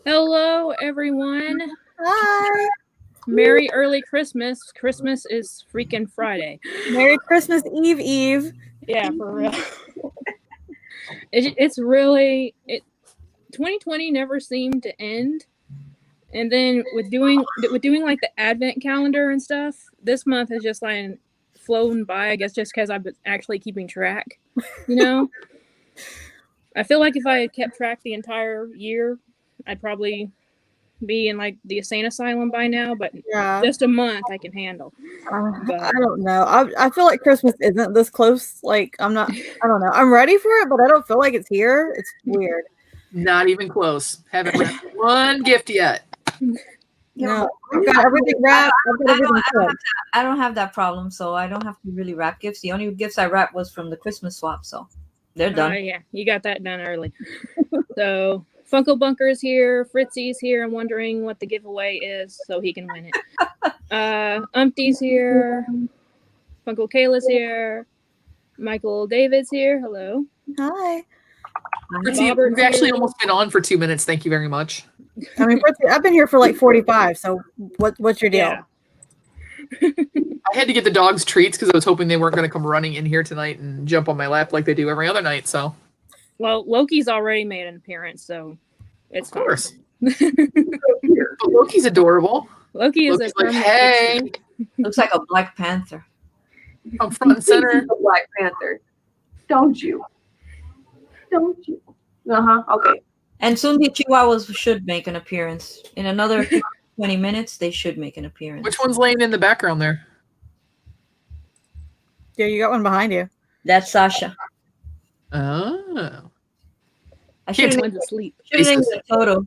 Hello, everyone. Hi. Merry early Christmas. Christmas is freaking Friday. Merry Christmas Eve. Yeah, for real. It's really 2020 never seemed to end, and then with doing like the Advent calendar and stuff, this month has just like flown by. I guess just because I've been actually keeping track. I feel like if I had kept track the entire year, I'd probably be in like the insane asylum by now, but just a month I can handle. I don't know. I feel like Christmas isn't this close. Like I don't know. I'm ready for it, but I don't feel like it's here. It's weird. Not even close. Haven't wrapped one gift yet. No, I've got everything wrapped. I don't have that problem, so I don't have to really wrap gifts. The only gifts I wrapped was from the Christmas swap, so they're done. Oh yeah, you got that done early. So Funko Bunker's here, Fritzy's here. I'm wondering what the giveaway is so he can win it. Umpty's here, Funko Kayla's here, Michael David's here. Hello. Hi. Fritzy, you've actually almost been on for 2 minutes. Thank you very much. I mean, Fritzy, I've been here for like 45. So what's your deal? Yeah. I had to get the dogs treats because I was hoping they weren't going to come running in here tonight and jump on my lap like they do every other night. So, well, Loki's already made an appearance, so it's fine. Of course. But Loki's adorable. Loki is Loki's like, hey, looks like a Black Panther. I'm front and center. A Black Panther. Don't you? Okay. And soon the Chihuahuas should make an appearance. In another 20 minutes, they should make an appearance. Which one's laying in the background there? Yeah, you got one behind you. That's Sasha. Oh. I should have went to sleep. a photo.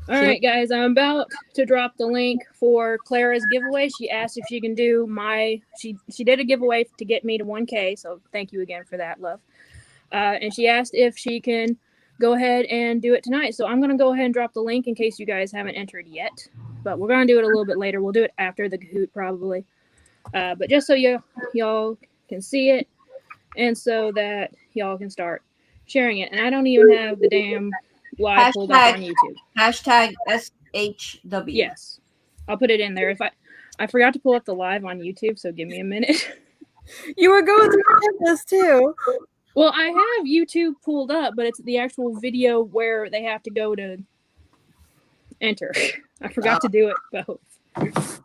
All right, guys, I'm about to drop the link for Clara's giveaway. She asked if she can do she did a giveaway to get me to 1K, so thank you again for that, love. And she asked if she can go ahead and do it tonight. So I'm going to go ahead and drop the link in case you guys haven't entered yet. But we're going to do it a little bit later. We'll do it after the Kahoot probably. But just so y'all can see it and so that y'all can start sharing it. And I don't even have the damn live pulled up on YouTube. Hashtag SHW. Yes. I'll put it in there. If I forgot to pull up the live on YouTube, so give me a minute. You were going through this too. Well, I have YouTube pulled up, but it's the actual video where they have to go to enter. I forgot to do it both.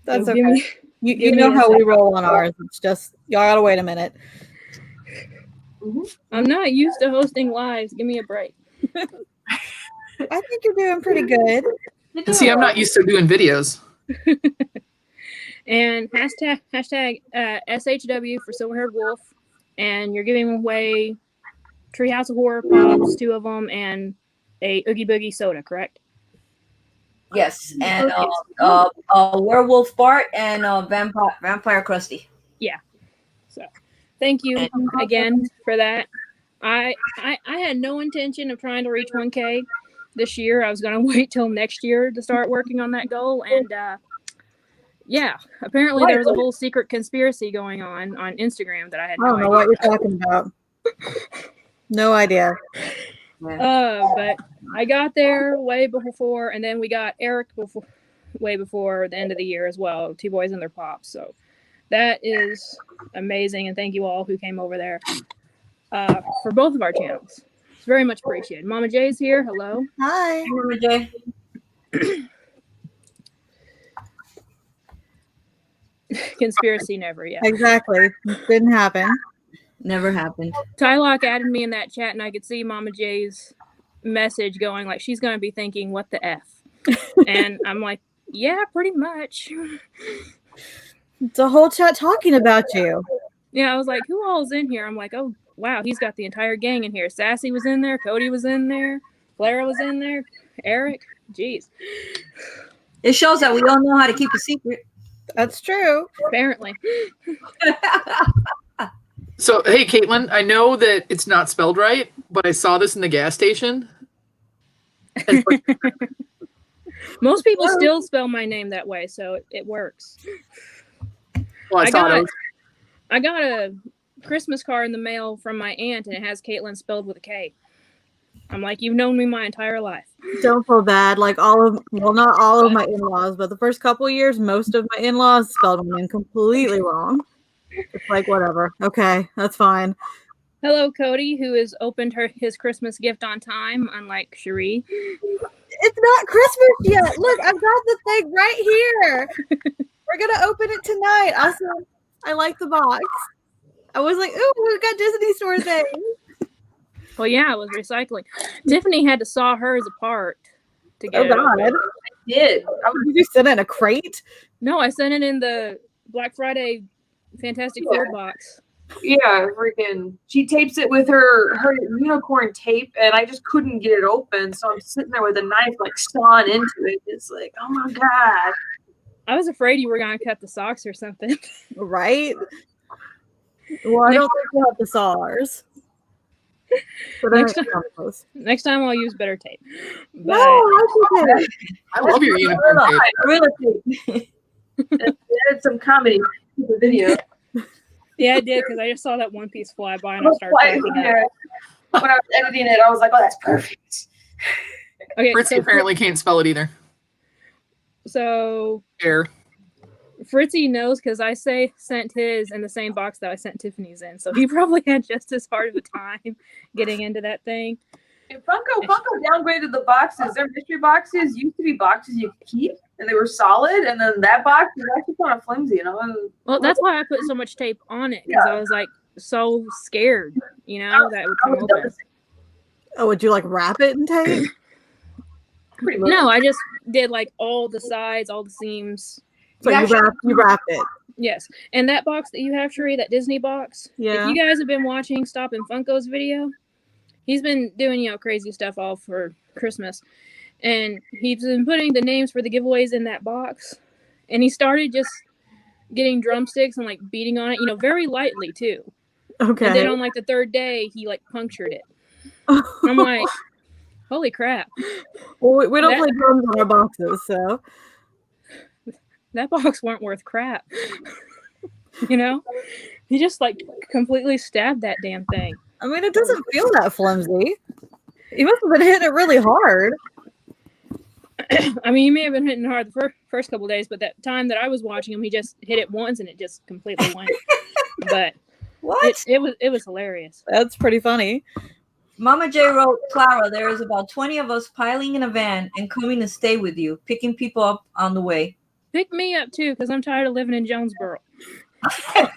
That's so okay. You know how we roll on ours. It's just y'all gotta wait a minute. I'm not used to hosting lives. Give me a break. I think you're doing pretty good. See, I'm not used to doing videos. And hashtag SHW for Silver-Haired Wolf. And you're giving away Treehouse of Horror Pops, 2 of them, and a Oogie Boogie soda, correct? Yes, and Werewolf Bart and Vampire Krusty. Yeah. So, thank you again for that. I had no intention of trying to reach 1K this year. I was going to wait till next year to start working on that goal, and yeah, apparently there was a whole secret conspiracy going on Instagram that I had no idea. I don't know what you're talking about. No idea. But I got there way before, and then we got Eric way before the end of the year as well. 2 boys and their pops. So that is amazing, and thank you all who came over there for both of our channels. It's very much appreciated. Mama J's here. Hello. Hi, Mama J. Conspiracy never, yeah. Exactly. Didn't happen. Never happened. Tylock added me in that chat, and I could see Mama J's message going like she's going to be thinking, what the F? And I'm like, yeah, pretty much. It's a whole chat talking about you. Yeah, I was like, who all's in here? I'm like, oh, wow, he's got the entire gang in here. Sassy was in there. Cody was in there. Clara was in there. Eric. Jeez. It shows that we all know how to keep a secret. That's true. Apparently. So, hey, Caitlin, I know that it's not spelled right, but I saw this in the gas station. Most people still spell my name that way, so it works. Well, I got a Christmas card in the mail from my aunt, and it has Caitlin spelled with a K. I'm like, you've known me my entire life. Don't feel bad. Like not all of my in-laws, but the first couple of years, most of my in-laws spelled my name completely wrong. It's like, whatever. Okay, that's fine. Hello, Cody, who has opened his Christmas gift on time, unlike Cherie. It's not Christmas yet. Look, I've got the thing right here. We're gonna open it tonight. Also, I like the box. I was like, ooh, we've got Disney Store things. Well, yeah, it was recycling. Tiffany had to saw hers apart to get it. Oh God! Open. Did. Did you send it in a crate? No, I sent it in the Black Friday Fantastic Four box. Yeah, freaking. She tapes it with her unicorn tape, and I just couldn't get it open. So I'm sitting there with a knife, like sawing into it. It's like, oh my God. I was afraid you were gonna cut the socks or something. Right. Well, I don't think we'll have to saw ours. But Next time I'll use better tape. But no, that's okay. I love your unicorn tape. Gorilla tape. Added some comedy to the video. yeah, I did because I just saw that one piece fly by and I started cracking up. When I was editing it, I was like, oh, that's perfect. Okay, Fritzy apparently can't spell it either. So Air. Fritzy knows because I sent his in the same box that I sent Tiffany's in, so he probably had just as hard of a time getting into that thing. And Funko downgraded the boxes. Their mystery boxes used to be boxes you could keep, and they were solid. And then that box is actually kind of flimsy. You know. Well, that's why I put so much tape on it because I was like so scared, that it would come open. Oh, would you like wrap it in tape? Pretty much. No, I just did like all the sides, all the seams. So you wrap it. Yes, and that box that you have, Cherie, that Disney box. Yeah. If you guys have been watching Stop and Funko's video, he's been doing crazy stuff all for Christmas, and he's been putting the names for the giveaways in that box, and he started just getting drumsticks and like beating on it, very lightly too. Okay. And then on like the third day, he like punctured it. I'm like, holy crap! Well, we don't play drums on our boxes, so. That box weren't worth crap. He just like completely stabbed that damn thing. I mean, it doesn't feel that flimsy. He must have been hitting it really hard. I mean, he may have been hitting hard the first couple of days, but that time that I was watching him, he just hit it once and it just completely went. But what? It was hilarious. That's pretty funny. Mama J wrote, Clara, there is about 20 of us piling in a van and coming to stay with you, picking people up on the way. Pick me up too, because I'm tired of living in Jonesboro. They said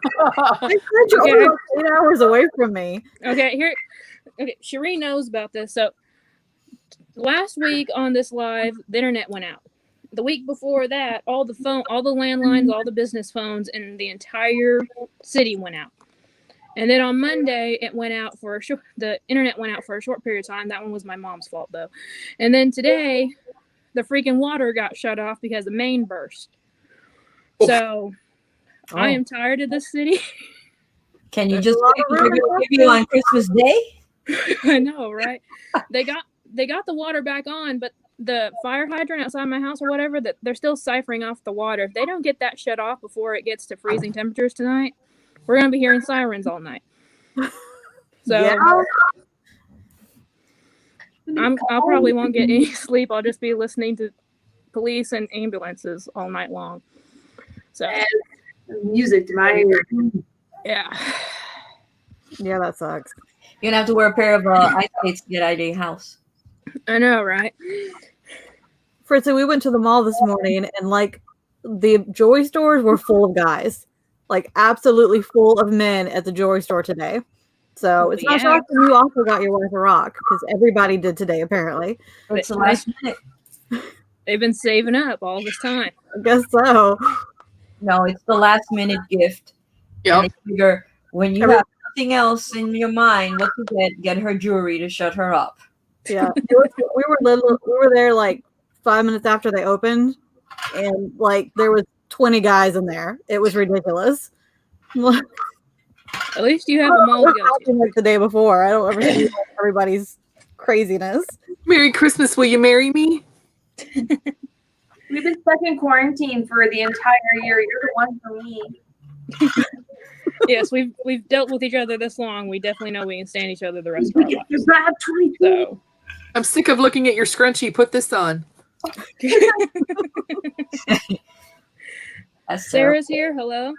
you're only 8 hours away from me. Okay, Cherie knows about this. So last week on this live, the internet went out. The week before that, all the landlines, all the business phones in the entire city went out. And then on Monday, it went out the internet went out for a short period of time. That one was my mom's fault though. And then today, the freaking water got shut off because the main burst. Oof. So I am tired of this city. Can you just give you on Christmas Day? I know, right? They got the water back on, but the fire hydrant outside my house or whatever, that they're still siphoning off the water. If they don't get that shut off before it gets to freezing temperatures tonight, we're gonna be hearing sirens all night. So Yeah. I'll probably won't get any sleep. I'll just be listening to police and ambulances all night long. So Music to my ear. yeah. Yeah, that sucks. You're gonna have to wear a pair of ice skates to get out of your house. I know, right? Fritzy, we went to the mall this morning and like the jewelry stores were full of guys. Like absolutely full of men at the jewelry store today. So it's not shocking you also got your wife a rock because everybody did today apparently. It's the last minute. They've been saving up all this time. I guess so. No, it's the last minute gift. Yep. And they figure when you have nothing else in your mind, what to get her jewelry to shut her up. Yeah. We were there like 5 minutes after they opened and like there was 20 guys in there. It was ridiculous. At least you have them all to go to. Like the day before. I don't ever see everybody's craziness. Merry Christmas, will you marry me? We've been stuck in quarantine for the entire year. You're the one for me. Yes, we've dealt with each other this long. We definitely know we can stand each other the rest of our lives. Grab 22. So I'm sick of looking at your scrunchie. Put this on. That's Sarah's here. Hello.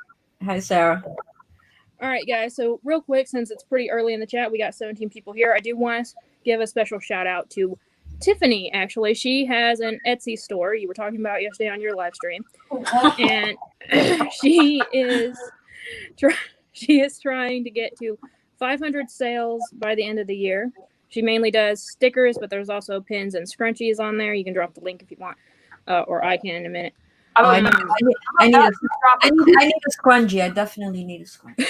Hi, Sarah. All right, guys. So real quick, since it's pretty early in the chat, we got 17 people here. I do want to give a special shout out to Tiffany. Actually, she has an Etsy store you were talking about yesterday on your live stream, and she is trying to get to 500 sales by the end of the year. She mainly does stickers, but there's also pins and scrunchies on there. You can drop the link if you want, or I can in a minute. I need a scrunchie. I definitely need a scrunchie.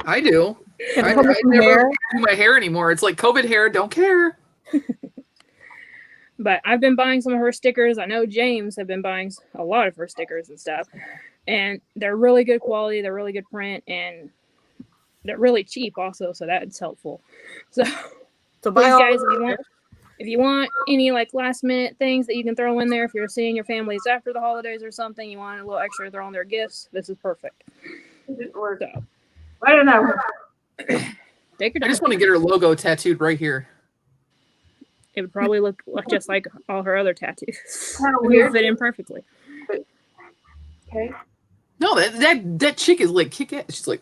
I do. Can I I come never hair? do my hair anymore. It's like COVID hair. Don't care. But I've been buying some of her stickers. I know James have been buying a lot of her stickers and stuff. And they're really good quality. They're really good print. And they're really cheap also. So that's helpful. So So please, buy all guys, if you want any like last minute things that you can throw in there, if you're seeing your families after the holidays or something, you want a little extra to throw in their gifts, this is perfect. It didn't work. So I don't know. take your I time. just want to get her logo tattooed right here. It would probably look just like all her other tattoos. Kind of It would weird. fit in perfectly. Okay. No, that chick is like kick ass. She's like,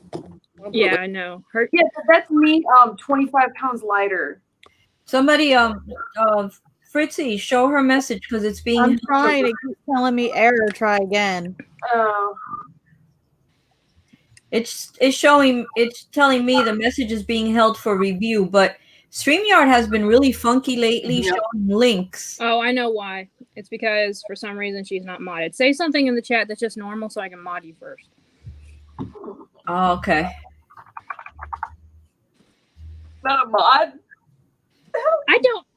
Yeah, I know. Her Yeah, but that's me. 25 pounds lighter. Somebody, Fritzy, show her message because it's being. I'm trying. It keeps telling me error. Try again. Oh. It's telling me the message is being held for review, but StreamYard has been really funky lately, Yep. showing links. Oh, I know why. It's because for some reason she's not modded. Say something in the chat that's just normal so I can mod you first. Oh, okay. Not a mod.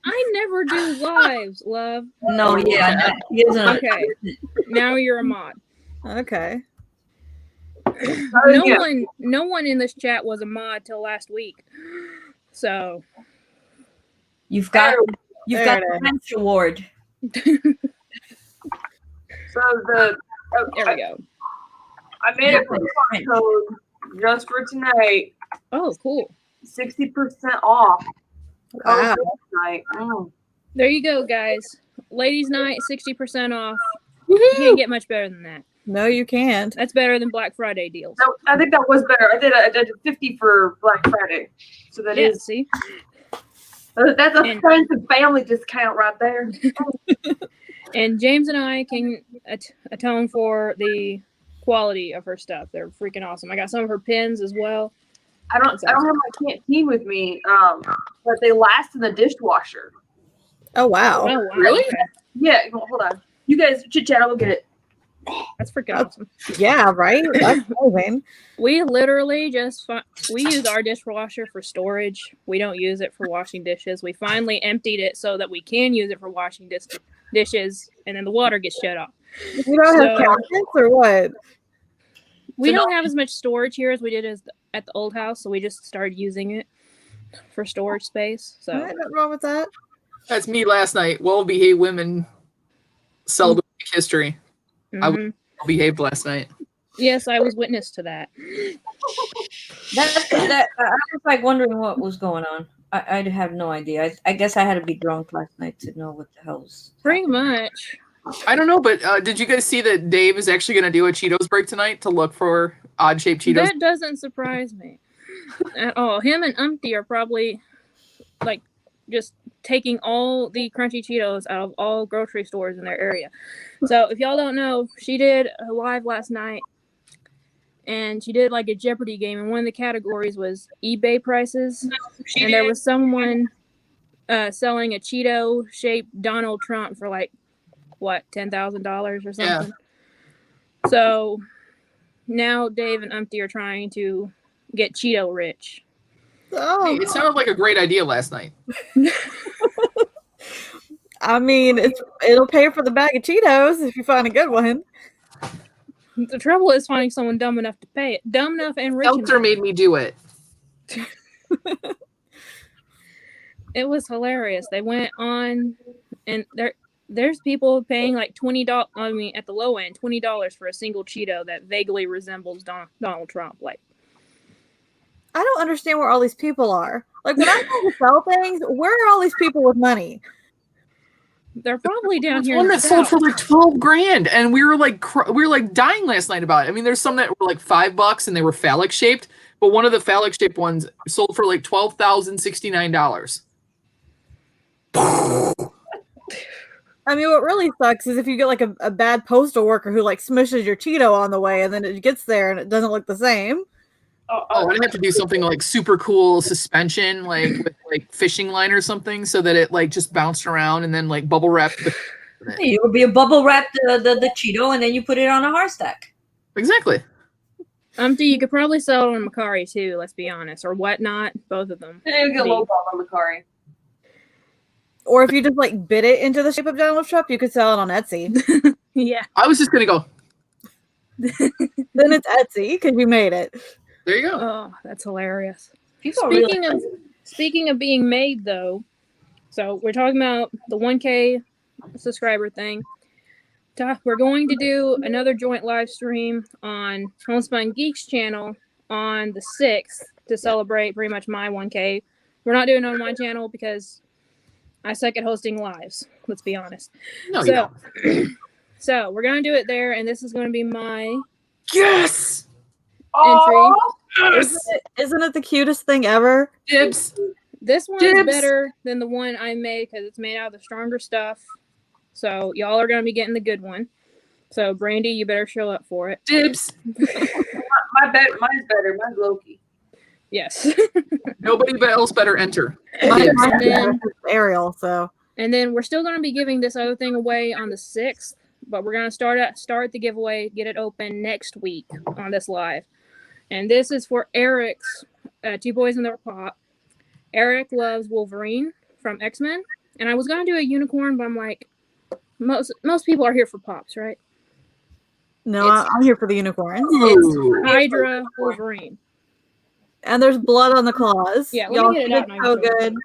I never do lives, love. No, yeah, he isn't. Okay. Now you're a mod. Okay. No one in this chat was a mod till last week. So You've got There the it is. bench award. So the there we go. I made a coupon code just for tonight. Oh, cool. 60% off. Wow. Tonight. There you go, guys. Ladies' night, 60% off. You can't get much better than that. No, you can't. That's better than Black Friday deals. No, I think that was better. I did 50 for Black Friday. So that Yeah, is see? that's a And- friends and family discount right there. And James and I can atone for the quality of her stuff. They're freaking awesome. I got some of her pins as well. I don't have my canteen with me, but they last in the dishwasher. Oh wow. Oh, wow. Really? Okay. Yeah, hold on. You guys chit chat. I'll go get it. That's freaking awesome. Yeah. Right. That's amazing. We literally just we use our dishwasher for storage. We don't use it for washing dishes. We finally emptied it so that we can use it for washing dishes, and then the water gets shut off. You don't have So- cabinets or what? We So don't have as much storage here as we did at the old house, so we just started using it for storage space. So Nothing wrong with that. that's me last night. Well-behaved women celebrate history. I mhm. well behaved last night. Yes, I was witness to that. That I was like wondering what was going on. I have no idea. I guess I had to be drunk last night to know what the hell's. Pretty much. I don't know, but did you guys see that Dave is actually going to do a Cheetos break tonight to look for odd-shaped Cheetos? That doesn't surprise me at all. Him and Umpty are probably like just taking all the crunchy Cheetos out of all grocery stores in their area. So if y'all don't know, she did a live last night and she did like a Jeopardy game, and one of the categories was eBay prices. And there was someone selling a Cheeto shaped Donald Trump for like what, $10,000 or something. Yeah. So now Dave and Umpty are trying to get Cheeto rich. Oh, It sounded like a great idea last night. I mean, it'll pay for the bag of Cheetos if you find a good one. The trouble is finding someone dumb enough to pay it. Dumb enough and rich Elsa enough. made me do it. It was hilarious. They went on, and there's people paying like $20. I mean, at the low end, $20 for a single Cheeto that vaguely resembles Donald Trump. Like, I don't understand where all these people are. Like when I go to sell things, where are all these people with money? They're probably down There's here. one in the that sold for south. like 12 grand, and we were like dying last night about it. I mean, there's some that were like $5 and they were phallic shaped, but one of the phallic shaped ones sold for like $12,069. I mean, what really sucks is if you get like a bad postal worker who like smushes your Cheeto on the way and then it gets there and it doesn't look the same. Oh, I'd have to do something like super cool suspension, like with like fishing line or something, so that it like just bounced around and then like bubble wrapped. You would be a bubble wrap the Cheeto and then you put it on a hard stack. Exactly. You could probably sell it on Macari too. Let's be honest, or whatnot. Both of them. Yeah, you get low ball on Macari. Or if you just like bit it into the shape of Donald Trump, you could sell it on Etsy. Yeah. I was just gonna go. Then it's Etsy because you made it. There you go. Oh, that's hilarious. People are really Speaking of being made though, so we're talking about the 1K subscriber thing. We're going to do another joint live stream on Homespun Geeks channel on the 6th to celebrate pretty much my 1K. We're not doing it on my channel because I suck at hosting lives. Let's be honest. No, you don't. So we're gonna do it there, and this is going to be my Yes. entry. Yes. Isn't it the cutest thing ever? Dibs. This one Dibs. is better than the one I made because it's made out of the stronger stuff. So y'all are gonna be getting the good one. So Brandy, you better show up for it. Dibs. Mine's better. Mine's Loki. Yes. Nobody else better enter. Mine's then- Ariel, so And then we're still gonna be giving this other thing away on the 6th, but we're gonna start the giveaway, get it open next week on this live. And this is for Eric's Two Boys in Their Pop. Eric loves Wolverine from X-Men, and I was gonna do a unicorn, but I'm like, most people are here for pops, right? no, It's- I'm here for the unicorns. Ooh. Hydra Wolverine. And there's blood on the claws. Yeah, let me Y'all get it did out now. so good.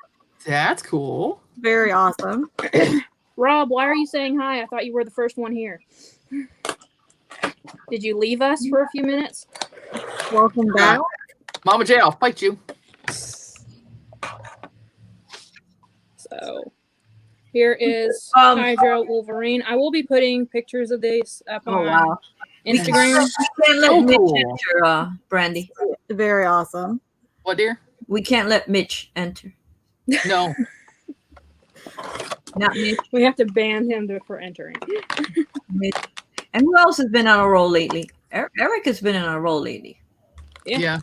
That's cool. Very awesome. Rob, why are you saying hi? I thought you were the first one here. Did you leave us for a few minutes? Welcome back. Mama J, I'll fight you. So here is Hydra Wolverine. I will be putting pictures of this up Oh on wow. Instagram. We can't let So Mitch cool. enter, Brandy. Very awesome. What, dear? We can't let Mitch enter. No. Not Mitch. We have to ban him for entering. Mitch. And who else has been on a roll lately? Eric has been on a roll lately. Yeah.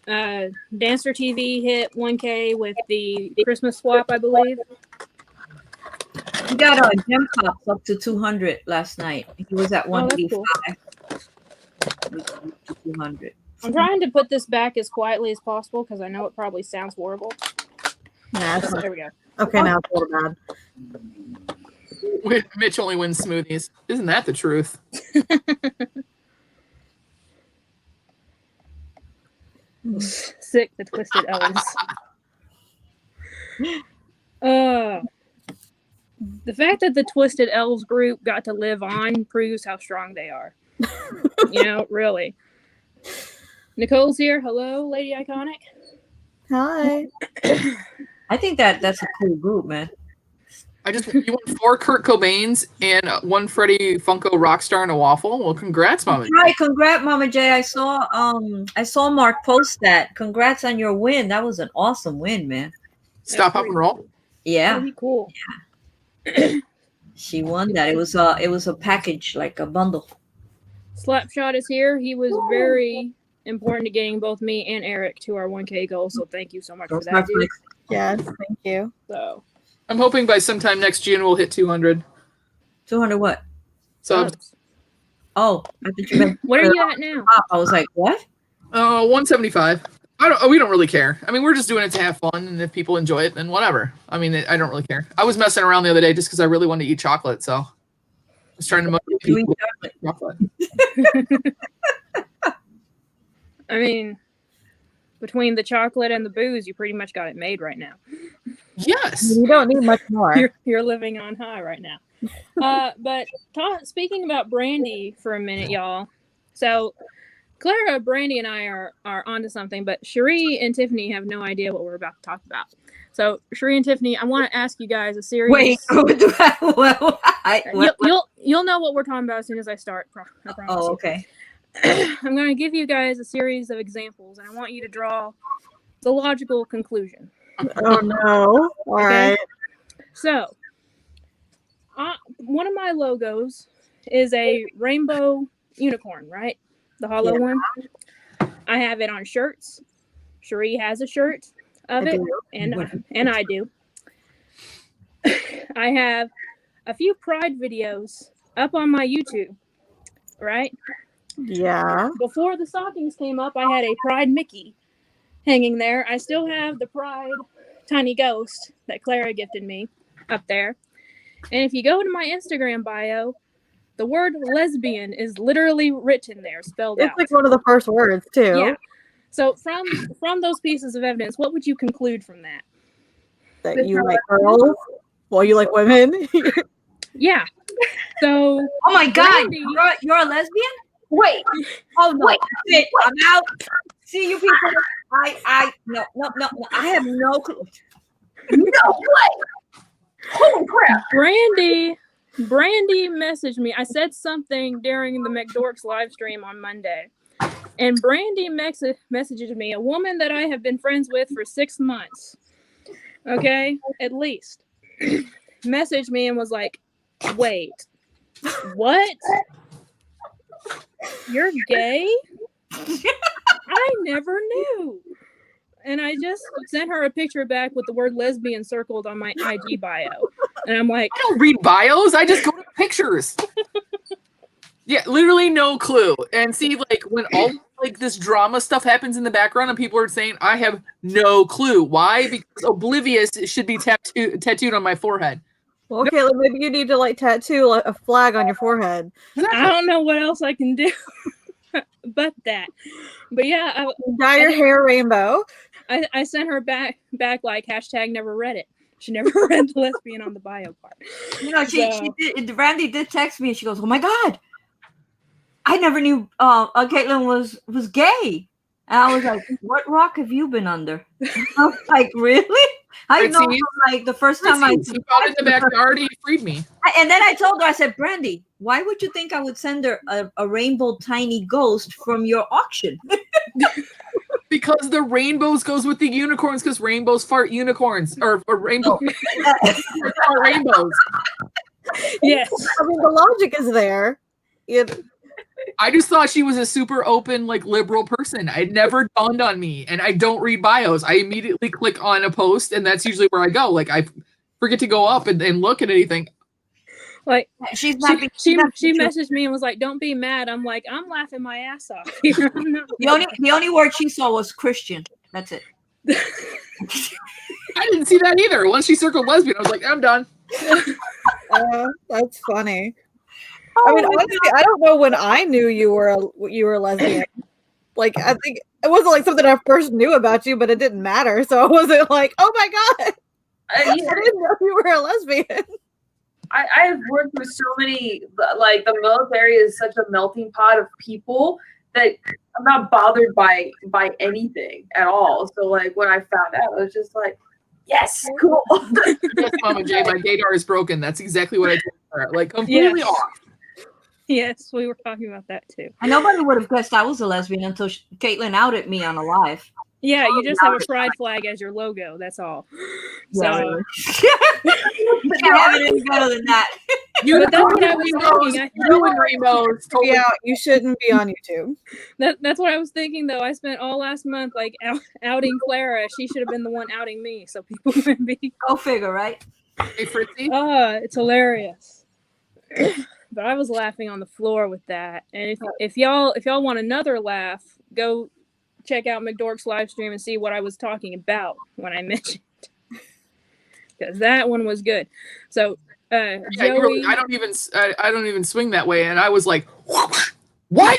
Dancer TV hit 1K with the Christmas swap, I believe. He got a gem cops up to 200 last night. He was at Oh, that's cool. 185. 200. I'm trying to put this back as quietly as possible because I know it probably sounds horrible. Nah, it's There we go. okay, now it's a little bad. Mitch only wins smoothies. Isn't that the truth? Sick the twisted elves. The fact that the Twisted Elves group got to live on proves how strong they are. Really. Nicole's here. Hello, Lady Iconic. Hi. I think that's a cool group, man. You won 4 Kurt Cobains and 1 Freddie Funko Rockstar and a waffle. Well, congrats, Mama. Right, congrats, Mama J. I saw Mark post that. Congrats on your win. That was an awesome win, man. Stop, hop, and roll. Yeah, Pretty cool. she won that. It was a package, like a bundle. Slapshot is here. He was very important to getting both me and Eric to our 1K goal. So thank you so much for that, dude. Yes, thank you. So I'm hoping by sometime next June we'll hit 200. 200 what? Subs. Oh, I thought you meant what are you at now? I was like, what? 175. We don't really care. I mean, we're just doing it to have fun, and if people enjoy it, then whatever. I mean, I don't really care. I was messing around the other day just because I really wanted to eat chocolate, so I was trying to motivate people to eat chocolate. I mean, between the chocolate and the booze, you pretty much got it made right now. Yes. You don't need much more. You're living on high right now. But speaking about Brandy for a minute, y'all. So Clara, Brandy, and I are onto something, but Cherie and Tiffany have no idea what we're about to talk about. So, Cherie and Tiffany, I want to ask you guys a series. Wait, You'll know what we're talking about as soon as I start. I promise oh, you. okay. I'm going to give you guys a series of examples, and I want you to draw the logical conclusion. Oh no! All right. So, one of my logos is a rainbow unicorn, right? The hollow one. I have it on shirts. Cherie has a shirt of it, and I do. I have a few Pride videos up on my YouTube, right? Yeah. Before the stockings came up, I had a Pride Mickey hanging there. I still have the Pride tiny ghost that Clara gifted me up there. And if you go to my Instagram bio, the word lesbian is literally written there, spelled out. It's like one of the first words too. Yeah. So from those pieces of evidence, what would you conclude from that? That you like girls? Well, you like women? Yeah. So. Oh my God! Brandy, You're a lesbian? Wait. Oh no! Wait. That's it. I'm out. See you people. No. I have no clue. No way. Holy crap. Brandy messaged me. I said something during the McDorks live stream on Monday. And Brandy messages me, a woman that I have been friends with for 6 months. Okay? At least. Messaged me and was like, wait, what? You're gay? I never knew. And I just sent her a picture back with the word lesbian circled on my IG bio. And I'm like, I don't read bios. I just go to pictures. Yeah, literally no clue. And see, like, when all like this drama stuff happens in the background and people are saying, I have no clue. Why? Because oblivious should be tattooed on my forehead. Well, okay, maybe you need to like tattoo a flag on your forehead. I don't know what else I can do but that. But yeah, Dye your hair rainbow. I sent her back like hashtag never read it. She never read the lesbian on the bio part. You know, she did. Randy did text me, and she goes, "Oh my God, I never knew Caitlin was gay." And I was like, "What rock have you been under?" I was like, "Really?" I know, like the first time I found in the backyard, he freed me. And then I told her, I said, "Brandy, why would you think I would send her a rainbow tiny ghost from your auction?" Because the rainbows goes with the unicorns, because rainbows fart unicorns. Or rainbow fart rainbows. Yes. I mean, the logic is there. I just thought she was a super open, like, liberal person. It never dawned on me. And I don't read bios. I immediately click on a post, and that's usually where I go. Like, I forget to go up and look at anything. Like, she messaged me and was like, "Don't be mad." I'm like, I'm laughing my ass off. The only word she saw was Christian. That's it. I didn't see that either. Once she circled lesbian, I was like, I'm done. That's funny. I mean, honestly, I don't know when I knew you were a lesbian. Like, I think it wasn't like something I first knew about you, but it didn't matter. So I wasn't like, oh my God, I didn't know you were a lesbian. I have worked with so many, like the military is such a melting pot of people that I'm not bothered by anything at all. So like when I found out, I was just like, yes, cool. Yes, Mama J, my gaydar is broken. That's exactly what I told her. Like completely off. Yes, we were talking about that too. And nobody would have guessed I was a lesbian until Caitlin outed me on a live. Yeah, you just have a pride flag as your logo. That's all. So you can't have it any better than that. But that's what I was thinking. Yeah, you shouldn't be on YouTube. That's what I was thinking though. I spent all last month like outing Clara. She should have been the one outing me, so people would be. Go figure, right? Hey, Fritzy. It's hilarious. But I was laughing on the floor with that. And if y'all want another laugh, go check out McDork's live stream and see what I was talking about when I mentioned, because that one was good. So Joey, I don't even swing that way, and I was like, what?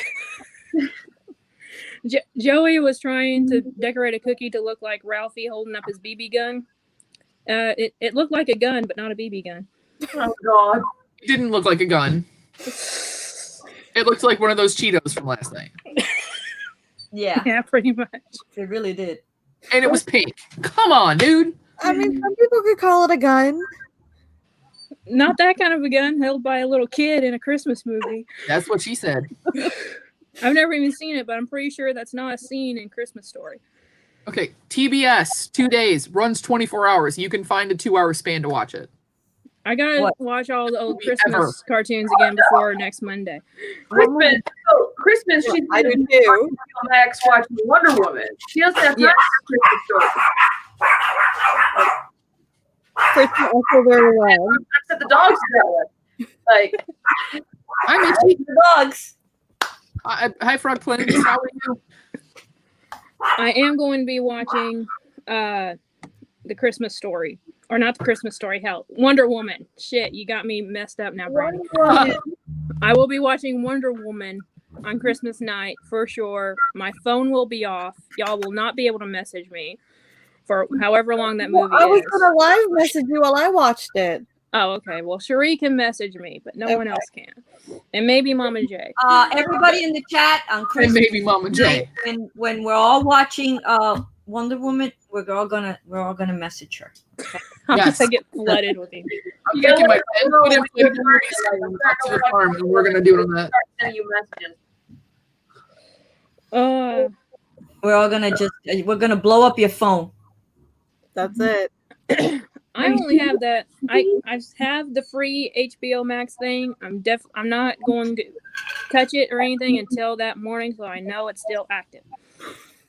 Joey was trying to decorate a cookie to look like Ralphie holding up his BB gun. It looked like a gun, but not a BB gun. Oh God! It didn't look like a gun. It looked like one of those Cheetos from last night. Yeah, Yeah, pretty much. it really did. And it was pink. Come on, dude. I mean, some people could call it a gun. Not that kind of a gun held by a little kid in a Christmas movie. That's what she said. I've never even seen it, but I'm pretty sure that's not a scene in Christmas Story. Okay, TBS, 2 days, runs 24 hours. You can find a 2-hour span to watch it. I gotta What? watch all the old Ever. Christmas cartoons again before next Monday. Christmas. Oh, Christmas. She's I gonna do be too. on Max watching Wonder Woman. She doesn't have time Yes. for Christmas stories. Christmas also very well. Upset the dogs to that one. Like, I'm itchy. The dogs. Hi, Frog Planet. How are you? I am going to be watching the Christmas Story. Or not the Christmas Story, hell. Wonder Woman. Shit, you got me messed up now, Brian. I will be watching Wonder Woman on Christmas night for sure. My phone will be off. Y'all will not be able to message me for however long that movie I was is. gonna live message you while I watched it. Oh, okay. Well, Cherie can message me, but no one Okay. else can. And maybe Mama J. Everybody in the chat on And Christmas maybe Mama J. night, when we're all watching Wonder Woman, we're all gonna message her. I'm Yes. gonna get flooded with him. I'm taking my 10-foot inflatable movies up to the farm, and we're gonna do it on that. start sending you messages. We're all gonna we're gonna blow up your phone. That's it. I only have that. I have the free HBO Max thing. I'm not going to touch it or anything until that morning, so I know it's still active.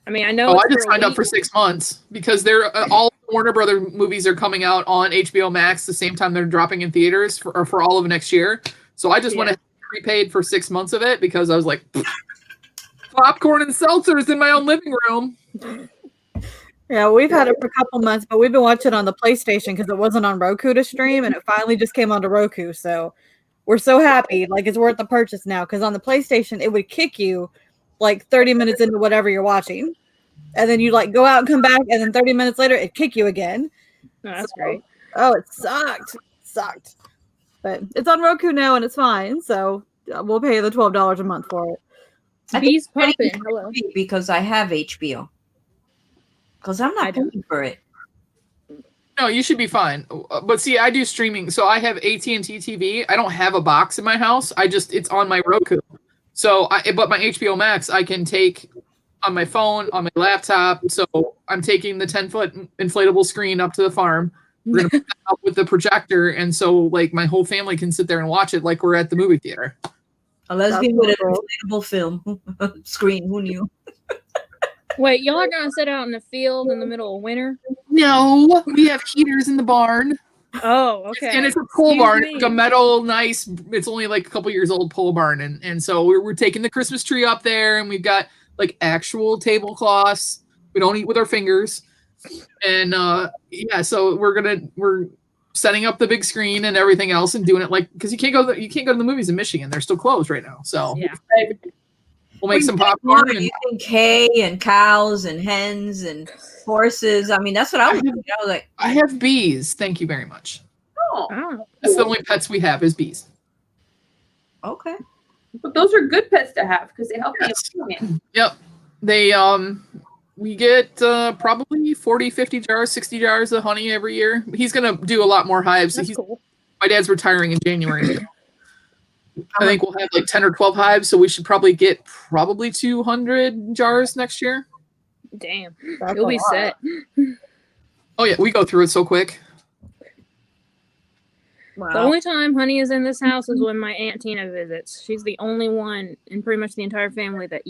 I mean, I know. Oh, it's I just for a signed up week. for 6 months because they're all Warner Brother movies are coming out on HBO Max the same time they're dropping in theaters for all of next year. So I just went ahead and prepaid for 6 months of it because I was like, popcorn and seltzers in my own living room. Yeah, we've had it for a couple months, but we've been watching it on the PlayStation because it wasn't on Roku to stream, and it finally just came onto Roku. So we're so happy. Like, it's worth the purchase now because on the PlayStation, it would kick you like 30 minutes into whatever you're watching. And then you like go out and come back, and then 30 minutes later, it'd kick you again. Oh, that's great. Oh, it sucked. But it's on Roku now, and it's fine. So we'll pay the $12 a month for it. Bees popping. Hello. Because I have HBO. Because I'm I not don't. paying for it. No, you should be fine. But see, I do streaming, so I have AT&T TV. I don't have a box in my house. It's on my Roku. So, but my HBO Max, I can take on my phone, on my laptop. So I'm taking the 10-foot inflatable screen up to the farm. We're gonna put that up with the projector, and so like my whole family can sit there and watch it like we're at the movie theater. A lesbian with an cool. inflatable film screen. Who knew? Wait, y'all are gonna sit out in the field in the middle of winter? No, we have heaters in the barn. Oh, okay. And it's a pole Excuse barn, me. like a metal, nice. It's only like a couple years old pole barn, and so we're taking the Christmas tree up there, and we've got like actual tablecloths. We don't eat with our fingers, and yeah, so we're setting up the big screen and everything else, and doing it like because you can't go to the movies in Michigan; they're still closed right now. So Yeah. we'll make some popcorn. You think hay and cows and hens and horses. I mean, that's what I was thinking. I was like, I have bees. Thank you very much. Oh, Oh. That's the only pets we have is bees. okay. but those are good pets to have because they help Yes. you. Yep. They we get probably 40, 50 jars, 60 jars of honey every year. He's gonna do a lot more hives. That's cool. My dad's retiring in January. I think we'll have like 10 or 12 hives, so we should probably get 200 jars next year. Damn. That's You'll a be lot. set. Oh yeah, we go through it so quick. The Wow. only time honey is in this house is when my Aunt Tina visits. She's the only one in pretty much the entire family that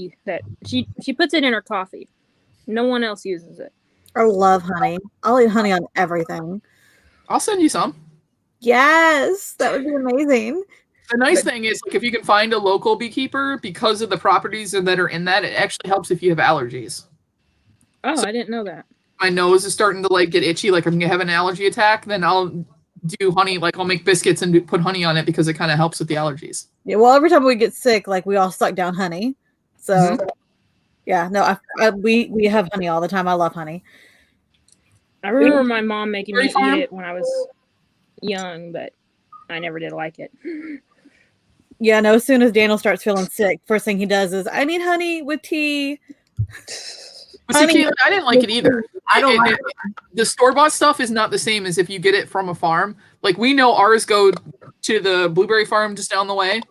she puts it in her coffee. No one else uses it. I love honey. I'll eat honey on everything. I'll send you some. Yes, that would be amazing. The nice thing is, like, if you can find a local beekeeper, because of the properties that are in that, it actually helps if you have allergies. Oh, I didn't know that. My nose is starting to like get itchy, like I'm gonna have an allergy attack. Then I'll do honey, like I'll make biscuits and put honey on it because it kind of helps with the allergies. Yeah, well, every time we get sick, like we all suck down honey. So, yeah, no, we have honey all the time. I love honey. I remember my mom making me Dairy farm? eat it when I was young, but I never did like it. Yeah, no, as soon as Daniel starts feeling sick, first thing he does is, I need honey with tea But see, Caitlin, I didn't like it either. I don't like The store-bought stuff is not the same as if you get it from a farm. Like, we know ours go to the blueberry farm just down the way.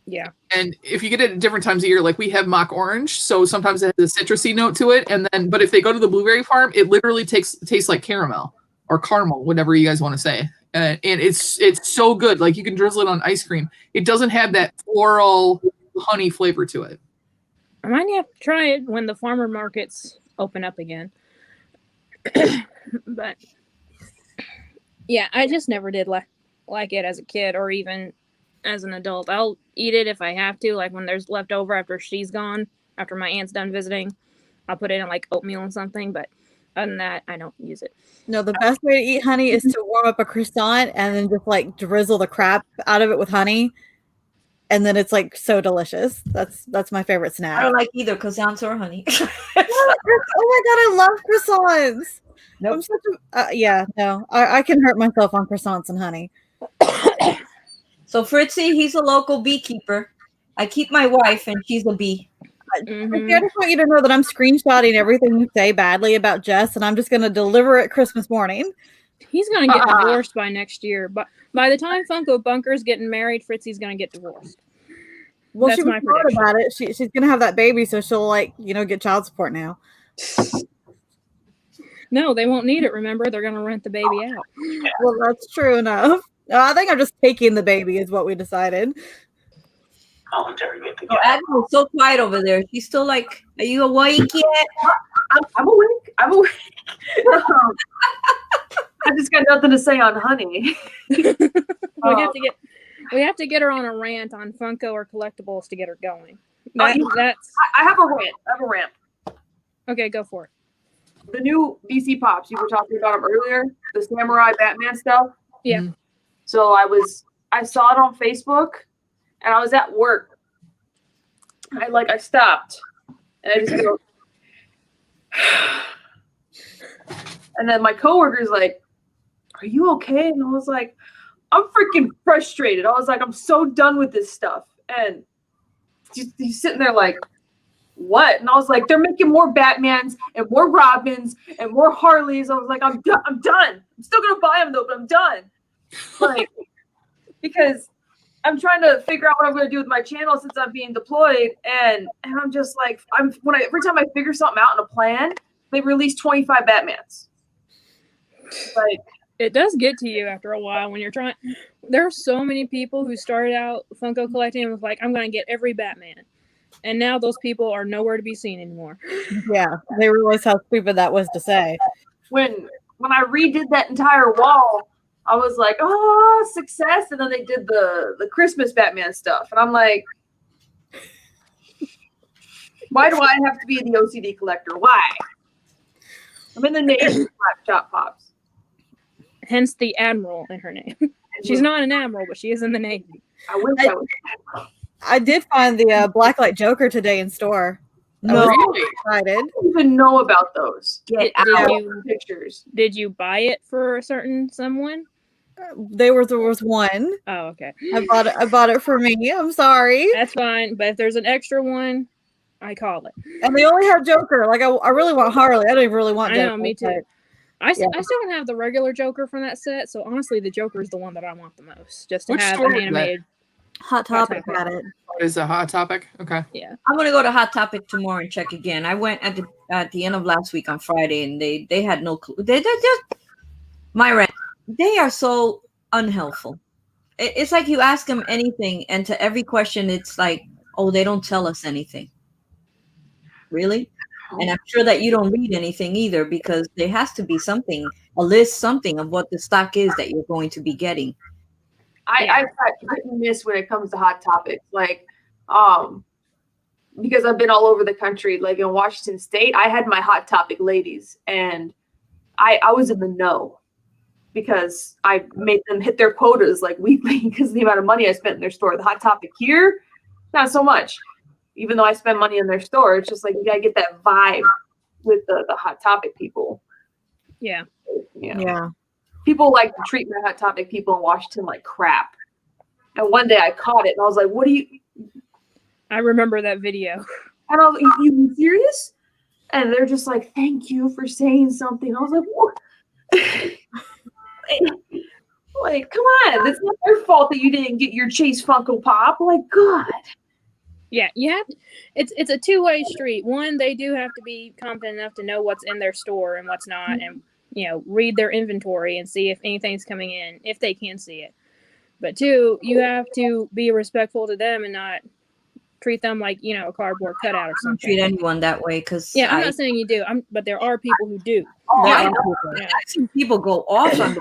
Yeah. And if you get it at different times of year, like we have mock orange, so sometimes it has a citrusy note to it. And then, but if they go to the blueberry farm, it literally tastes like caramel or caramel, whatever you guys want to say. And it's so good. Like, you can drizzle it on ice cream. It doesn't have that floral honey flavor to it. I might have to try it when the farmer markets open up again. But yeah, I just never did like it as a kid or even as an adult. I'll eat it if I have to, like when there's leftover after she's gone, after my aunt's done visiting. I'll put it in like oatmeal and something, but other than that, I don't use it. No, the best way to eat honey is to warm up a croissant and then just like drizzle the crap out of it with honey. And then it's like so delicious. That's my favorite snack. I don't like either croissants or honey. Oh my god, I love croissants. Nope. I'm such a I can hurt myself on croissants and honey. So Fritzy, he's a local beekeeper. I keep my wife, and she's a bee. Mm-hmm. I just want you to know that I'm screenshotting everything you say badly about Jess, and I'm just going to deliver it Christmas morning. He's going to get divorced by next year. But by the time Funko Bunker's getting married, Fritzy's going to get divorced. Well, That's she was my smart prediction. about it. She's going to have that baby, so she'll get child support now. No, they won't need it. Remember, they're going to rent the baby out. Well, that's true enough. I think I'm just taking the baby is what we decided. Voluntary get Oh, together. Admiral's so quiet over there. She's still like, "Are you awake yet?" I'm awake. I'm awake. I just got nothing to say on honey. We have to get her on a rant on Funko or collectibles to get her going. I have a rant. Okay. Go for it. The new DC Pops, you were talking about them earlier, the Samurai Batman stuff. Yeah. Mhm. So I saw it on Facebook, and I was at work. I stopped, and I just go, and then my coworker's like, "Are you okay?" And I was like, "I'm freaking frustrated." I was like, "I'm so done with this stuff," and he's sitting there like, "What?" And I was like, "They're making more Batmans and more Robins and more Harleys." I was like, I'm done. I'm still gonna buy them though, but I'm done. Like, because I'm trying to figure out what I'm gonna do with my channel since I'm being deployed, and I'm just like, every time I figure something out in a plan, they release 25 Batmans. Like, It does get to you after a while when you're trying. There are so many people who started out Funko collecting and was like, "I'm going to get every Batman," and now those people are nowhere to be seen anymore. Yeah, they realized how stupid that was to say. when I redid that entire wall, I was like, "Oh, success!" And then they did the Christmas Batman stuff, and I'm like, why do I have to be the OCD collector? Why? I'm in the Navy Shop Pops. Hence the Admiral in her name. She's not an Admiral, but she is in the Navy. I wish I was. I did find the Blacklight Joker today in store. I No. was Really? excited. I don't even know about those. Get Did out. you Pictures. did you buy it for a certain someone? There was one. Oh, okay. I bought it for me. I'm sorry. That's fine. But if there's an extra one, I call it. And they only have Joker. Like I really want Harley. I don't even really want I Joker. know, me too. but- I still Yeah. don't have the regular Joker from that set, so honestly, the Joker is the one that I want the most. Just to Which have store an is that? animated. Hot Topic Topic. had it. Is a hot topic? Okay. Yeah. I'm gonna go to Hot Topic tomorrow and check again. I went at the end of last week on Friday, and they had no clue. They just my rant. They are so unhelpful. It's like you ask them anything, and to every question, it's like, "Oh, they don't tell us anything." Really? And I'm sure that you don't read anything either, because there has to be something, a list, something of what the stock is that you're going to be getting. I've got hit and miss when it comes to hot topics. Like, because I've been all over the country. Like in Washington State, I had my hot topic ladies, and I was in the know because I made them hit their quotas like weekly because of the amount of money I spent in their store. The hot topic here, not so much. Even though I spend money in their store, it's just like you gotta get that vibe with the hot topic people. Yeah. You know? Yeah. People like to treat my hot topic people in Washington like crap. And one day I caught it and I was like, "What do you?" I remember that video. And I was like, "You serious?" And they're just like, thank you for saying something. I was like, what? Like, come on. It's not their fault that you didn't get your Chase Funko Pop. Like, God. Yeah, you have. It's a two-way street. One, they do have to be confident enough to know what's in their store and what's not, and read their inventory and see if anything's coming in, if they can see it. But two, you have to be respectful to them and not treat them like a cardboard cutout or I don't something. treat anyone that way because I'm not saying you do. But there are people who do. I know. Yeah. I've seen people go off on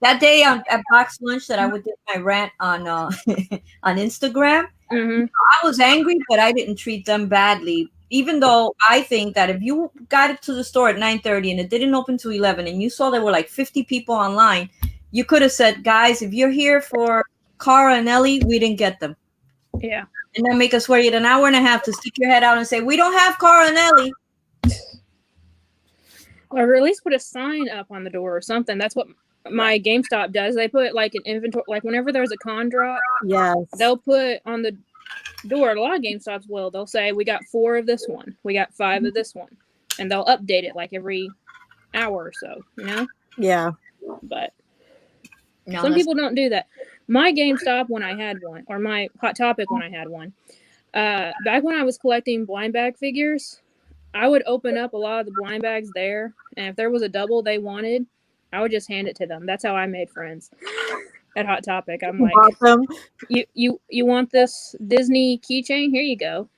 that day at Box Lunch that I would do my rant on on Instagram. Mm-hmm. I was angry, but I didn't treat them badly. Even though I think that if you got it to the store at 9:30 and it didn't open to 11, and you saw there were like 50 people online, you could have said, "Guys, if you're here for Cara and Ellie, we didn't get them." Yeah. And then make us wait an hour and a half to stick your head out and say, "We don't have Cara and Ellie." Or at least put a sign up on the door or something. That's what my GameStop does. They put like an inventory, like whenever there's a con drop, Yes. they'll put on the door. A lot of GameStops will. They'll say, "We got 4 of this one. We got 5 of this one," and they'll update it like every hour or so. Yeah. But No, some people don't do that. My GameStop when I had one, or my Hot Topic when I had one, back when I was collecting blind bag figures, I would open up a lot of the blind bags there, and if there was a double they wanted, I would just hand it to them. That's how I made friends at Hot Topic. I'm like, Awesome. you want this Disney keychain? Here you go.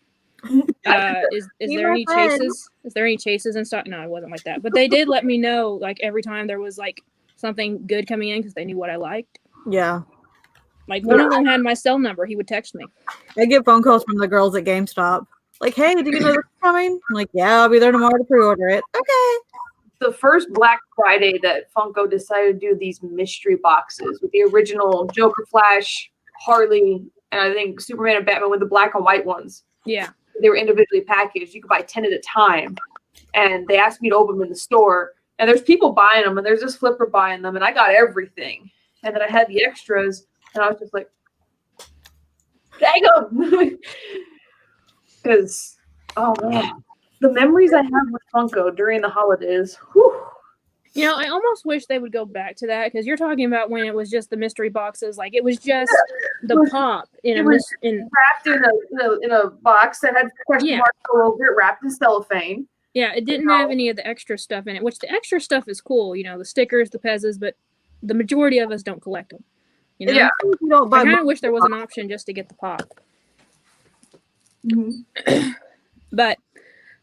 Is there any chases? Is there any chases in stock? No, it wasn't like that. But they did let me know like every time there was like something good coming in because they knew what I liked. Yeah. Like one of them had my cell number. He would text me. I get phone calls from the girls at GameStop. Like, hey, do you know this is coming? I'm like, yeah, I'll be there tomorrow to pre-order it. Okay. The first Black Friday that Funko decided to do these mystery boxes with the original Joker, Flash, Harley, and I think Superman and Batman with the black and white ones. Yeah. They were individually packaged. You could buy 10 at a time. And they asked me to open them in the store. And there's people buying them, and there's this flipper buying them, and I got everything. And then I had the extras, and I was just like, dang them! Because, oh man, the memories I have with Funko during the holidays, whew. I almost wish they would go back to that because you're talking about when it was just the mystery boxes, like it was just the pop wrapped in a box that had question marks all over it, wrapped in cellophane. Yeah, it didn't have any of the extra stuff in it, which the extra stuff is cool, the stickers, the Pezzas, but the majority of us don't collect them. Yeah, You don't buy I kind of wish there was an option just to get the pop. Mm-hmm. But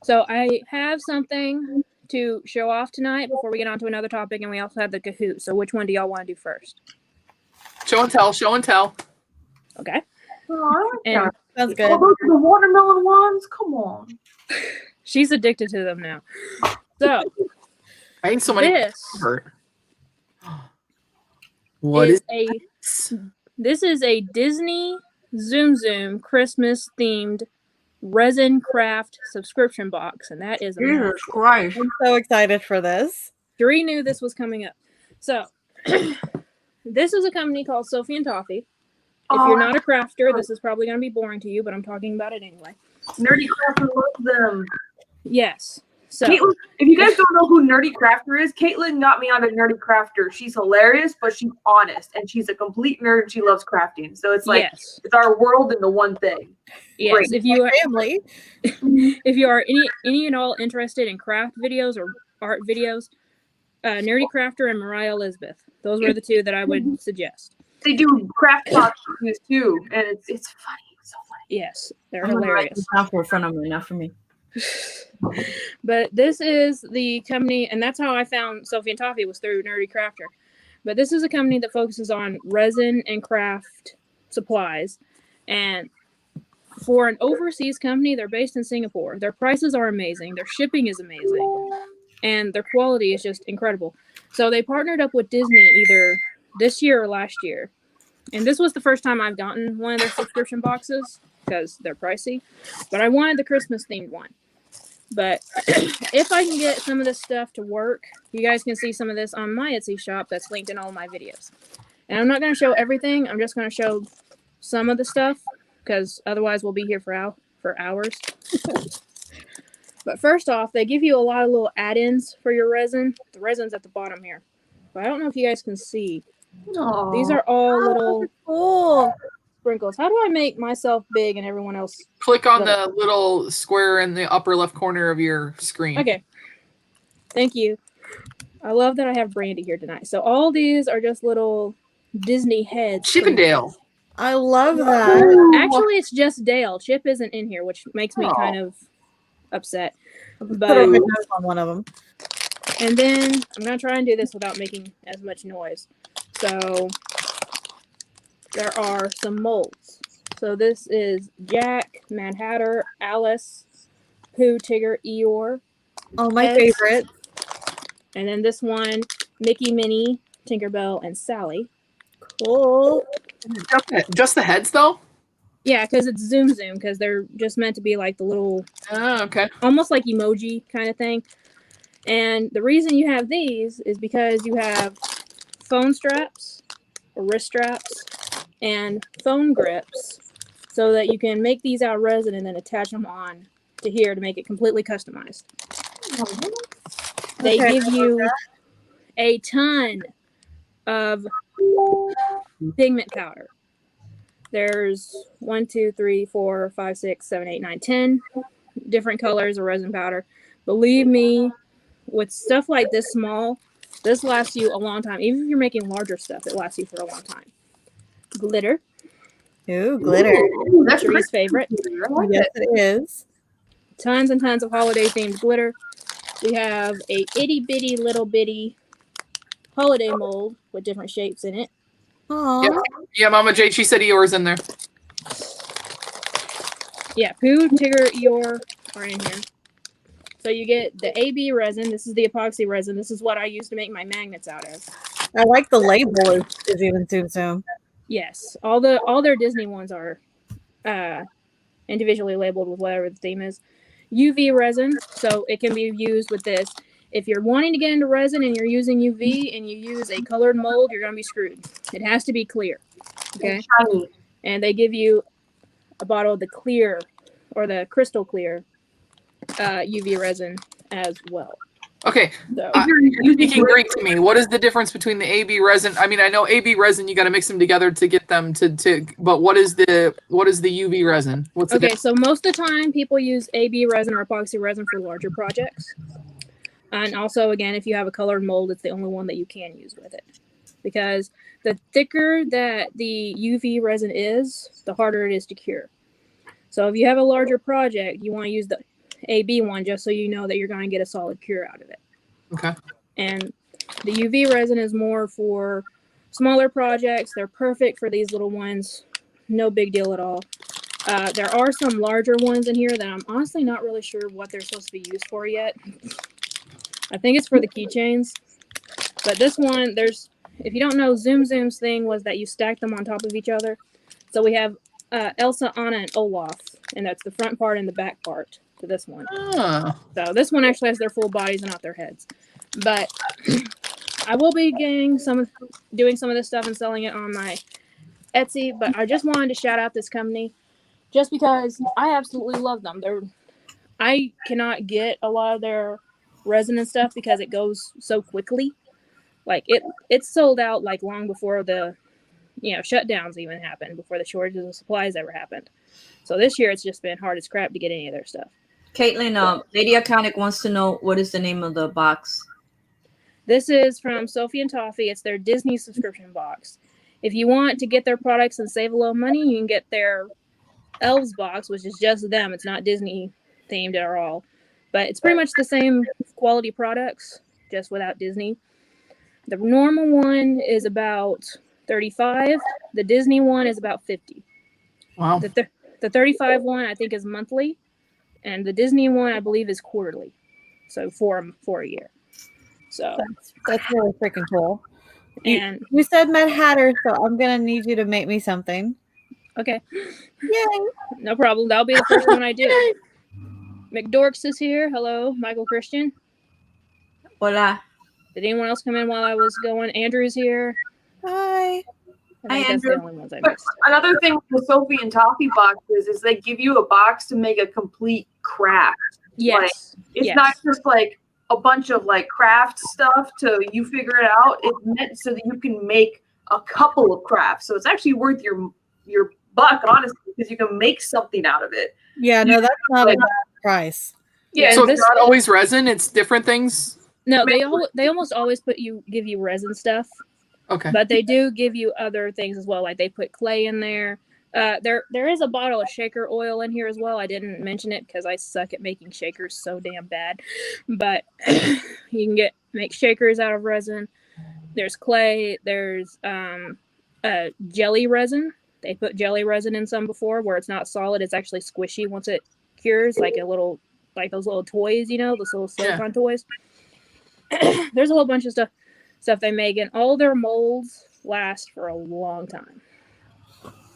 so I have something to show off tonight before we get on to another topic, and we also have the Kahoot. So which one do y'all want to do first? Show and tell. Show and tell. Okay. Oh, And Sounds oh, good. those are the watermelon ones? Come on. she's addicted to them now. So I ain't so many. this What is is this is a Disney Zoom Christmas themed resin craft subscription box, and that is a Jesus Christ. I'm so excited for this. Three knew this was coming up. So this is a company called Sophie and Toffee. If you're not a crafter, this is probably going to be boring to you, but I'm talking about it anyway. Nerdy Crafter loves them. Yes. So Caitlin, if you guys don't know who Nerdy Crafter is, Caitlin got me on a Nerdy Crafter. She's hilarious, but she's honest, and she's a complete nerd, and she loves crafting. So it's like, yes. it's our world in the one thing. Yes. Great. If you are Family. if you are any and all interested in craft videos or art videos, Nerdy Crafter and Mariah Elizabeth. Those were the two that I would suggest. They do craft talk reviews too, and it's funny. It's so funny. Yes, they're I'm gonna write hilarious. this down for a friend of mine, not for me. But this is the company, and that's how I found Sophie and Toffee, was through Nerdy Crafter. But this is a company that focuses on resin and craft supplies. And for an overseas company, they're based in Singapore. Their prices are amazing. Their shipping is amazing. And their quality is just incredible. So they partnered up with Disney either this year or last year. And this was the first time I've gotten one of their subscription boxes because they're pricey. But I wanted the Christmas themed one. But if I can get some of this stuff to work, you guys can see some of this on my Etsy shop that's linked in all my videos. And I'm not going to show everything. I'm just going to show some of the stuff because otherwise we'll be here for hours. But first off, they give you a lot of little add-ins for your resin. The resin's at the bottom here. But I don't know if you guys can see. Aw. These are all Oh, little cool. sprinkles. How do I make myself big and everyone else? Click on little? the little square in the upper left corner of your screen. Okay. Thank you. I love that I have Brandy here tonight. So all these are just little Disney heads. Chippendale. I love that. Actually, it's just Dale. Chip isn't in here, which makes me kind of upset. Put a But red nose on one of them. and then I'm gonna try and do this without making as much noise. So there are some molds. So this is Jack, Mad Hatter, Alice, Pooh, Tigger, Eeyore, Oh, my Ed. favorite. And then this one, Mickey, Minnie, Tinkerbell, and Sally. Cool. Just the heads, though? Yeah, because it's Zoom, because they're just meant to be like the little, Oh, okay. almost like emoji kind of thing. And the reason you have these is because you have phone straps, or wrist straps, and phone grips, so that you can make these out of resin and then attach them on to here to make it completely customized. They Okay, give you a ton of pigment powder. There's 1, 2, 3, 4, 5, 6, 7, 8, 9, 10 different colors of resin powder. Believe me, with stuff like this small, this lasts you a long time. Even if you're making larger stuff, it lasts you for a long time. Glitter, Ooh, glitter. That's Cherie's favorite. I like Yes, it. it is. Tons and tons of holiday themed glitter. We have a itty bitty little bitty holiday mold with different shapes in it. Aw. Yep. Yeah, Mama Jade, she said Eeyore's in there. Yeah, Pooh, Tigger, Eeyore are in here. So you get the AB resin. This is the epoxy resin. This is what I use to make my magnets out of. I like the label is even Zoom. Yes, all their Disney ones are individually labeled with whatever the theme is. UV resin, so it can be used with this. If you're wanting to get into resin and you're using UV and you use a colored mold, you're gonna be screwed. It has to be clear. Okay. Shiny. And they give you a bottle of the clear or the crystal clear UV resin as well. Okay. So You're speaking Greek to me. What is the difference between the AB resin? I mean, I know AB resin, you got to mix them together to get them to. But what is the UV resin? What's the okay, difference? so most of the time people use AB resin or epoxy resin for larger projects. And also, again, if you have a colored mold, it's the only one that you can use with it. Because the thicker that the UV resin is, the harder it is to cure. So if you have a larger project, you want to use the AB one just so you know that you're going to get a solid cure out of it. Okay. And the UV resin is more for smaller projects. They're perfect for these little ones. No big deal at all. There are some larger ones in here that I'm honestly not really sure what they're supposed to be used for yet. I think it's for the keychains. But this one, if you don't know, Zoom's thing was that you stack them on top of each other. So we have Elsa, Anna, and Olaf. And that's the front part and the back part to this one. Ah. So this one actually has their full bodies and not their heads. But I will be doing some of this stuff and selling it on my Etsy. But I just wanted to shout out this company just because I absolutely love them. I cannot get a lot of their resin and stuff because it goes so quickly. Like it's sold out like long before the shutdowns even happened, before the shortages of supplies ever happened. So this year it's just been hard as crap to get any of their stuff. Caitlin, Lady Iconic wants to know what is the name of the box. This is from Sophie and Toffee. It's their Disney subscription box. If you want to get their products and save a little money, you can get their Elves box, which is just them. It's not Disney themed at all. But it's pretty much the same quality products, just without Disney. The normal one is about $35. The Disney one is about $50. Wow. The 35 one I think is monthly, and the Disney one I believe is quarterly. So for a year. So That's really freaking cool. and You said Mad Hatter, so I'm gonna need you to make me something. okay, Yay! no problem. That'll be the first one I do. McDorks is here. Hello, Michael Christian. Hola. Did anyone else come in while I was going? Andrew's here. Hi. I think Hi, that's the Andrew. only ones I But missed. another thing with the Sophie and Toffee boxes is they give you a box to make a complete craft. Yes. It's yes. not just like a bunch of like craft stuff to you figure it out. It's meant so that you can make a couple of crafts. So it's actually worth your buck, honestly, because you can make something out of it. Yeah, no, that's not a bad price. Yeah, So and it's not always resin; it's different things. No, they almost always give you resin stuff. Okay. But they do give you other things as well. Like they put clay in there. There is a bottle of shaker oil in here as well. I didn't mention it because I suck at making shakers so damn bad. But you can make shakers out of resin. There's clay. There's jelly resin. They put jelly resin in some before where it's not solid. It's actually squishy once it cures, like those little toys, those little silicone toys. There's a whole bunch of stuff they make, and all their molds last for a long time.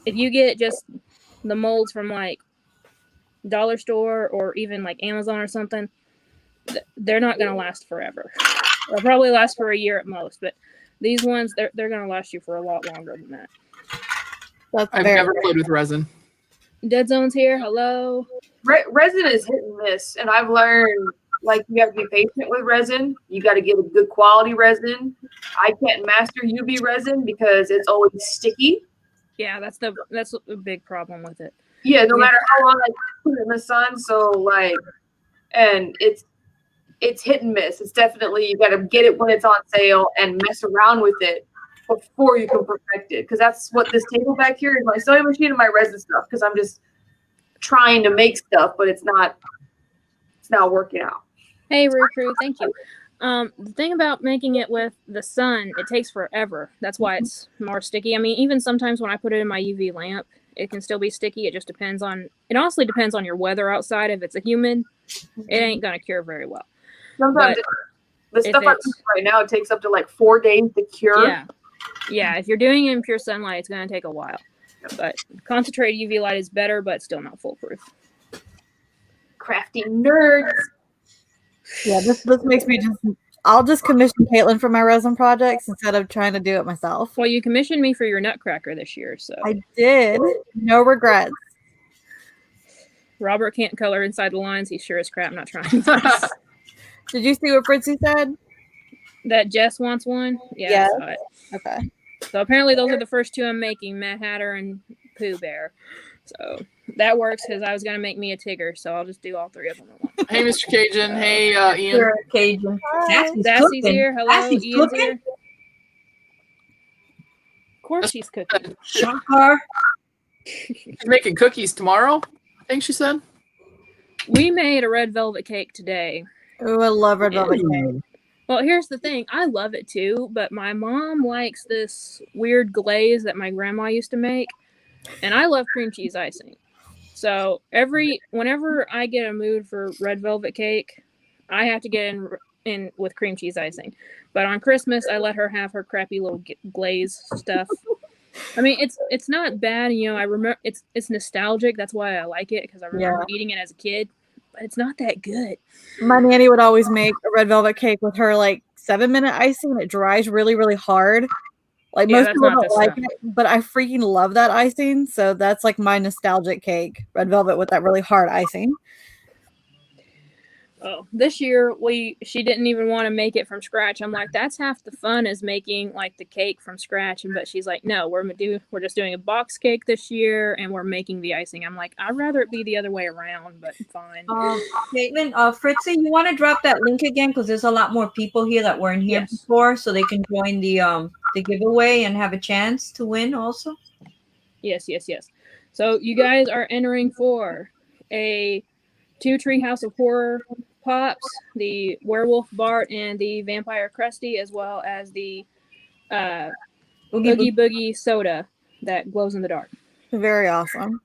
If you get just the molds from like dollar store or even like Amazon or something, they're not going to last forever. They'll probably last for a year at most, but these ones, they're going to last you for a lot longer than that. I've never played with resin. Dead Zone's here. Hello. Resin is hit and miss, and I've learned like you have to be patient with resin. You got to get a good quality resin. I can't master UV resin because it's always sticky. Yeah, that's a big problem with it. Yeah, no matter how long I put it in the sun, so like, and it's hit and miss. It's definitely you got to get it when it's on sale and mess around with it before you can perfect it. Because that's what this table back here is, my sewing machine and my resin stuff. Because I'm just trying to make stuff, but it's not working out. Hey, Recrew, thank you. The thing about making it with the sun, it takes forever. That's why it's more sticky. I mean, even sometimes when I put it in my UV lamp, it can still be sticky. It just it honestly depends on your weather outside. If it's a humid, it ain't going to cure very well. Sometimes the stuff I'm using right now, it takes up to like 4 days to cure. Yeah. If you're doing it in pure sunlight, it's going to take a while. But concentrated UV light is better, but still not foolproof. Crafty nerds. Yeah, this makes me I'll just commission Caitlin for my resin projects instead of trying to do it myself. Well, you commissioned me for your Nutcracker this year, so. I did. No regrets. Robert can't color inside the lines. He's sure as crap not trying. Did you see what Fritzy said? That Jess wants one? Yeah. I saw it. Okay. So apparently those are the first two I'm making, Mad Hatter and Pooh Bear. So that works because I was going to make me a Tigger, so I'll just do all three of them at once. Hey, Mr. Cajun. Hey, Ian. Sure, Cajun. Sassy's here. Hello, Sassy's Ian's cooking. here. Of course she's cooking. Shankar. She's making cookies tomorrow, I think she said. We made a red velvet cake today. Oh, I love red velvet cake. Well, here's the thing. I love it too, but my mom likes this weird glaze that my grandma used to make, and I love cream cheese icing. So whenever I get a mood for red velvet cake, I have to get in with cream cheese icing. But on Christmas, I let her have her crappy little glaze stuff. I mean, it's not bad. I remember it's nostalgic. That's why I like it, because I remember eating it as a kid. But it's not that good. My nanny would always make a red velvet cake with her 7-minute icing, and it dries really, really hard. Most people don't like it, but I freaking love that icing. So that's my nostalgic cake, red velvet with that really hard icing. Oh, this year she didn't even want to make it from scratch. I'm like, that's half the fun, is making the cake from scratch. But she's like, no, we're just doing a box cake this year, and we're making the icing. I'm like, I'd rather it be the other way around, but fine. Caitlin, Fritzy, you want to drop that link again, because there's a lot more people here that weren't here before, so they can join the giveaway and have a chance to win also. Yes. So you guys are entering for a 2 Treehouse of Horror Pops, the Werewolf Bart, and the Vampire Krusty, as well as the Oogie Boogie soda that glows in the dark. Very awesome.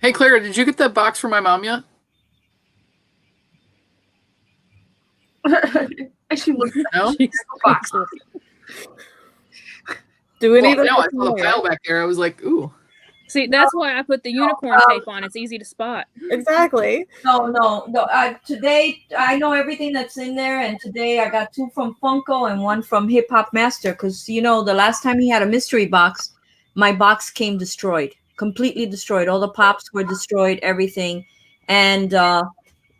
Hey, Clara, did you get that box for my mom yet? She looked at No? the box. Do any of No, I saw the pile back there. I was like, ooh. See, that's why I put the unicorn tape on. It's easy to spot. Exactly. No. Today I know everything that's in there, and today I got 2 from Funko and 1 from Hip Hop Master, because the last time he had a mystery box, my box came destroyed, completely destroyed. All the pops were destroyed, everything, and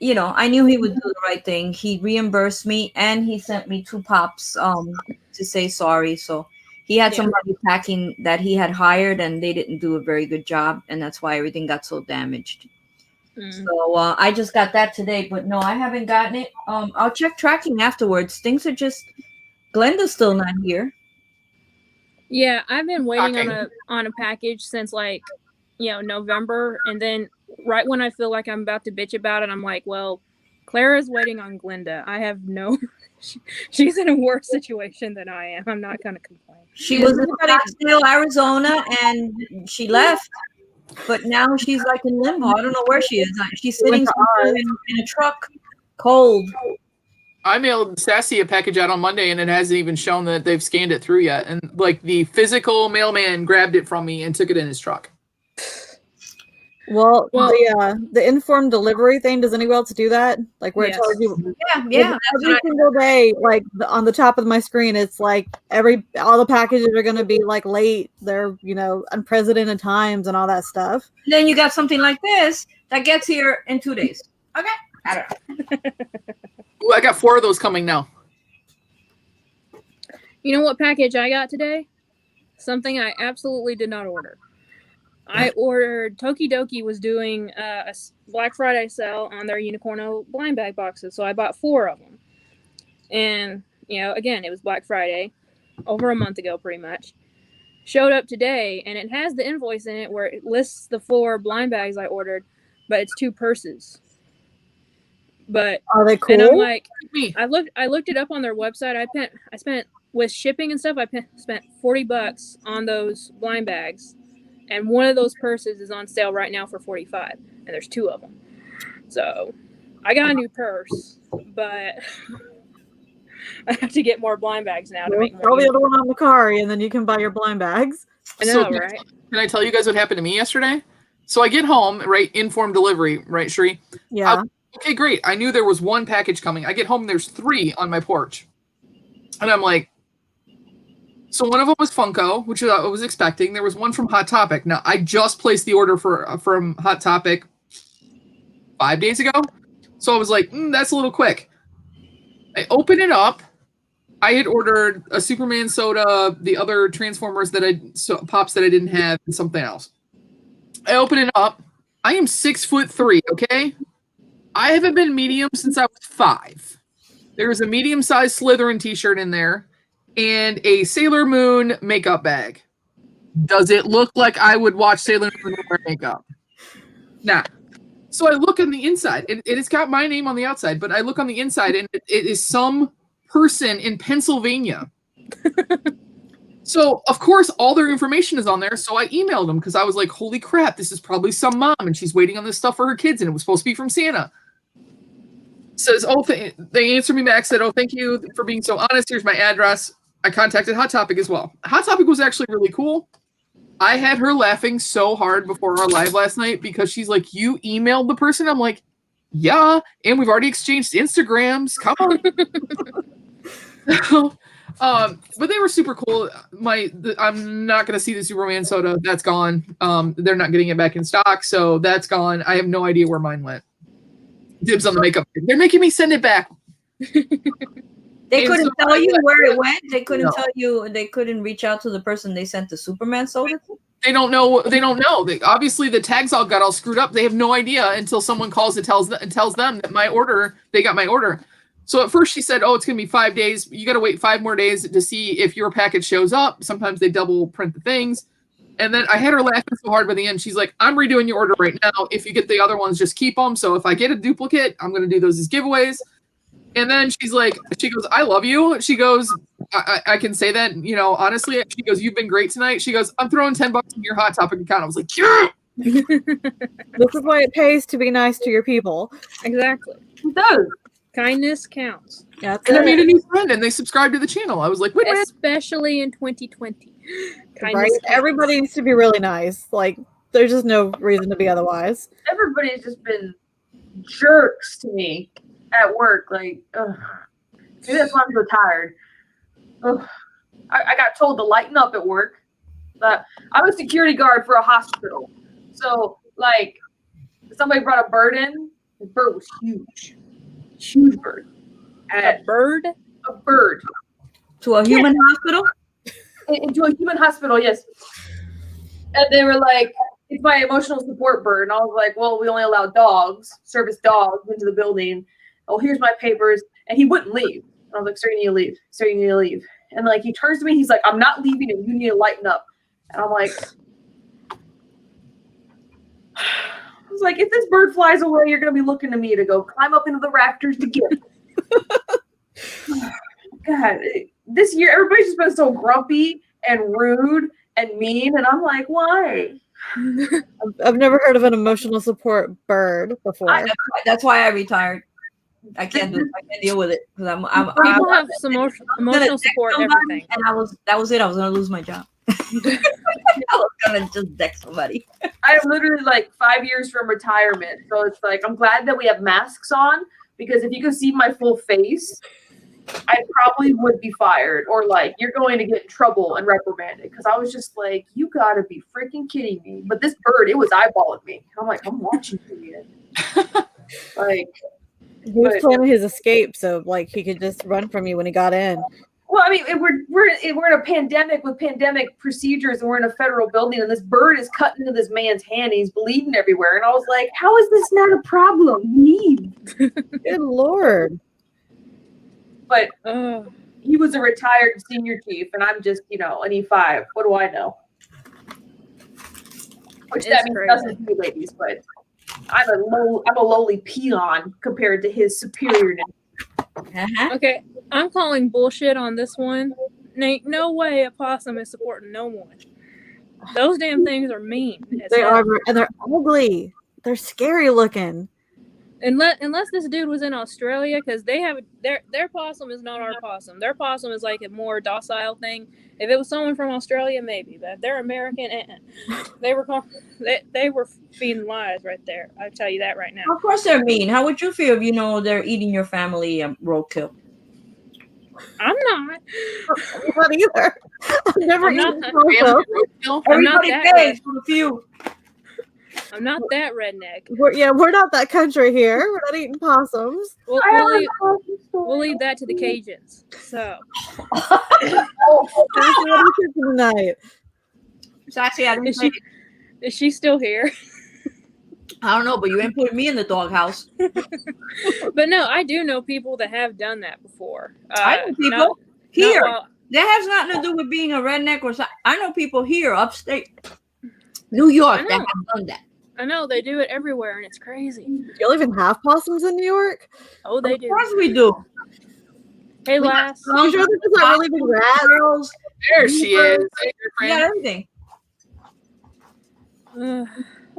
I knew he would do the right thing. He reimbursed me and he sent me 2 pops to say sorry. So he had somebody packing that he had hired and they didn't do a very good job, and that's why everything got so damaged. So I just got that today, but no, I haven't gotten it. I'll check tracking afterwards. Things are just Glenda's still not here. Yeah, I've been waiting on a package since like, November, and then right when I feel like I'm about to bitch about it, I'm like, well, Clara's waiting on Glenda. I have no she's in a worse situation than I am. I'm not gonna complain. She was in Scottsdale, Arizona, and she left. But now she's like in limbo. I don't know where she is. She's sitting in a truck, cold. I mailed Sassy a package out on Monday, and it hasn't even shown that they've scanned it through yet. And like the physical mailman grabbed it from me and took it in his truck. Well, the informed delivery thing, does anyone else do that? Like where it tells you, yeah. Every single day, like on the top of my screen, it's like all the packages are going to be like late. They're unprecedented times and all that stuff. Then you got something like this that gets here in 2 days. Okay, I don't know. Ooh, I got 4 of those coming now. You know what package I got today? Something I absolutely did not order. I ordered Tokidoki was doing a Black Friday sale on their Unicorno blind bag boxes, so I bought 4 of them. And again, it was Black Friday, over a month ago, pretty much. Showed up today, and it has the invoice in it where it lists the 4 blind bags I ordered, but it's 2 purses. But are they cool? And I'm like, I looked it up on their website. I spent with shipping and stuff. I spent $40 on those blind bags. And one of those purses is on sale right now for $45, and there's 2 of them. So I got a new purse, but I have to get more blind bags now to make more. Throw the other one on the car, and then you can buy your blind bags. I know, right? Can I tell you guys what happened to me yesterday? So I get home, right? Informed delivery, right, Shree? Yeah. Okay, great. I knew there was 1 package coming. I get home, there's 3 on my porch. And I'm like, so one of them was Funko, which I was expecting. There was one from Hot Topic. Now, I just placed the order from Hot Topic 5 days ago. So I was like, that's a little quick. I open it up. I had ordered a Superman soda, the other Transformers Pops that I didn't have, and something else. I open it up. I am 6'3", okay? I haven't been medium since I was 5. There's a medium-sized Slytherin t-shirt in there. And a Sailor Moon makeup bag. Does it look like I would watch Sailor Moon wear makeup? Nah. So I look on the inside, and it's got my name on the outside, but I look on the inside, and it is some person in Pennsylvania. So, of course, all their information is on there, so I emailed them, because I was like, holy crap, this is probably some mom, and she's waiting on this stuff for her kids, and it was supposed to be from Santa. Says, they answered me back, said, thank you for being so honest, here's my address. I contacted Hot Topic as well. Hot Topic was actually really cool. I had her laughing so hard before our live last night because she's like, you emailed the person? I'm like, yeah, and we've already exchanged Instagrams. Come on. But they were super cool. I'm not going to see the Superman soda. That's gone. They're not getting it back in stock, so that's gone. I have no idea where mine went. Dibs on the makeup. They're making me send it back. They couldn't tell you where it went. They couldn't tell you. They couldn't reach out to the person they sent the Superman soda to. They don't know. Obviously, the tags all got all screwed up. They have no idea until someone calls and tells them that they got my order. So at first she said, it's going to be 5 days. You got to wait 5 more days to see if your package shows up. Sometimes they double print the things. And then I had her laughing so hard by the end. She's like, I'm redoing your order right now. If you get the other ones, just keep them. So if I get a duplicate, I'm going to do those as giveaways. And then she goes, I love you. She goes, I can say that, honestly. She goes, you've been great tonight. She goes, I'm throwing $10 in your Hot Topic account. I was like, yeah. This is why it pays to be nice to your people. Exactly. It does. Kindness counts. Yeah, and I made a new friend, and they subscribed to the channel. I was like, wait, especially in 2020. Right? Everybody needs to be really nice. Like, there's just no reason to be otherwise. Everybody's just been jerks to me at work. Like, ugh. Maybe that's why I'm so tired. Ugh. I got told to lighten up at work. I'm a security guard for a hospital. So, like, somebody brought a bird in, The bird was huge bird. A bird? A bird. To a human hospital? Into a human hospital, yes. And they were like, it's my emotional support bird. And I was like, well, we only allow dogs, service dogs, into the building. Oh, here's my papers. And he wouldn't leave. And I was like, sir, you need to leave. Sir, you need to leave. And like, he turns to me, he's like, I'm not leaving and you need to lighten up. And I'm like, I was like, if this bird flies away, you're going to be looking to me to go climb up into the rafters to get it. God, this year, everybody's just been so grumpy and rude and mean. And I'm like, why? I've never heard of an emotional support bird before. That's why I retired. I can't deal with it because People have some emotional support and everything. And that was it. I was gonna lose my job. I was gonna just deck somebody. I am literally like 5 years from retirement. So it's like, I'm glad that we have masks on, because if you could see my full face, I probably would be fired, or like, you're going to get in trouble and reprimanded. Because I was just like, you gotta be freaking kidding me. But this bird, it was eyeballing me. I'm like, I'm watching you. Like, He was planning his escape, so like he could just run from you when he got in. well, I mean, we're in a pandemic with pandemic procedures, and we're in a federal building, and this bird is cutting into this man's hand, and he's bleeding everywhere. And I was like, how is this not a problem? Leave. Good Lord. But he was a retired senior chief, and I'm just, an E5. What do I know? Which that means nothing to you ladies, but I'm a lowly peon compared to his superiorness. Okay, I'm calling bullshit on this one. Ain't no way a possum is supporting no one. Those damn things are mean. They are, and they're ugly. They're scary looking. Unless this dude was in Australia, because they have their possum is not our possum. Their possum is like a more docile thing. If it was someone from Australia, maybe, but if they're American, they were feeding lies right there. I'll tell you that right now. Of course they're mean. How would you feel if they're eating your family roadkill? I'm not. Not either. I've never eaten roadkill. Everybody pays for a few. I'm not that redneck. We're not that country here. We're not eating possums. We'll leave that to the Cajuns. So, tonight. Is she still here? I don't know, but you ain't putting me in the doghouse. But no, I do know people that have done that before. I know people here. That has nothing to do with being a redneck or something. I know people here, upstate New York, that have done that. I know they do it everywhere, and it's crazy. You'll even have possums in New York? Oh, they do. Of course we do. Hey, Lass. I'm sure there's not really big rats. There she is. Hey, you got everything.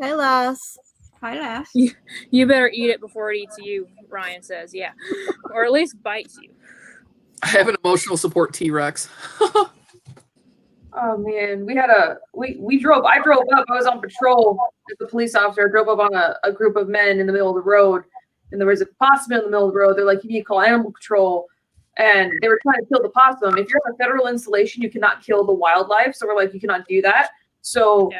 Hey, Lass. Hi, Lass. You better eat it before it eats you, Ryan says. Yeah. Or at least bites you. I have an emotional support T-Rex. Oh man, I drove up. I was on patrol as a police officer. I drove up on a group of men in the middle of the road, and there was a possum in the middle of the road. They're like, you need to call animal control, and they were trying to kill the possum. If you're on a federal installation, you cannot kill the wildlife. So we're like, you cannot do that. So,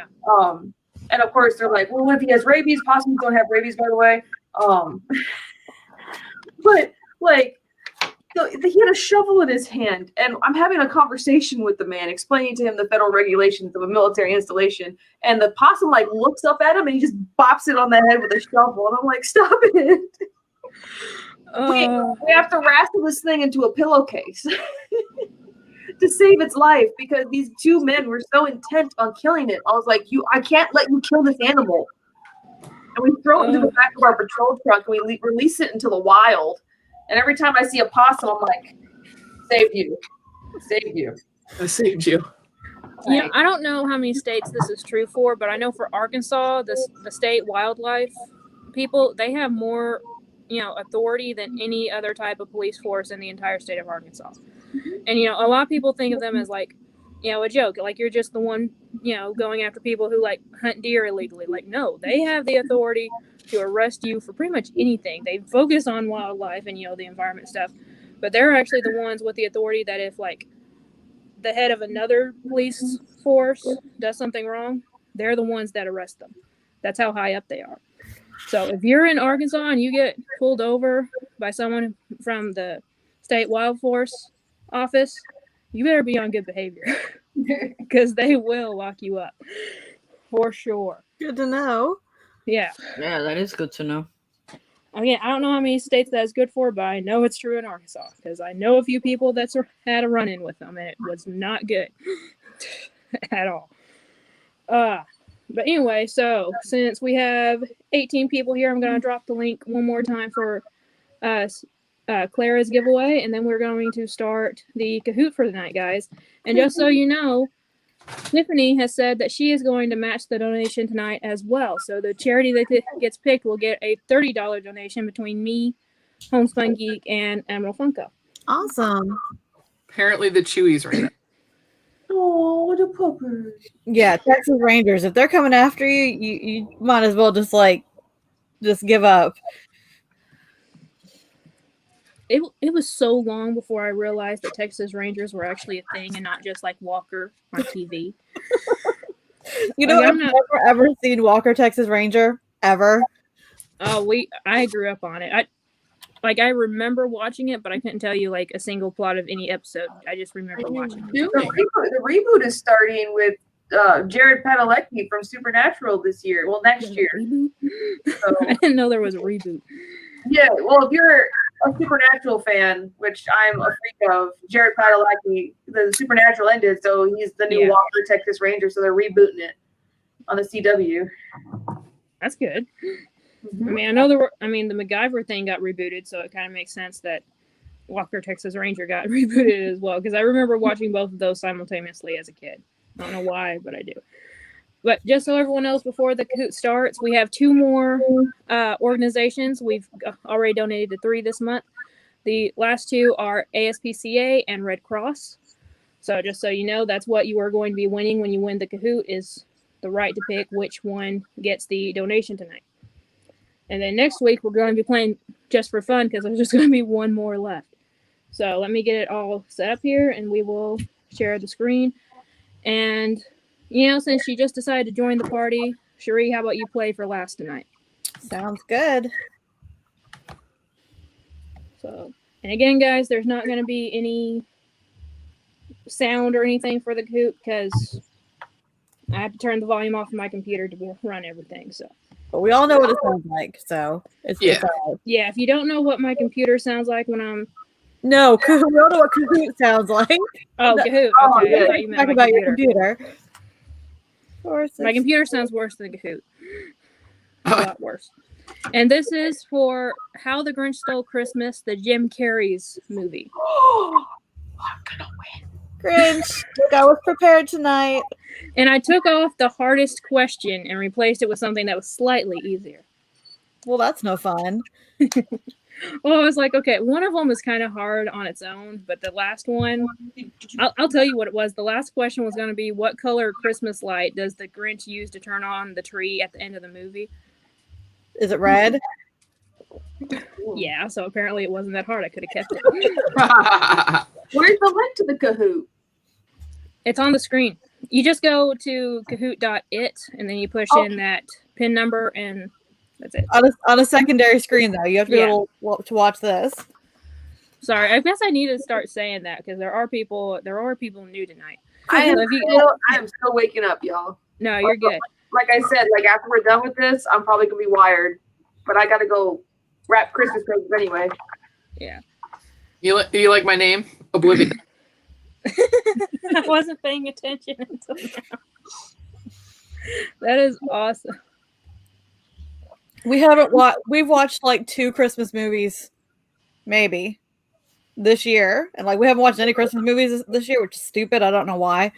and of course they're like, well, what if he has rabies? Possums don't have rabies, by the way. But like. So he had a shovel in his hand, and I'm having a conversation with the man, explaining to him the federal regulations of a military installation, and the possum like looks up at him and he just bops it on the head with a shovel, and I'm like, stop it. We have to wrestle this thing into a pillowcase to save its life, because these two men were so intent on killing it. I was like, I can't let you kill this animal. And we throw it into the back of our patrol truck, and we release it into the wild. And every time I see a possum, I'm like, saved you. Saved you. I saved you. Yeah, I don't know how many states this is true for, but I know for Arkansas, the state wildlife people, they have more, authority than any other type of police force in the entire state of Arkansas. And, a lot of people think of them as like, a joke. Like, you're just the one, going after people who like hunt deer illegally. Like, no, they have the authority to arrest you for pretty much anything. They focus on wildlife and the environment stuff, but they're actually the ones with the authority that if like the head of another police force does something wrong, they're the ones that arrest them. That's how high up they are. So if you're in Arkansas and you get pulled over by someone from the state wild force office, you better be on good behavior because they will lock you up for sure. Good to know. Yeah. Yeah, that is good to know. Again, I don't know how many states that's good for, but I know it's true in Arkansas because I know a few people that's had a run-in with them, and it was not good at all. But anyway, so since we have 18 people here, I'm going to drop the link one more time for Clara's giveaway, and then we're going to start the Kahoot for the night, guys. And just so you know, Tiffany has said that she is going to match the donation tonight as well. So the charity that gets picked will get a $30 donation between me, Homespun Geek, and Emerald Funko. Awesome. Apparently the Chewies right now. Oh, the puppers. Yeah, Texas Rangers. If they're coming after you, you might as well just give up. It was so long before I realized that Texas Rangers were actually a thing and not just like Walker on TV. You know, I've never ever seen Walker Texas Ranger ever. Oh, I grew up on it. I remember watching it, but I couldn't tell you like a single plot of any episode. I just remember watching it. The reboot is starting with Jared Padalecki from Supernatural this year. Well, next year. So, I didn't know there was a reboot. yeah, well, if you're a Supernatural fan, which I'm a freak of, Jared Padalecki, the Supernatural ended, so he's the new Walker Texas Ranger, so they're rebooting it on the CW. That's good. I mean, I know the MacGyver thing got rebooted, so it kind of makes sense that Walker Texas Ranger got rebooted as well, because I remember watching both of those simultaneously as a kid. I don't know why, but I do. But just so everyone knows, before the Kahoot starts, we have 2 more organizations. We've already donated to 3 this month. The last 2 are ASPCA and Red Cross. So just so you know, that's what you are going to be winning when you win the Kahoot, is the right to pick which one gets the donation tonight. And then next week, we're going to be playing just for fun because there's just going to be 1 more left. So let me get it all set up here, and we will share the screen. And, you know, since she just decided to join the party, Cherie, how about you play for last tonight? Sounds good. So, and again, guys, there's not going to be any sound or anything for the Kahoot because I have to turn the volume off of my computer to run everything. So, but we all know what it sounds like, so it's yeah. If you don't know what my computer sounds like when I'm we all know what Kahoot sounds like. Oh, Kahoot. Okay, yeah. I thought you meant Talk my about computer. Your computer. Of course, My computer sounds worse than Kahoot. A lot worse. And this is for How the Grinch Stole Christmas, the Jim Carrey's movie. I'm gonna win. Grinch, look, I was prepared tonight. And I took off the hardest question and replaced it with something that was slightly easier. Well, that's no fun. Well, I was like, okay, one of them is kind of hard on its own, but the last one, I'll tell you what it was. The last question was going to be, what color Christmas light does the Grinch use to turn on the tree at the end of the movie? Is it red? Yeah, so apparently it wasn't that hard. I could have kept it. Where's the link to the Kahoot? It's on the screen. You just go to kahoot.it, and then you push in that PIN number, and that's it. On a secondary screen, though. You have to be able to watch this. Sorry, I guess I need to start saying that because there are people new tonight. I am still waking up, y'all. No, you're good. Like I said, like after we're done with this, I'm probably gonna be wired, but I gotta go wrap Christmas presents anyway. Yeah. You like my name? Oblivion. I wasn't paying attention until now. That is awesome. We've watched like 2 Christmas movies, maybe, this year. And like we haven't watched any Christmas movies this year, which is stupid. I don't know why.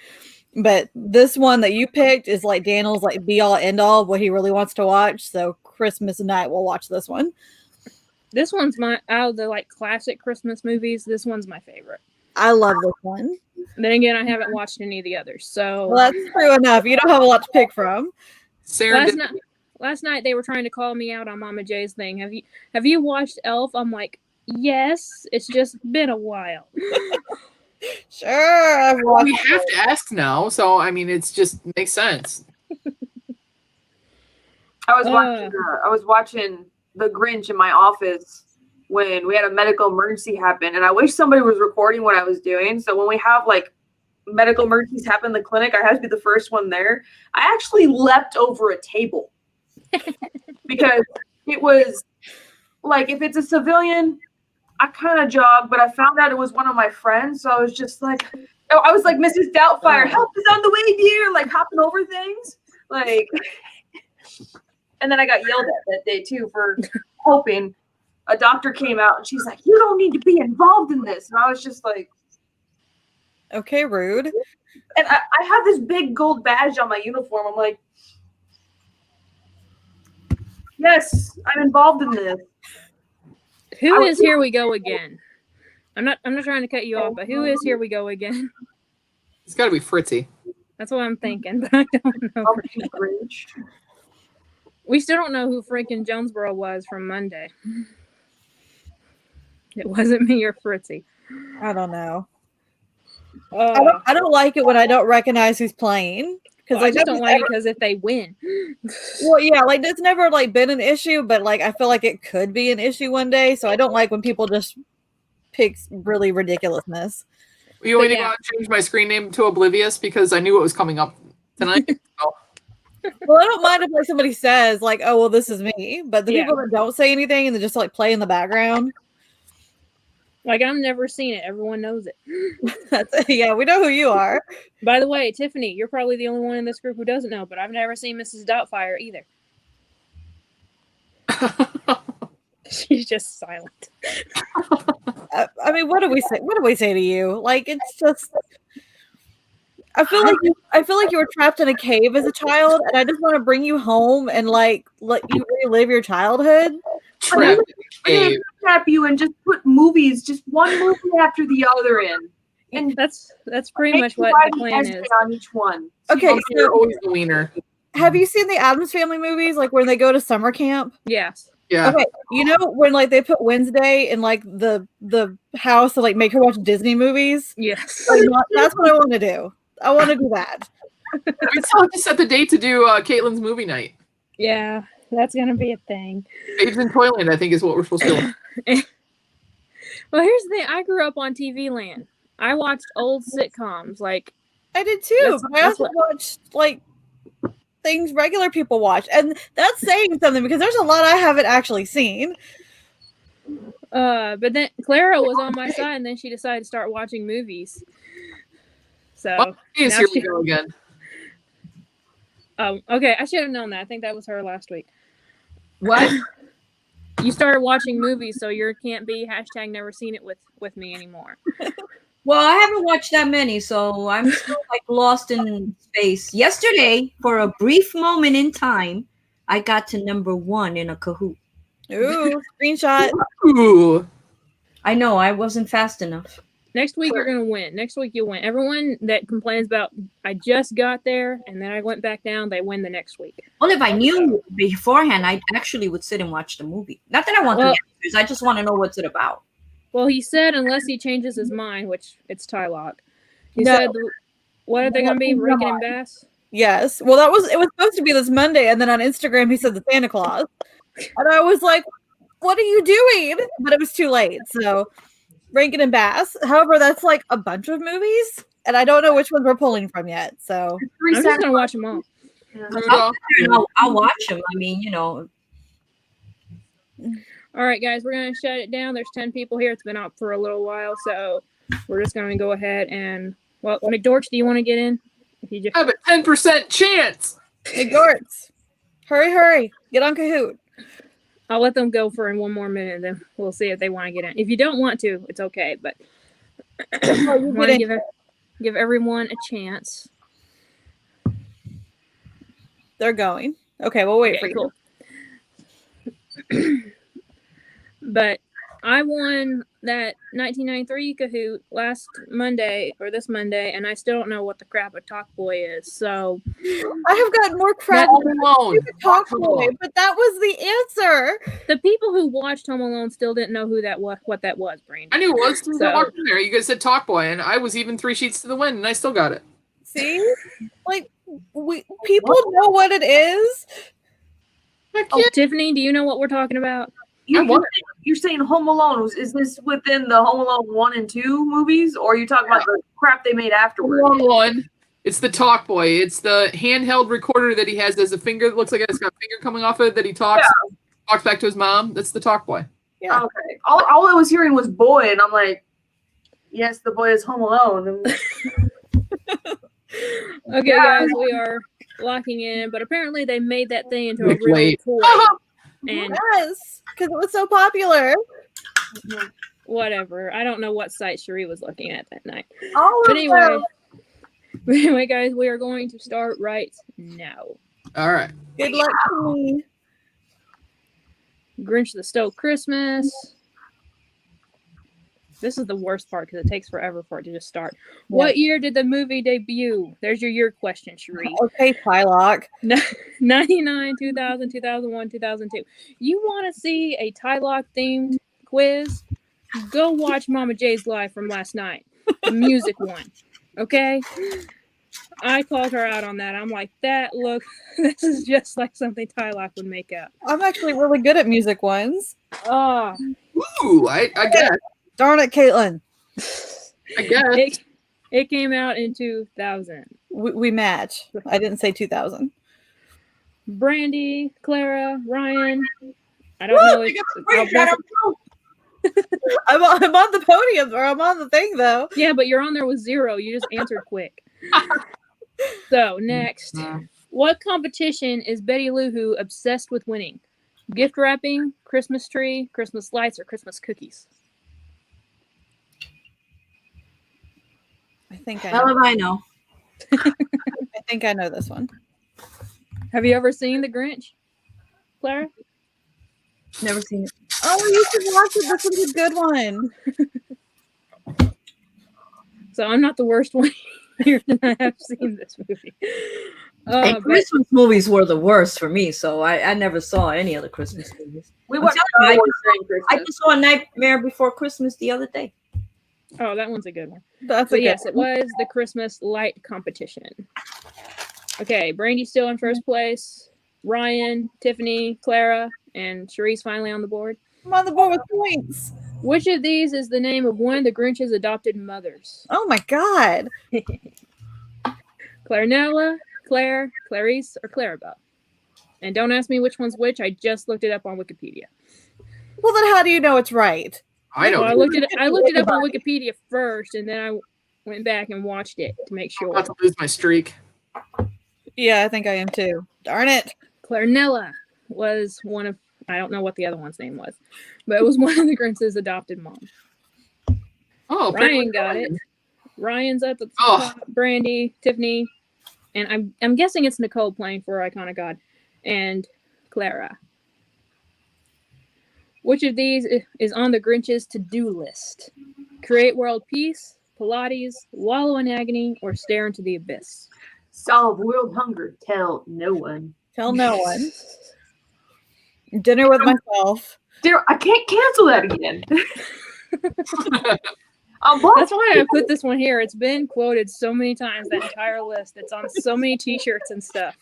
But this one that you picked is like Daniel's like be all end all of what he really wants to watch. So Christmas night we'll watch this one. This one's out of the like classic Christmas movies, this one's my favorite. I love this one. Then again, I haven't watched any of the others. So well, that's true enough. You don't have a lot to pick from. Last night they were trying to call me out on Mama J's thing. Have you watched Elf? I'm like, yes. It's just been a while. Sure, I've watched. We have to ask now, so I mean, it's just makes sense. I was watching The Grinch in my office when we had a medical emergency happen, and I wish somebody was recording what I was doing. So when we have like medical emergencies happen in the clinic, I have to be the first one there. I actually leapt over a table because it was like, if it's a civilian, I kind of jog, but I found out it was one of my friends, so I was just like, I was like, Mrs. Doubtfire, help is on the way, dear, like hopping over things, like. And then I got yelled at that day too for helping. A doctor came out and she's like, "You don't need to be involved in this," and I was just like, "Okay, rude." And I have this big gold badge on my uniform. I'm like, yes, I'm involved in this. Who is Here We Go Again? I'm not trying to cut you off, but who is Here We Go Again? It's got to be Fritzy. That's what I'm thinking, but I don't know. We still don't know who freaking Jonesboro was from Monday. It wasn't me or Fritzy. I don't know. I don't like it when I don't recognize who's playing. Because I just don't like it because if they win. Well, yeah, like it's never like been an issue, but like I feel like it could be an issue one day. So I don't like when people just pick really ridiculousness. You want me to go out and change my screen name to Oblivious because I knew it was coming up tonight. Well, I don't mind if like somebody says like, "Oh, well, this is me," but the people that don't say anything and they just like play in the background. Like, I've never seen it. Everyone knows it. Yeah, we know who you are. By the way, Tiffany, you're probably the only one in this group who doesn't know, but I've never seen Mrs. Doubtfire either. She's just silent. I mean, what do we say? What do we say to you? Like, it's just. I feel like you were trapped in a cave as a child, and I just want to bring you home and like let you relive your childhood. Trap you and just put movies, just one movie after the other in, and that's pretty much what the plan is on each one. Okay, so you're always the wiener. Have you seen the Addams Family movies, like when they go to summer camp? Yes. Yeah. Okay, you know when like they put Wednesday in like the house to like make her watch Disney movies? Yes. Like, that's what I want to do. I want to do that. We still have to set the date to do Caitlin's movie night. Yeah, that's gonna be a thing. Babes in Toyland, I think, is what we're supposed to do. Well, here's the thing. I grew up on TV Land. I watched old sitcoms. Like I did too. I also watched like things regular people watch, and that's saying something because there's a lot I haven't actually seen. But then Clara was on my side, and then she decided to start watching movies. So Here we go again. Okay. I should have known that. I think that was her last week. What? You started watching movies, so you can't be # never seen it with me anymore. Well, I haven't watched that many, so I'm still like lost in space. Yesterday, for a brief moment in time, I got to #1 in a Kahoot. Ooh, screenshot. Ooh. I know, I wasn't fast enough. Next week you're gonna win. Next week you'll win. Everyone that complains about I just got there and then I went back down, they win the next week. Well, if I knew beforehand, I actually would sit and watch the movie. Not that I want the answers, I just want to know what's it about. Well, he said unless he changes his mind, which it's Tylock. He said, what are they gonna be? Rankin and Bass? Yes. Well, it was supposed to be this Monday, and then on Instagram he said the Santa Claus, and I was like, "What are you doing?" But it was too late. So, Rankin and Bass. However, that's like a bunch of movies, and I don't know which ones we're pulling from yet. So I'm just gonna watch them all. I'll watch them. I mean, you know. All right, guys, we're gonna shut it down. There's 10 people here. It's been up for a little while, so we're just gonna go ahead and McDorch, do you want to get in? I have a 10% chance. McDorch, hurry, get on Kahoot. I'll let them go for one more minute, then we'll see if they want to get in. If you don't want to, it's okay, but I want to give everyone a chance. They're going. Okay, we'll wait for you. Cool. But I won that 1993 Kahoot last Monday or this Monday, and I still don't know what the crap a Talk Boy is. So I have gotten more crap alone. Talk Boy, but that was the answer. The people who watched Home Alone still didn't know who that was, what that was, Brandon. I knew it was since I walked in there. You guys said Talk Boy, and I was even 3 sheets to the win, and I still got it. See, like people know what it is. Heck Oh, yeah. Tiffany, do you know what we're talking about? You're saying Home Alone. Is this within the Home Alone 1 and 2 movies, or are you talking about the crap they made afterwards? Wrong one. It's the talk boy. It's the handheld recorder that he has as a finger that looks like it's got a finger coming off it that he talks back to his mom. That's the talk boy. Yeah. Okay. All I was hearing was boy, and I'm like, yes, the boy is Home Alone. Okay, guys, we are locking in, but apparently they made that thing into a real Wait. toy. And Yes, because it was so popular. whatever. I don't know what site Cherie was looking at that night. All But of anyway, guys, we are going to start right now. All right. Good luck to me. Grinch the Stole Christmas. This is the worst part because it takes forever for it to just start. Yeah. What year did the movie debut? There's your year question, Cherie. Okay, Tylock. 99, 2000, 2001, 2002. You want to see a Tylock themed quiz? Go watch Mama J's live from last night. The music one. Okay? I called her out on that. I'm like, this is just like something Tylock would make up. I'm actually really good at music ones. Oh, Ooh, I guess. Darn it, Caitlin. I guess. it came out in 2000. We match. I didn't say 2000. Brandy, Clara, Ryan. I don't know if I'm on the podium, or I'm on the thing, though. yeah, but you're on there with 0. You just answered quick. So next, what competition is Betty Lou Who obsessed with winning? Gift wrapping, Christmas tree, Christmas lights, or Christmas cookies? I think How do I know? I think I know this one. Have you ever seen The Grinch, Clara? Never seen it. Oh, you should watch it. This is a good one. So I'm not the worst one here, and I have seen this movie. And But Christmas movies were the worst for me, so I never saw any of the Christmas movies. We I'm watched telling you, Star Wars during Christmas. I just saw A Nightmare Before Christmas the other day. oh, that one's a good one. That's a But good yes, it one. was the Christmas light competition. Okay, Brandy's still in first place. Ryan, Tiffany, Clara, and Cherie's finally on the board. I'm on the board with points. Which of these is the name of one of the Grinch's adopted mothers? Oh my god. Clarinella, Claire, Clarice, or Clarabelle? And don't ask me which one's which. I just looked it up on Wikipedia. Well, then how do you know it's right? I Well, don't. I looked it up on Wikipedia first, and then I went back and watched it to make I'm sure. about to lose my streak. Yeah, I think I am too. Darn it. Clarinella was one of, I don't know what the other one's name was, but it was one of the Grinch's adopted moms. Oh, Ryan got it. Ryan's up at the Oh. top. Brandy, Tiffany, and I'm guessing it's Nicole playing for Iconic God, and Clara. Which of these is on the Grinch's to-do list? Create world peace, Pilates, wallow in agony, or stare into the abyss? Solve world hunger. Tell no one. Tell no one. Dinner with myself. I can't cancel that again. That's why I put this one here. It's been quoted so many times, that entire list. It's on so many t-shirts and stuff.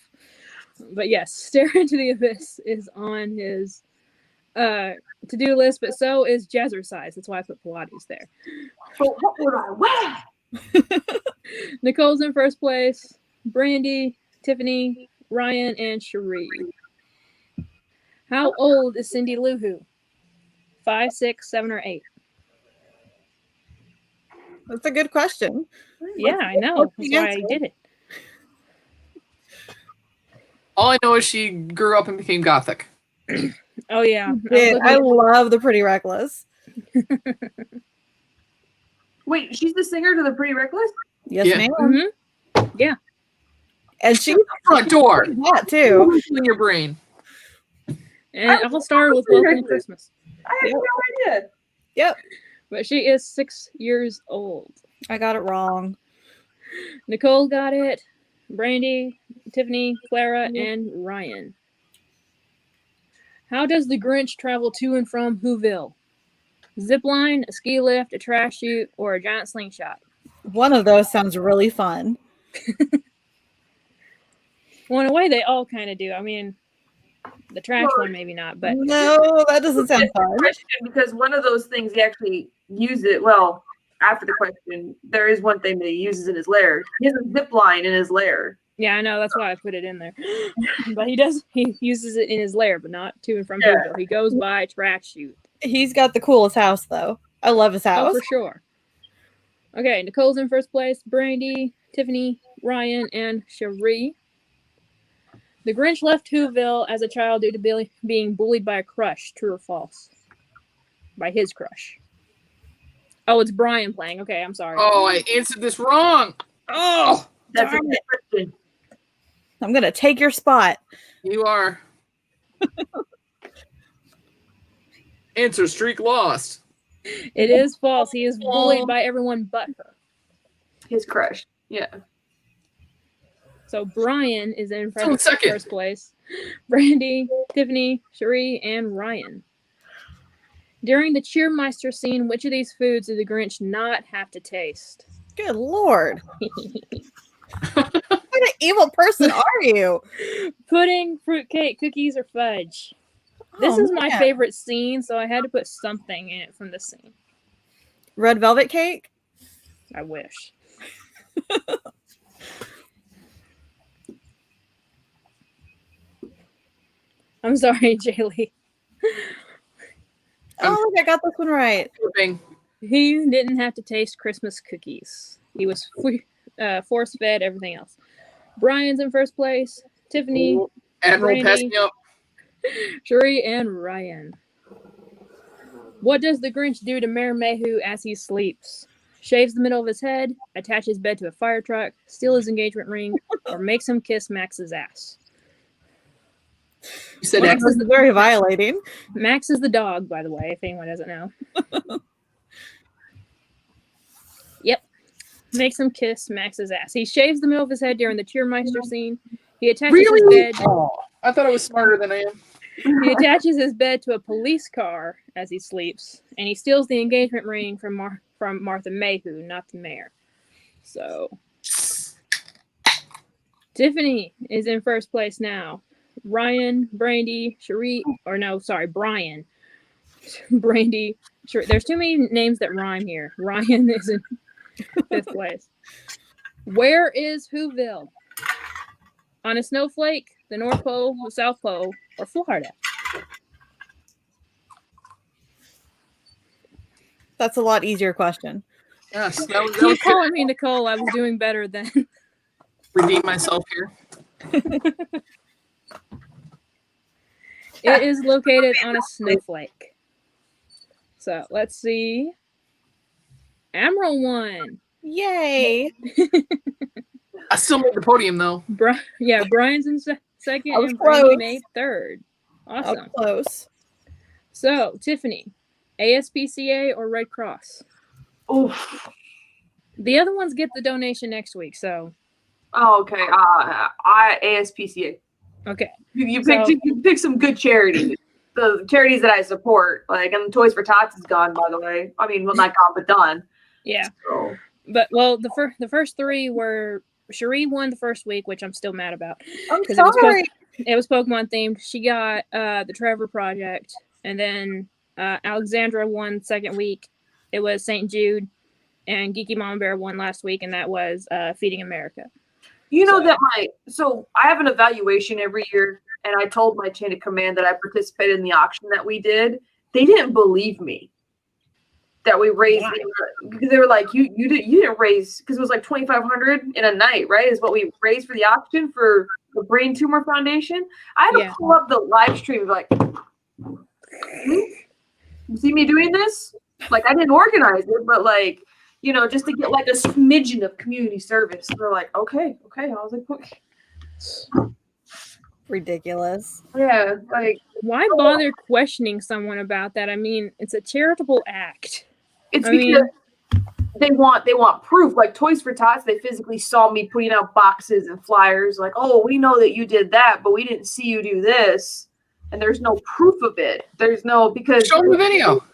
But yes, stare into the abyss is on his to-do list, but so is jazzercise. That's why I put Pilates there. So what would I wear? Nicole's in first place. Brandy, Tiffany, Ryan, and Cherie. How old is Cindy Lou Who? 5, 6, 7, or 8? That's a good question. Yeah, I know. That's why I did it. All I know is she grew up and became gothic. Oh yeah. I love The Pretty Reckless. Wait, she's the singer to the Pretty Reckless? Yes, Yeah. ma'am. Mm-hmm. Yeah. And she's Front door. hot too. In your brain. And I'll start with Welcome to Christmas. I have no idea. Yep. But she is 6 years old. I got it wrong. Nicole got it. Brandy, Tiffany, Clara, and Ryan. How does the Grinch travel to and from Whoville? Zipline, a ski lift, a trash chute, or a giant slingshot? One of those sounds really fun. Well, in a way, they all kind of do. I mean, The trash one, maybe not, but No, that doesn't sound fun. Question, because one of those things he actually used it. Well, after the question, there is one thing that he uses in his lair. He has a zipline in his lair. yeah, I know that's why I put it in there. But he uses it in his lair, but not to and from Yeah. Whoville. He goes by trash chute. He's got the coolest house, though. I love his Oh, house. for sure. Okay, Nicole's in first place. Brandy, Tiffany, Ryan, and Cherie. The Grinch left Whoville as a child due to being bullied by a crush. True or false? By his crush. Oh, it's Brian playing. Okay, I'm sorry. Oh, I answered this wrong. Oh, That's a Darn good it. question. I'm gonna take your spot. you are. Answer streak lost. It is false. He is bullied by everyone but her. His crush. Yeah. So Brian is in Still in second. first place. Brandy, Tiffany, Cherie, and Ryan. During the Cheermeister scene, which of these foods did the Grinch not have to taste? Good lord. What an evil person are you? Pudding, fruitcake, cookies, or fudge? This Oh, is my man. favorite scene, so I had to put something in it from this scene. Red velvet cake? I wish. I'm sorry, Jaylee. Oh, look, I got this one right. Flipping. He didn't have to taste Christmas cookies. He was force-fed everything else. Brian's in first place. Tiffany, Admiral, Brandy. pass me up. Cherie, and Ryan. What does the Grinch do to Mayor Mayhew as he sleeps? Shaves the middle of his head, attaches his bed to a fire truck, steals his engagement ring, or makes him kiss Max's ass? You said This X. is very violating. Max is the dog, by the way, if anyone doesn't know. Yep. Makes him kiss Max's ass. He shaves the middle of his head during the Cheermeister scene. He attaches his Really? bed. Oh, I thought I was smarter than I am. He attaches his bed to a police car as he sleeps, and he steals the engagement ring from Martha Mayhew, not the mayor. So, Tiffany is in first place now. Ryan, Brandy, Cherie, or no, sorry, Brian, Brandy, Cherie. There's too many names that rhyme here. Ryan is in fifth place. Where is Whoville? On a snowflake, the North Pole, the South Pole, or Florida? That's a lot easier question. Yes, that was Keep good. calling me Nicole. I was doing better than. Redeem myself here. It is located on a snowflake. So let's see. Admiral won. Yay. I still made the podium though. Brian's in second I was and Brandy close. made third. Awesome. Up close. So, Tiffany, ASPCA or Red Cross? Oof. The other ones get the donation next week, so Oh, okay. I ASPCA. okay. You So- pick some good charities. The charities that I support, like, and Toys for Tots is gone, by the way. I mean, well, not gone, but done. Yeah. So, But the first three were Cherie won the first week, which I'm still mad about. I'm 'Cause it was sorry. It was Pokemon themed. She got the Trevor Project, and then Alexandra won second week. It was St. Jude, and Geeky Mama Bear won last week, and that was Feeding America. you know So- that so I have an evaluation every year, and I told my chain of command that I participated in the auction that we did. They didn't believe me that we raised because they were like, you didn't raise, because it was like $2,500 in a night, right? Is what we raised for the auction for the Brain Tumor Foundation. I had to Yeah. pull up the live stream, like, you see me doing this? Like, I didn't organize it, but like, you know, just to get like a smidgen of community service. They're like, okay. I was like, okay. Ridiculous. Yeah, like, Why bother questioning someone about that? I mean, it's a charitable act. it's I because they want proof. Like Toys for Tots, they physically saw me putting out boxes and flyers. Like, oh, we know that you did that, but we didn't see you do this. And there's no proof of it. There's no, because Show them the video.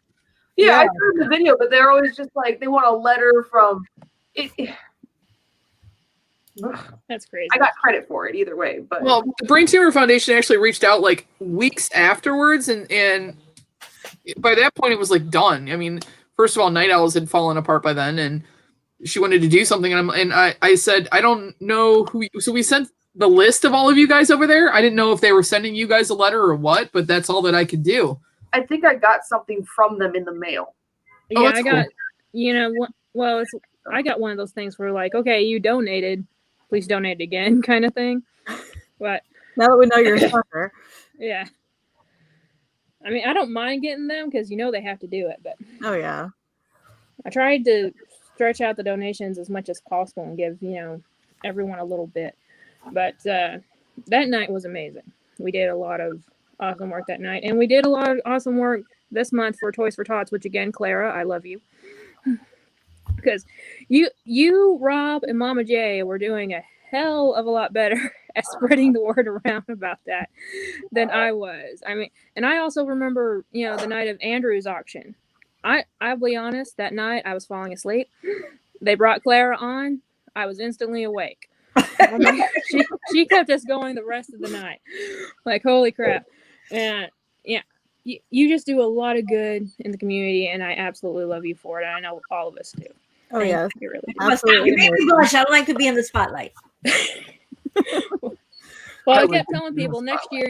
yeah, I Yeah. heard the video, but they're always just like, they want a letter from it. That's crazy. I got credit for it either way. But Well, the Brain Tumor Foundation actually reached out like weeks afterwards, and by that point it was like done. I mean, first of all, Night Owls had fallen apart by then, and she wanted to do something, and I said I don't know who. So we sent the list of all of you guys over there. I didn't know if they were sending you guys a letter or what, but that's all that I could do. I think I got something from them in the mail. Oh, Yeah, that's I got, cool. well, I got one of those things where like, okay, you donated, please donate again, kind of thing. But Now that we know you're a sucker. yeah, I mean, I don't mind getting them because they have to do it, but Oh yeah. I tried to stretch out the donations as much as possible and give everyone a little bit. But that night was amazing. We did a lot of awesome work that night, and we did a lot of awesome work this month for Toys for Tots, which again, Clara, I love you. Because you, Rob, and Mama J were doing a hell of a lot better at spreading the word around about that than I was. I mean, and I also remember, the night of Andrew's auction. I'll be honest, that night I was falling asleep. They brought Clara on. I was instantly awake. She kept us going the rest of the night. Like, holy crap. And yeah, you just do a lot of good in the community, and I absolutely love you for it. I know all of us do. Oh yes. You really do. Absolutely. You make me blush. I don't like to be in the spotlight. Well, I kept telling people next year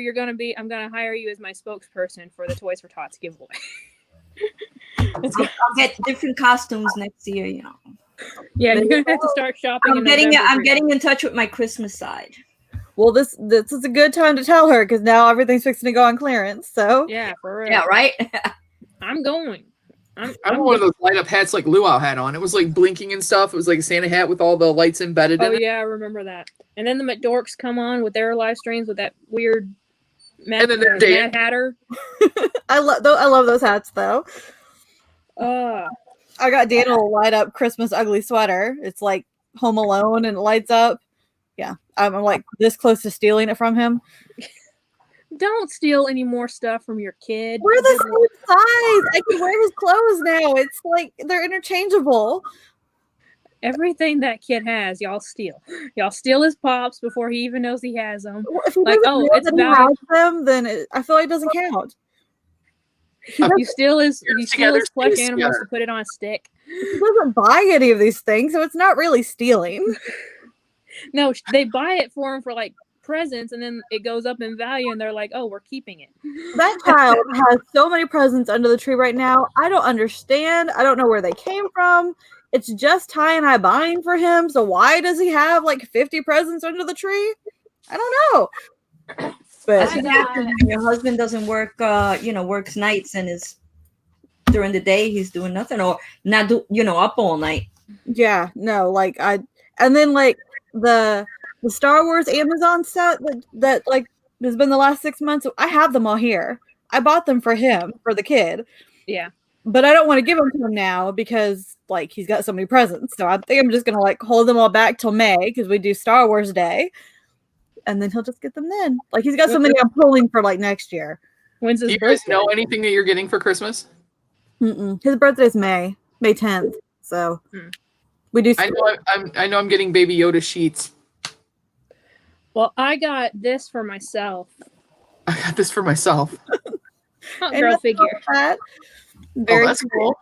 I'm gonna hire you as my spokesperson for the Toys for Tots giveaway. I'll get different costumes next year. Yeah, you're gonna have to start shopping. I'm getting in touch with my Christmas side. Well, this is a good time to tell her because now everything's fixing to go on clearance. So Yeah, for real. Yeah, right. I'm going. I have one of those light up hats like Luau had on. It was like blinking and stuff. It was like a Santa hat with all the lights embedded in it. Yeah, I remember that. And then the McDorks come on with their live streams with that weird Mad Hatter. I love those hats though. I got Daniel a light up Christmas ugly sweater. It's like Home Alone and it lights up. Yeah, I'm like this close to stealing it from him. Don't steal any more stuff from your kid. We're the same size. I can wear his clothes now. It's like they're interchangeable. Everything that kid has, y'all steal. Y'all steal his pops before he even knows he has them. Well, if he Like, doesn't know it's that he valid. has them, then I feel like it doesn't count. You steal his plush Together. animals to put it on a stick. He doesn't buy any of these things, so it's not really stealing. No, they buy it for him for like presents, and then it goes up in value, and they're like, "Oh, we're keeping it." That child has so many presents under the tree right now. I don't understand. I don't know where they came from. It's just Ty and I buying for him. So why does he have like 50 presents under the tree? I don't know. But Your husband doesn't work, works nights and is during the day he's doing nothing or not up all night. yeah, no, and then like the Star Wars Amazon set that like has been the last 6 months. I have them all here. I bought them for him, for the kid. Yeah. But I don't want to give them to him now because like he's got so many presents. So I think I'm just gonna like hold them all back till May because we do Star Wars Day. And then he'll just get them then. Like he's got so many I'm pulling for like next year. When's his Do you guys birthday? know anything that you're getting for Christmas? His birthday's May 10th. So we do. I know I'm getting Baby Yoda sheets. Well, I got this for myself. I got this for myself. Hot girl figure. Very that's cool.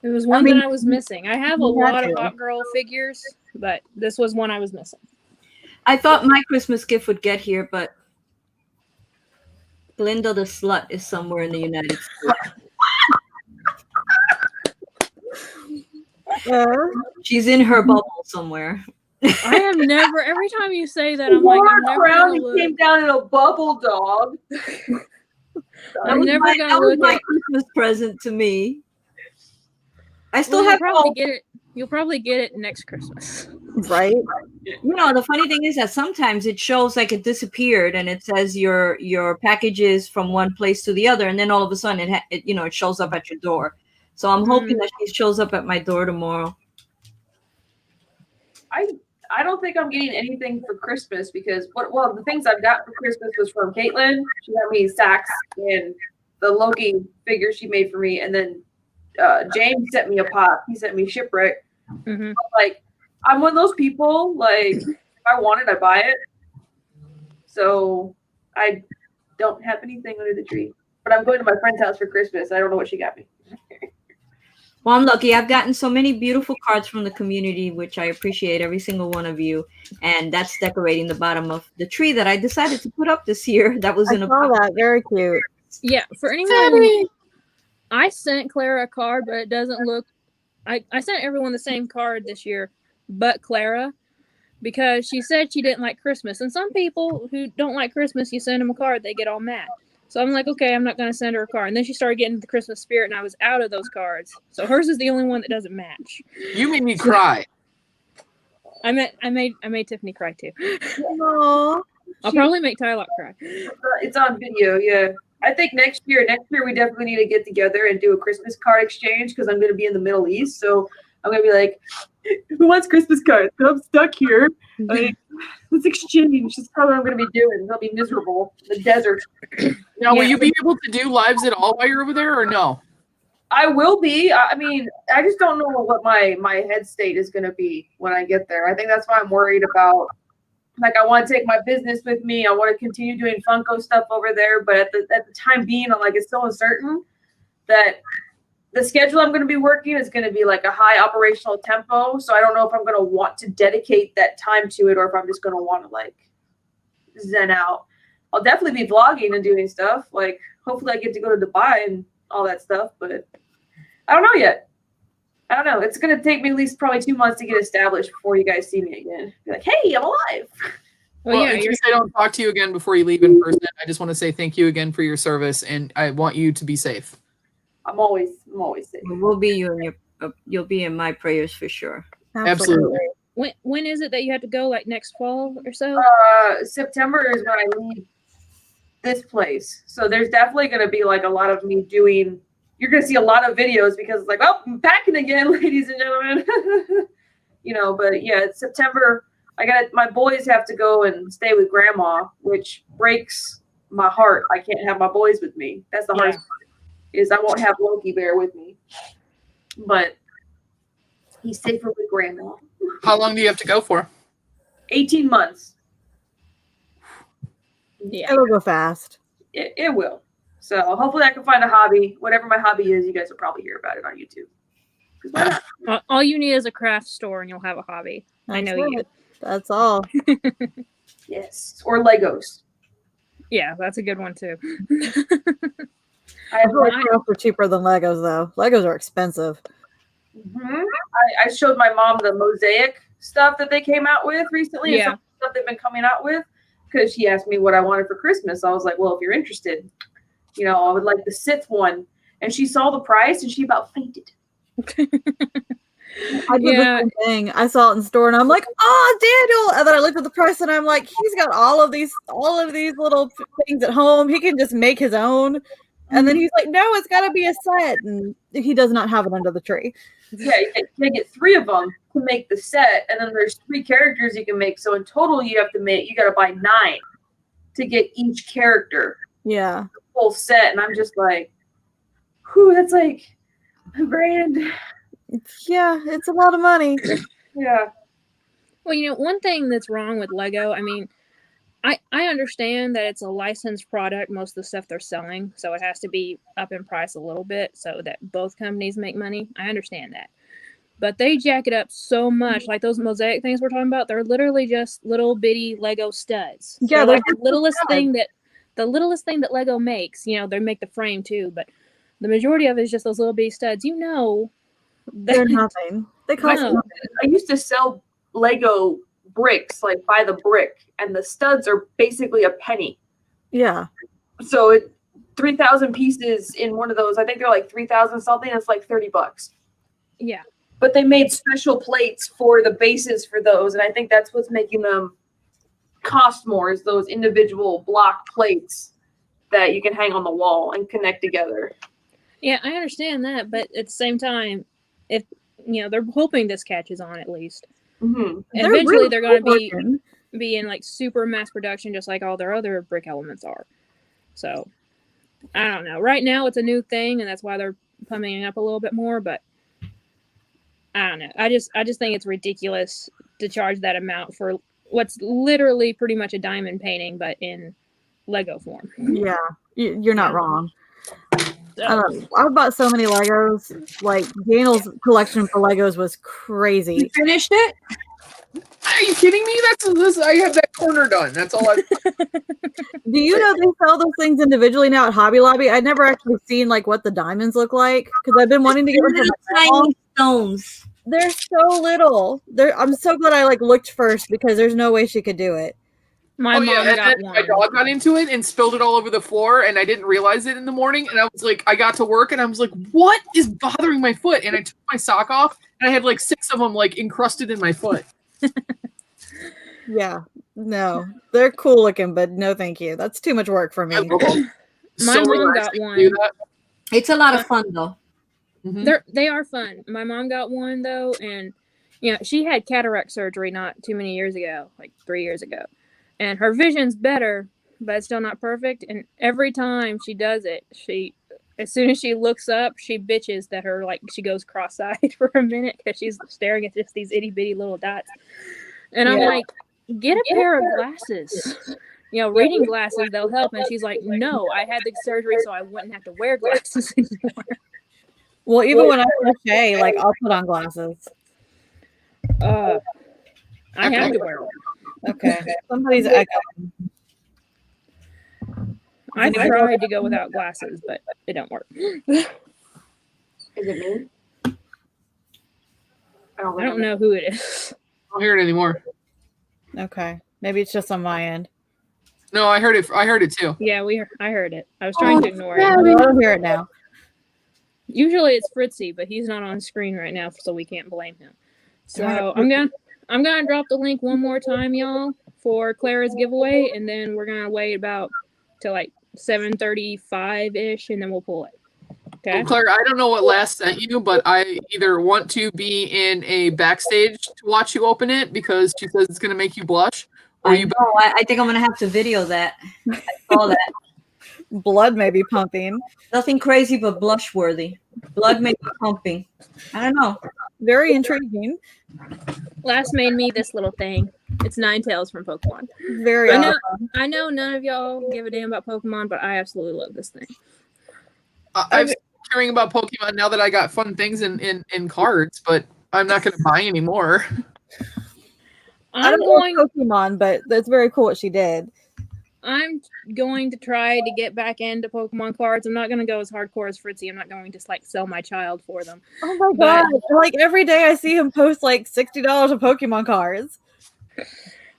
It was one that I was missing. I have a lot of hot girl figures, but this was one I was missing. I thought my Christmas gift would get here, but Glinda the Slut is somewhere in the United States. She's in her bubble somewhere. I am never. Every time you say that, I'm like, I'm never around gonna and look. came down in a bubble dog. I'm never gonna That was look my at. Christmas present to me. I still Well, have probably get it. You'll probably get it next Christmas. Right. The funny thing is that sometimes it shows like it disappeared and it says your package is from one place to the other, and then all of a sudden it shows up at your door. So I'm hoping that she shows up at my door tomorrow. I don't think I'm getting anything for Christmas because the things I've got for Christmas was from Caitlin. She got me Sax and the Loki figure she made for me, and then James sent me a pop. He sent me Shipwreck. Mm-hmm. Like I'm one of those people, like, if I want it, I buy it. So I don't have anything under the tree. But I'm going to my friend's house for Christmas. I don't know what she got me. Well, I'm lucky. I've gotten so many beautiful cards from the community, which I appreciate every single one of you. And that's decorating the bottom of the tree that I decided to put up this year. That was I in a saw that. Very cute. Yeah, for anyone, I sent Clara a card, but it doesn't look. I sent everyone the same card this year, but Clara, because she said she didn't like Christmas. And some people who don't like Christmas, you send them a card, they get all mad. So I'm like, okay, I'm not going to send her a card. And then she started getting the Christmas spirit, and I was out of those cards. So hers is the only one that doesn't match. You made me cry. I made Tiffany cry too. Aww. I'll probably make Tyler cry. It's on video, yeah. I think next year we definitely need to get together and do a Christmas card exchange because I'm going to be in the Middle East. So I'm going to be like, who wants Christmas cards? I'm stuck here. Like, let's exchange. That's probably what I'm going to be doing. I'll be miserable in the desert. Now, will you be able to do lives at all while you're over there, or no? I will be. I mean, I just don't know what my head state is going to be when I get there. I think that's why I'm worried about. Like, I want to take my business with me. I want to continue doing Funko stuff over there. But at the time being, I'm like, it's so uncertain that the schedule I'm going to be working is going to be like a high operational tempo. So I don't know if I'm going to want to dedicate that time to it or if I'm just going to want to like zen out. I'll definitely be vlogging and doing stuff. Like, hopefully I get to go to Dubai and all that stuff. But I don't know yet. I don't know. It's going to take me at least probably 2 months to get established before you guys see me again. Be like, hey, I'm alive. Well, in case I don't talk to you again before you leave in person, I just want to say thank you again for your service, and I want you to be safe. I'm always safe. We'll be you and you'll be in my prayers for sure. Absolutely. When is it that you have to go? Like next fall or so? September is when I leave this place. So there's definitely going to be like a lot of me doing. You're going to see a lot of videos because it's like, oh, I'm packing again, ladies and gentlemen. But yeah, it's September. My boys have to go and stay with grandma, which breaks my heart. I can't have my boys with me. That's the hardest part, is I won't have Loki Bear with me. But he's safer with grandma. How long do you have to go for? 18 months. Yeah. It'll go fast. It will. So hopefully I can find a hobby. Whatever my hobby is, you guys will probably hear about it on YouTube. All you need is a craft store and you'll have a hobby. I know you. That's all. Yes. Or Legos. Yeah, that's a good one too. I feel like crafts are cheaper than Legos, though. Legos are expensive. Mm-hmm. I showed my mom the mosaic stuff that they came out with recently. Yeah. And some stuff they've been coming out with because she asked me what I wanted for Christmas. I was like, well, if you're interested, I would like the Sith one. And she saw the price and she about fainted. I did the same thing. I saw it in the store and I'm like, oh, Daniel. And then I looked at the price and I'm like, he's got all of these little things at home. He can just make his own. And then he's like, no, it's got to be a set. And he does not have it under the tree. Yeah, you get 3 of them to make the set. And then there's 3 characters you can make. So in total, you got to buy 9 to get each character. Yeah. The full set. And I'm just like, whew, that's like $1,000. Yeah, it's a lot of money. Yeah. Well, one thing that's wrong with Lego, I mean, I understand that it's a licensed product, most of the stuff they're selling, so it has to be up in price a little bit so that both companies make money. I understand that. But they jack it up so much, like those mosaic things we're talking about, they're literally just little bitty Lego studs. Yeah, they're like the littlest thing that Lego makes. They make the frame too, but the majority of it is just those little bitty studs. They're nothing. They cost nothing. I used to sell Lego bricks, like by the brick, and the studs are basically a penny. Yeah. So 3,000 pieces in one of those. I think they're like 3,000 something. It's like $30. Yeah. But they made special plates for the bases for those, and I think that's what's making them cost more, is those individual block plates that you can hang on the wall and connect together. Yeah, I understand that, but at the same time, if they're hoping this catches on at least. Mm-hmm. Eventually, they're going to be in like super mass production, just like all their other brick elements are. So, I don't know. Right now, it's a new thing, and that's why they're pumping it up a little bit more. But I don't know. I just think it's ridiculous to charge that amount for what's literally pretty much a diamond painting, but in Lego form. Yeah, you're not wrong. I've bought so many Legos. Like Daniel's collection for Legos was crazy. You finished it? Are you kidding me? That's I have that corner done. That's all I. Do you know they sell those things individually now at Hobby Lobby? I'd never actually seen like what the diamonds look like because I've been wanting to get one for my grandma. Tiny stones. They're so little. I'm so glad I like looked first because there's no way she could do it. My mom got one. My dog got into it and spilled it all over the floor, and I didn't realize it in the morning. And I was like, I got to work, and I was like, what is bothering my foot? And I took my sock off, and I had like 6 of them like encrusted in my foot. Yeah, no, they're cool looking, but no, thank you. That's too much work for me. My mom got one. It's a lot of fun though. Mm-hmm. They are fun. My mom got one though, and she had cataract surgery not too many years ago, like 3 years ago. And her vision's better, but it's still not perfect. And every time she does it, as soon as she looks up, she bitches that she goes cross-eyed for a minute because she's staring at just these itty-bitty little dots. And I'm like, get a pair of glasses. Reading glasses, they'll help. And she's like, no, I had the surgery so I wouldn't have to wear glasses anymore. Well, even when I crochet, like I'll put on glasses. I have to wear them. Okay. Somebody's echoing. I tried to go without glasses, but it don't work. Is it me? I don't know who it is. I don't hear it anymore. Okay. Maybe it's just on my end. No, I heard it. I heard it too. Yeah, I heard it. I was trying to ignore it. I don't hear it now. Usually it's Fritzy, but he's not on screen right now, so we can't blame him. So I'm gonna drop the link one more time, y'all, for Clara's giveaway, and then we're gonna wait about till like 7:35-ish, and then we'll pull it. Okay. Well, Clara, I don't know what last sent you, but I either want to be in a backstage to watch you open it because she says it's gonna make you blush, or I think I'm gonna have to video that. I saw that. Blood may be pumping. Nothing crazy, but blush worthy. Blood may be pumping. I don't know. Very intriguing. Last made me this little thing. It's Ninetales from Pokemon. Very awesome. I know none of y'all give a damn about Pokemon, but I absolutely love this thing. I'm caring about Pokemon now that I got fun things in cards, but I'm not going to buy anymore. I don't know Pokemon, but that's very cool what she did. I'm going to try to get back into Pokemon cards. I'm not going to go as hardcore as Fritzy. I'm not going to sell my child for them. Oh my god! Like every day I see him post like $60 of Pokemon cards.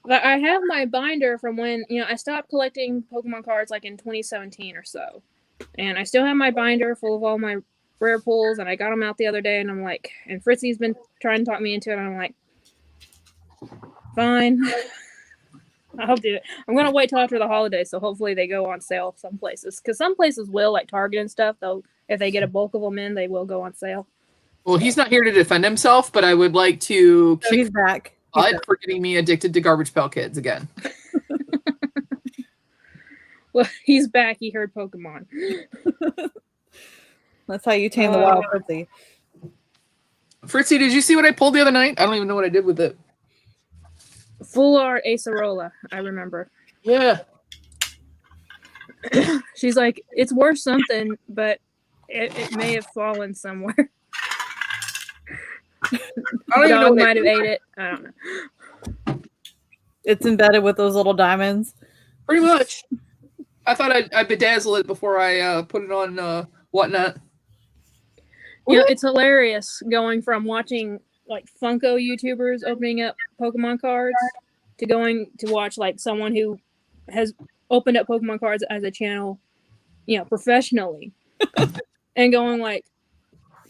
But I have my binder from when I stopped collecting Pokemon cards like in 2017 or so, and I still have my binder full of all my rare pulls. And I got them out the other day, and I'm like, and Fritzy's been trying to talk me into it, and I'm like, fine. I'll do it. I'm going to wait till after the holidays, so hopefully they go on sale some places. Because some places will, like Target and stuff, though, if they get a bulk of them in, they will go on sale. Well, he's not here to defend himself, but I would like to kick he's back. For getting me addicted to Garbage Pail Kids again. Well, he's back. He heard Pokemon. That's how you tame the wild Fritzy. Fritzy, did you see what I pulled the other night? I don't even know what I did with it. Full art Acerola, I remember. Yeah. She's like, it's worth something, but it may have fallen somewhere. I don't even know. Might have ate it. I don't know. It's embedded with those little diamonds. Pretty much. I thought I'd bedazzle it before I put it on whatnot. It's hilarious going from watching like Funko YouTubers opening up Pokemon cards to going to watch like someone who has opened up Pokemon cards as a channel, professionally, and going like,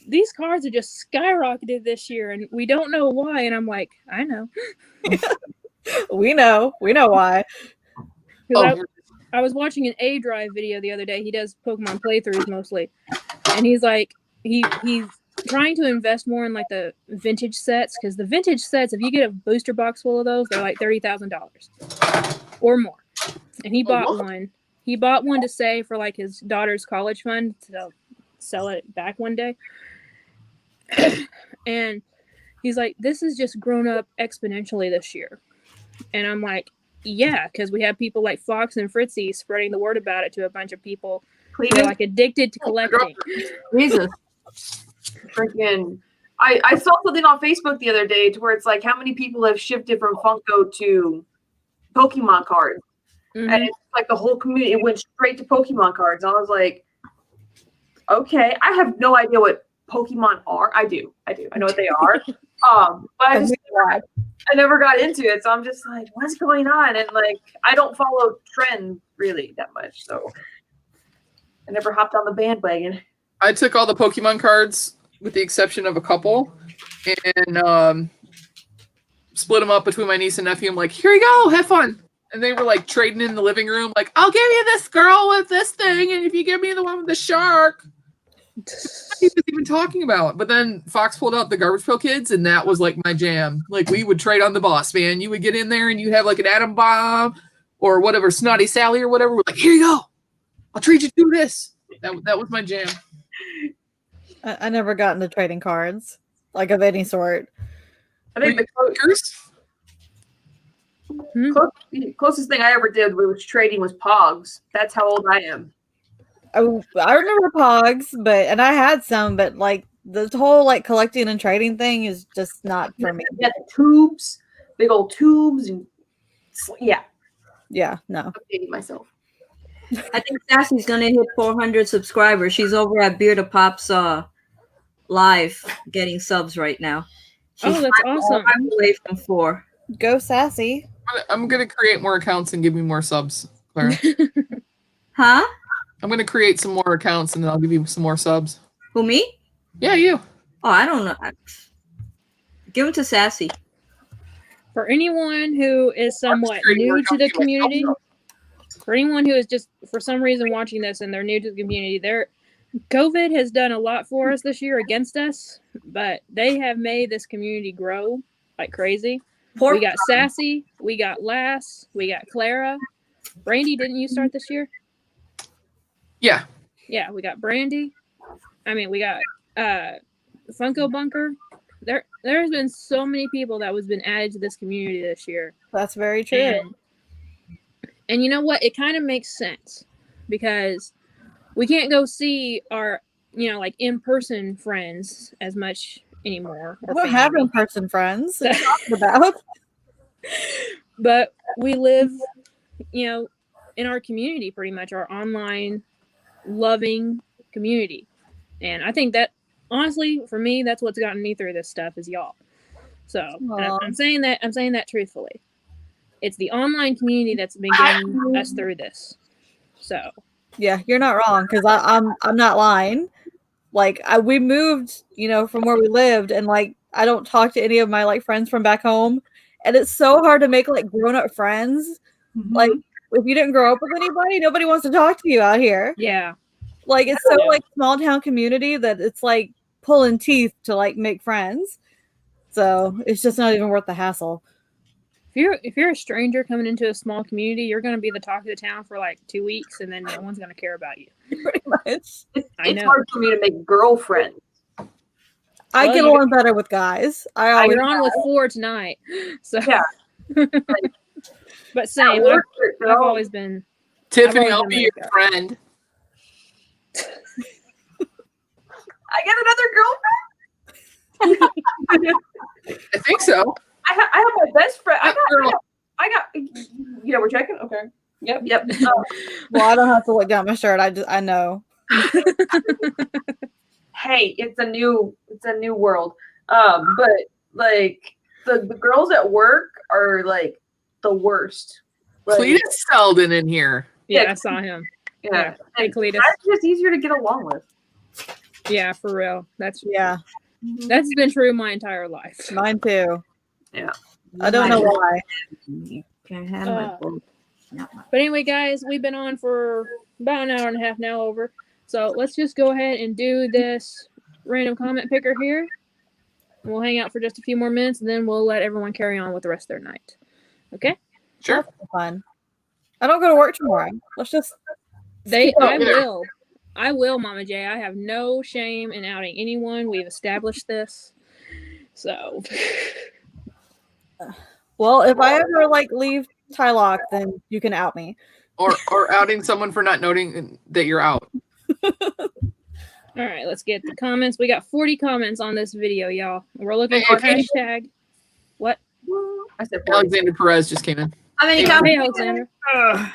these cards are just skyrocketed this year, and we don't know why. And I'm like, I know. We know why. I was watching an A Drive video the other day. He does Pokemon playthroughs mostly, and he's like, he's trying to invest more in like the vintage sets, because the vintage sets, if you get a booster box full of those, they're like $30,000 or more. And he bought one. He bought one to save for like his daughter's college fund to sell it back one day. And He's like, this has just grown up exponentially this year. And I'm like, yeah, because we have people like Fox and Fritzy spreading the word about it to a bunch of people who are like addicted to collecting. Jesus. Freaking. I saw something on Facebook the other day to where it's like how many people have shifted from Funko to Pokemon cards. Mhm. And it's like the whole community it went straight to Pokemon cards. I was like, okay, I have no idea what Pokemon are. I do. I know what they are. But I never got into it, so I'm just like, what's going on? And like, I don't follow trends really that much, so I never hopped on the bandwagon. I took all the Pokemon cards with the exception of a couple, and split them up between my niece and nephew. I'm like, here you go, have fun. And they were like trading in the living room, like, I'll give you this girl with this thing, and if you give me the one with the shark. What he was even talking about. But then Fox pulled out the Garbage Pail Kids, and that was like my jam. Like, we would trade on the boss, man. You would get in there and you'd have like an atom bomb or whatever, Snotty Sally or whatever. We're like, here you go, I'll trade you through this. That was my jam. I never got into trading cards, like of any sort. I think the closest thing I ever did was trading was Pogs. That's how old I am. I remember Pogs, and I had some, but like the whole like collecting and trading thing is just not for me. Yeah, the tubes, big old tubes, and yeah, no. I'm dating myself. I think Sassy's gonna hit 400 subscribers. She's over at Beard of Pop's live getting subs right now. She's Oh, that's awesome. I'm away from 4. Go Sassy. I'm gonna create more accounts and give me more subs, Clara. Huh? I'm gonna create some more accounts and then I'll give you some more subs. Who, me? Yeah, you. Oh, I don't know. Give it to Sassy. For anyone who is somewhat new to the community, for anyone who is just for some reason watching this and they're new to the community, COVID has done a lot for us this year against us, but they have made this community grow like crazy. We got Sassy, we got Lass, we got Clara. Brandy, didn't you start this year? Yeah. Yeah, we got Brandy. I mean, we got Funko Bunker. There's been so many people that was been added to this community this year. That's very true. And you know what? It kind of makes sense because we can't go see our, like in-person friends as much anymore. I don't have in-person friends. What are you talking about? But we live, in our community pretty much, our online loving community. And I think that, honestly, for me, that's what's gotten me through this stuff is y'all. So I'm saying that truthfully. It's the online community that's been getting us through this. So yeah, you're not wrong because I'm not lying. Like we moved, from where we lived, and like I don't talk to any of my like friends from back home, and it's so hard to make like grown up friends. Mm-hmm. Like if you didn't grow up with anybody, nobody wants to talk to you out here. Yeah, like it's so like small town community that it's like pulling teeth to like make friends. So it's just not even worth the hassle. If you're a stranger coming into a small community, you're going to be the talk of the town for like 2 weeks, and then no one's going to care about you. Pretty much. It's hard for me to make girlfriends. I get along better with guys. You're on with 4 tonight, so yeah. But same. I've always been. Tiffany, I'll be your friend. I get another girlfriend. I think so. I have my best friend. I got. Yeah, we're checking. Okay. Yep. Well, I don't have to look down my shirt. I know. Hey, it's a new world. But like the girls at work are like the worst. Like, Cletus Selden in here. Yeah, I saw him. Yeah. Hey, Cletus. That's just easier to get along with. Yeah, for real. That's been true my entire life. Mine too. Yeah. I don't know why. But anyway, guys, we've been on for about an hour and a half now over. So let's just go ahead and do this random comment picker here. And we'll hang out for just a few more minutes, and then we'll let everyone carry on with the rest of their night. Okay? Sure. Fun. I don't go to work tomorrow. Let's just. I will, Mama J. I have no shame in outing anyone. We've established this. So Well, if I ever leave Tylock, then you can out me. Or outing someone for not noting that you're out. all right, let's get the comments. We got 40 comments on this video, y'all. We're looking for Hey, hashtag. What? I said Alexander Perez just came in. How many Hey, Hey, comments? Alexander.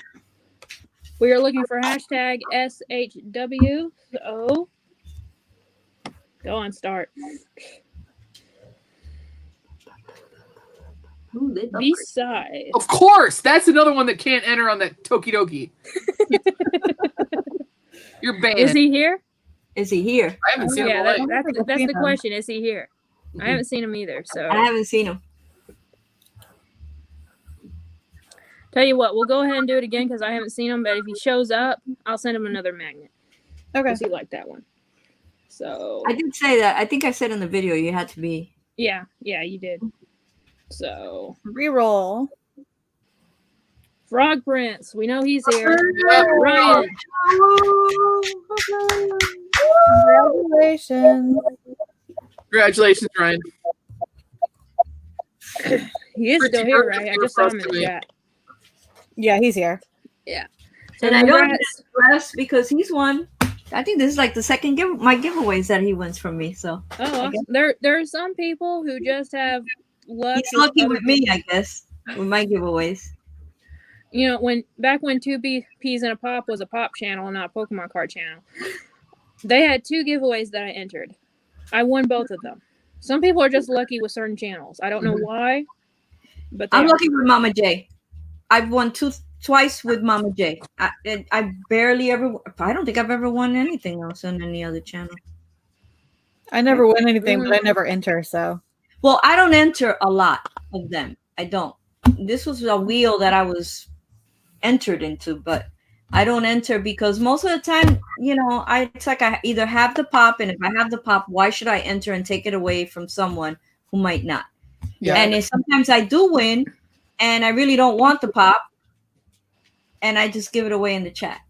We are looking for hashtag SHW. So go on, start. Ooh, they love Besides, Of course, that's another one that can't enter on that Tokidoki. You're banned. is he here? Is he here? I haven't seen Yeah, him all night. that's the question. Is he here? I haven't seen him either. So I haven't seen him. tell you what, we'll go ahead and do it again because I haven't seen him. But if he shows up, I'll send him another magnet. Okay. Because he liked that one. So I did say that. I think I said in the video you had to be. yeah, you did. So Reroll. Frog Prince, we know he's here. Yep. Ryan, Congratulations. Congratulations, Ryan. he is still here, right? I just saw him in the chat. Yeah, he's here. So And I know congrats. Russ because he's won. I think this is like the second my giveaways that he wins from me. So Oh, awesome. There are some people who just have luck. he's lucky other with me, I guess, with my giveaways. You know, back when 2Peas and a Pop was a pop channel and not a Pokemon card channel, they had 2 giveaways that I entered. I won both of them. Some people are just lucky with certain channels. I don't know why, but I'm are. lucky with Mama J. I've won twice with Mama J. I barely ever. I don't think I've ever won anything else on any other channel. I never win anything, but I never enter, so. Well, I don't enter a lot of them. I don't. This was a wheel that I was entered into, but I don't enter because most of the time, it's like I either have the pop, and if I have the pop, why should I enter and take it away from someone who might not? Yeah. And sometimes I do win, and I really don't want the pop, and I just give it away in the chat.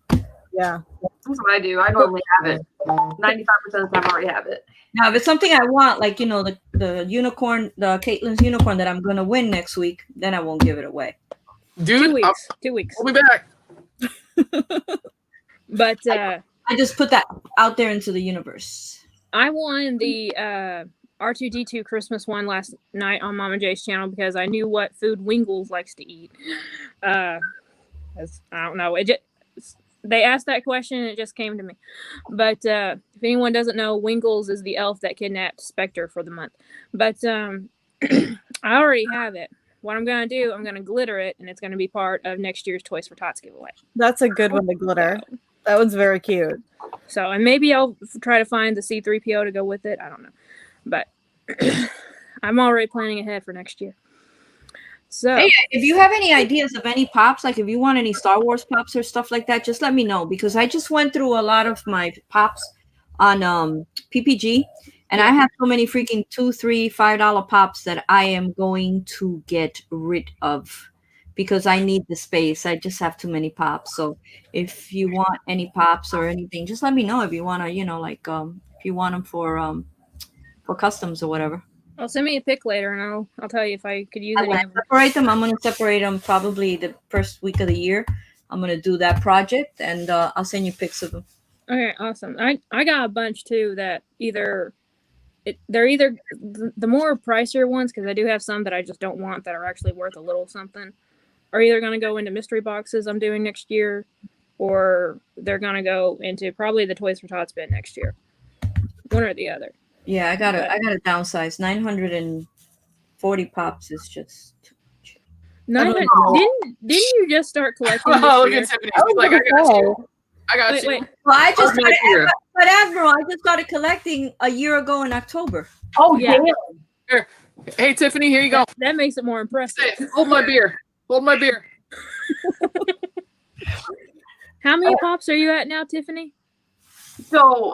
Yeah. That's what I do. I normally have it. 95% of the time I already have it. Now, if it's something I want, like, the unicorn, the Caitlin's unicorn that I'm going to win next week, then I won't give it away. Dude, 2 weeks. 2 weeks. I'll be back. But I just put that out there into the universe. I won the R2D2 Christmas one last night on Mama J's channel because I knew what food Wingles likes to eat. I don't know. They asked that question and it just came to me. But if anyone doesn't know, Wingles is the elf that kidnapped Spectre for the month. But I already have it. What I'm going to do, I'm going to glitter it, and it's going to be part of next year's Toys for Tots giveaway. That's a good one to glitter. That one's very cute. So, and maybe I'll try to find the C3PO to go with it. I don't know. But I'm already planning ahead for next year. So, Hey, if you have any ideas of any pops, like if you want any Star Wars pops or stuff like that, just let me know, because I just went through a lot of my pops on PPG, and I have so many freaking $2, $3, $5 pops that I am going to get rid of because I need the space. I just have too many pops. So if you want any pops or anything, just let me know if you want to, if you want them for customs or whatever. I'll send me a pic later, and I'll tell you if I could use I'm any gonna of them. separate them. I'm gonna separate them probably the first week of the year. I'm gonna do that project, and I'll send you pics of them. Okay, awesome. I got a bunch too that they're either the more pricier ones, because I do have some that I just don't want that are actually worth a little something, are either going to go into mystery boxes I'm doing next year, or they're going to go into probably the Toys for Tots bin next year. One or the other. Yeah, I gotta downsize. 940 pops is just too much. Didn't you just start collecting this Oh, look year? at Tiffany. She's like, I got you. I got you. Wait. Well, I just Next year. but Admiral, I just started collecting a year ago in October. Oh, Yeah. damn. Hey, Tiffany, here you go. That makes it more impressive. Hey, hold my beer. Hold my beer. How many pops are you at now, Tiffany? So,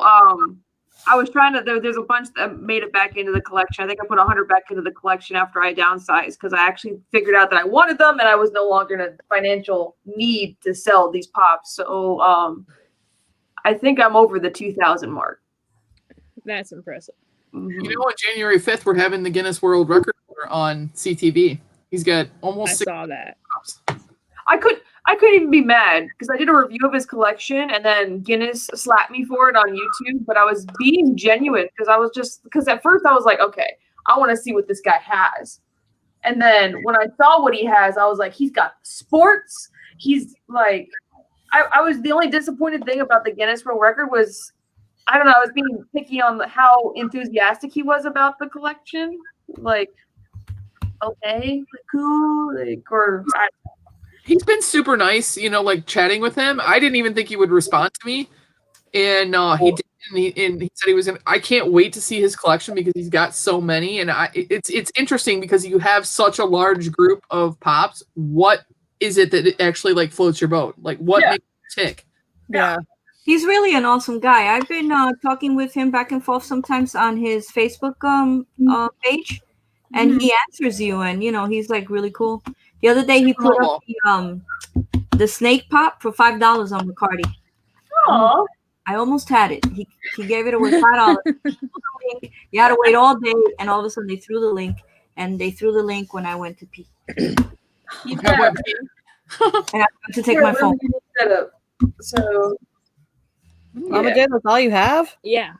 I was trying to, there's a bunch that made it back into the collection. I think I put 100 back into the collection after I downsized because I actually figured out that I wanted them and I was no longer in a financial need to sell these pops. So, I think I'm over the 2,000 mark. That's impressive. You know, on January 5th, we're having the Guinness World Record on CTV. He's got almost I 6 saw that. pops. I couldn't even be mad because I did a review of his collection and then Guinness slapped me for it on YouTube. But I was being genuine because at first I was like, okay, I want to see what this guy has. And then when I saw what he has, I was like, he's got sports. He's like, I was the only disappointed thing about the Guinness World Record was, I don't know, I was being picky on how enthusiastic he was about the collection. Like, okay, like, cool, like, or He's been super nice, you know, like chatting with him. I didn't even think he would respond to me. And he did. And he said he was. I can't wait to see his collection because he's got so many. And it's interesting because you have such a large group of pops. What is it that actually like floats your boat? Like what makes you tick? Yeah. He's really an awesome guy. I've been talking with him back and forth sometimes on his Facebook page, and he answers you. And you know, he's like really cool. The other day he put up the snake pop for $5 on Bacardi. Aw. I almost had it. He gave it away $5. You had to wait all day, and all of a sudden they threw the link, and they threw the link when I went to pee. And I went to take my phone. So, Mama Jen, that's all you have? Yeah.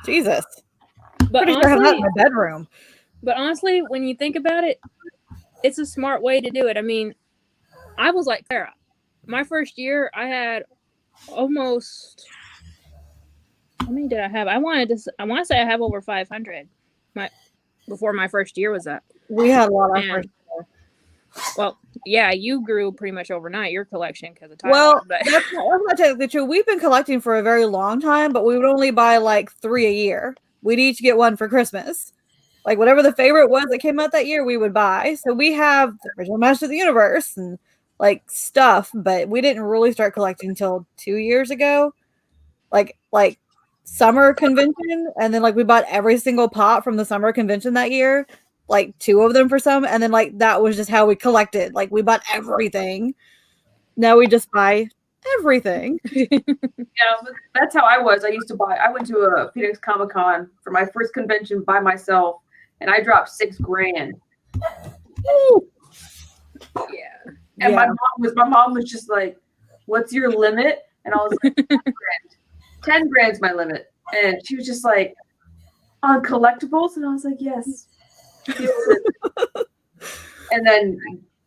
Jesus. But Pretty sure I have that in my bedroom. But honestly, when you think about it, it's a smart way to do it. I mean, I was like Clara. My first year, I had almost. How many did I have? I want to say I have over 500. Before my first year was up. We had a lot of first year. Well, yeah, you grew pretty much overnight your collection because of time. Well, but that's not technically true. We've been collecting for a very long time, but we would only buy like 3 a year. We'd each get one for Christmas. Like whatever the favorite was that came out that year, we would buy. So we have the original Master of the Universe and like stuff, but we didn't really start collecting until 2 years ago. Like summer convention, and then like we bought every single pop from the summer convention that year, like 2 of them for some, and then like that was just how we collected. Like we bought everything. Now we just buy everything. Yeah, that's how I was. I went to a Phoenix Comic Con for my first convention by myself, and I dropped $6,000. Yeah. And my mom was just like, "What's your limit?" And I was like, $10,000's my limit. And she was just like, "On collectibles?" And I was like, "Yes." And then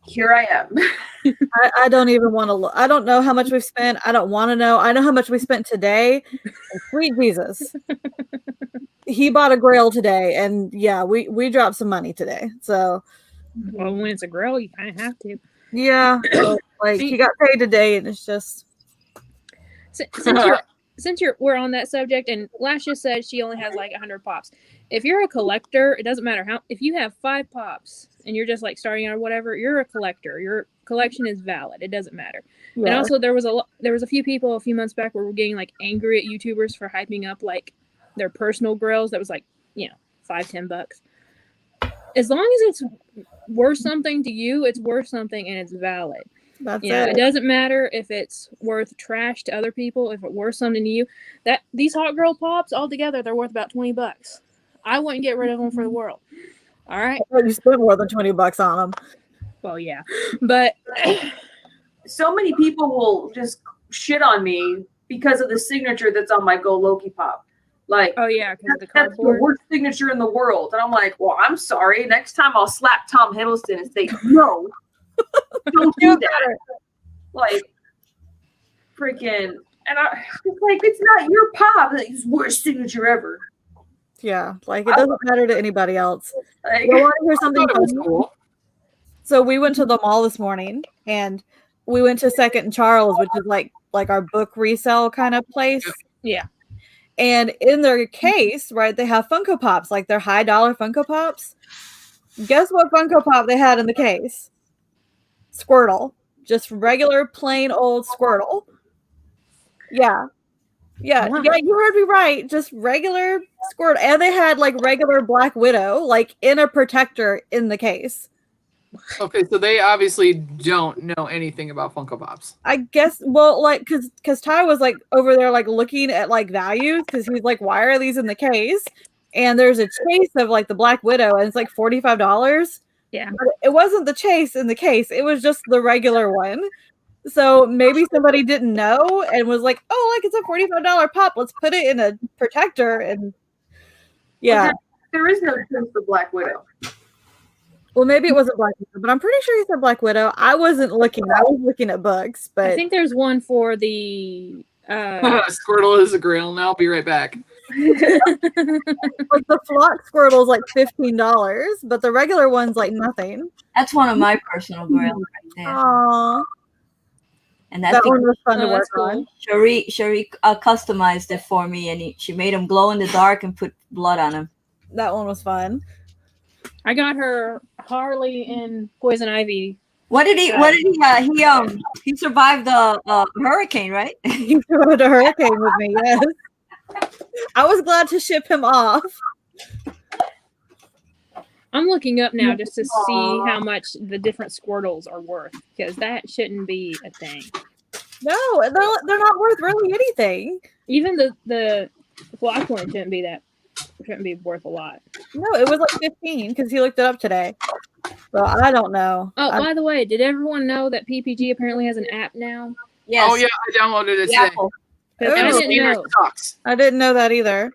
here I am. I don't even want to look. I don't know how much we've spent. I don't want to know. I know how much we spent today. And sweet Jesus. He bought a grail today, and yeah, we dropped some money today. So well, when it's a grail, you kind of have to. Yeah. Like he got paid today, and it's just since we're on that subject, and Lash just said she only has like 100 pops. If you're a collector, it doesn't matter if you have 5 pops and you're just like starting out or whatever, you're a collector. Your collection is valid. It doesn't matter. Yeah. And also there was a few people a few months back where we're getting like angry at YouTubers for hyping up like their personal grills that was like, $5-10. As long as it's worth something to you, it's worth something and it's valid. That's it doesn't matter if it's worth trash to other people, if it's worth something to you. That these Hot Girl Pops altogether, they're worth about $20. I wouldn't get rid of them for the world. All right. You spent more than $20 on them. Well, yeah, but so many people will just shit on me because of the signature that's on my Go Loki Pop. Like, oh yeah, because the that's the worst signature in the world. And I'm like, well, I'm sorry. Next time I'll slap Tom Hiddleston and say, no, don't do that. Like, freaking, and it's like, it's not your pop. It's the worst signature ever. Yeah, like it doesn't matter to anybody else. Like, you want to hear something funny? So we went to the mall this morning, and we went to Second and Charles, which is like our book resale kind of place. Yeah. And in their case, right, they have Funko Pops, like their high dollar Funko Pops. Guess what Funko Pop they had in the case? Squirtle. Just regular, plain old Squirtle. Yeah. Yeah, wow. Yeah, you heard me right. Just regular Squirtle. And they had like regular Black Widow, like in a protector in the case. Okay, so they obviously don't know anything about Funko Pops. I guess, well, like, because Ty was like over there, like looking at like values, because he's like, why are these in the case? and there's a chase of like the Black Widow, and it's like $45. Yeah. But it wasn't the chase in the case; it was just the regular one. So maybe somebody didn't know and was like, "Oh, like it's a $45 pop. Let's put it in a protector." And yeah, There is no chance for Black Widow. well, maybe it wasn't Black Widow, but I'm pretty sure he said Black Widow. I wasn't looking; I was looking at books. But I think there's one for the. Squirtle is a grail, and I'll be right back. like the flock Squirtle is like $15, but the regular one's like nothing. That's one of my personal grails right there. Aww, And that's that one was fun Oh, to work that's cool. on. Cherie customized it for me, and she made him glow in the dark and put blood on him. That one was fun. I got her Harley and Poison Ivy. What did he? He survived the hurricane, right? He rode a hurricane with me. Yes, I was glad to ship him off. I'm looking up now just to see how much the different Squirtles are worth, because that shouldn't be a thing. No, they're not worth really anything. Even the flock one shouldn't be worth a lot. No, it was like 15 because he looked it up today. Well, I don't know. Oh, by the way, did everyone know that PPG apparently has an app now? Yes. Oh yeah, I downloaded it today. Apple. 'Cause Oh. I The didn't scanner know. sucks. I didn't know that either.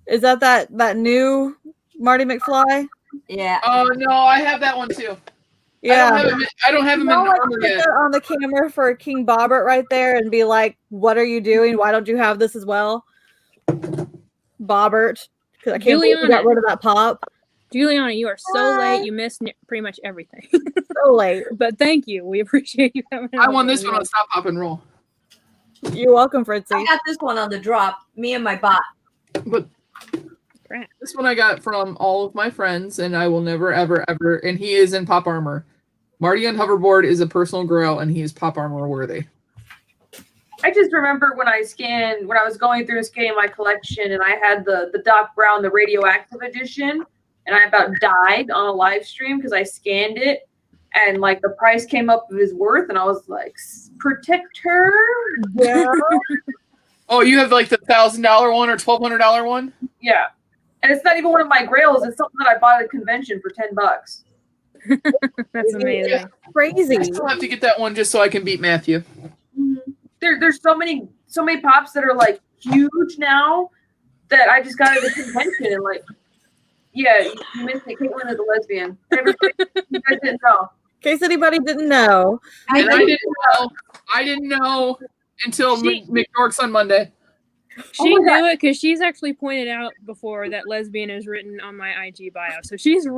Is that new Marty McFly? Yeah. Oh no, I have that one too. Yeah. I don't have him in I'll like armor put yet. that on the camera for King Bobbert right there and be like, "What are you doing? Why don't you have this as well?" Bobbert, because I can't believe you got Juliana. rid of that pop Juliana, you are so Hi. late. You missed pretty much everything. so late. But thank you. We appreciate you coming. I won this one on Stop, Pop, and Roll. You're welcome, Fritzy. I got this one on the drop. Me and my bot. But Crap. this one I got from all of my friends, and I will never, ever, ever. And he is in pop armor. Marty on hoverboard is a personal grail, and he is pop armor worthy. I just remember when I was going through and scanning my collection, and I had the Doc Brown, the radioactive edition, and I about died on a live stream because I scanned it, and like the price came up of his worth, and I was like, "Protector." Yeah. Oh, you have like the $1,000 one or $1,200 one? Yeah, and it's not even one of my grails. It's something that I bought at a convention for $10. That's amazing. Crazy. I still have to get that one just so I can beat Matthew. There's so many pops that are like huge now that I just got at a convention and like, yeah, you missed it. Caitlin is a lesbian. Everybody, you guys didn't know. In case anybody didn't know. And I didn't know until McDorks on Monday. She knew it because she's actually pointed out before that lesbian is written on my IG bio, so she's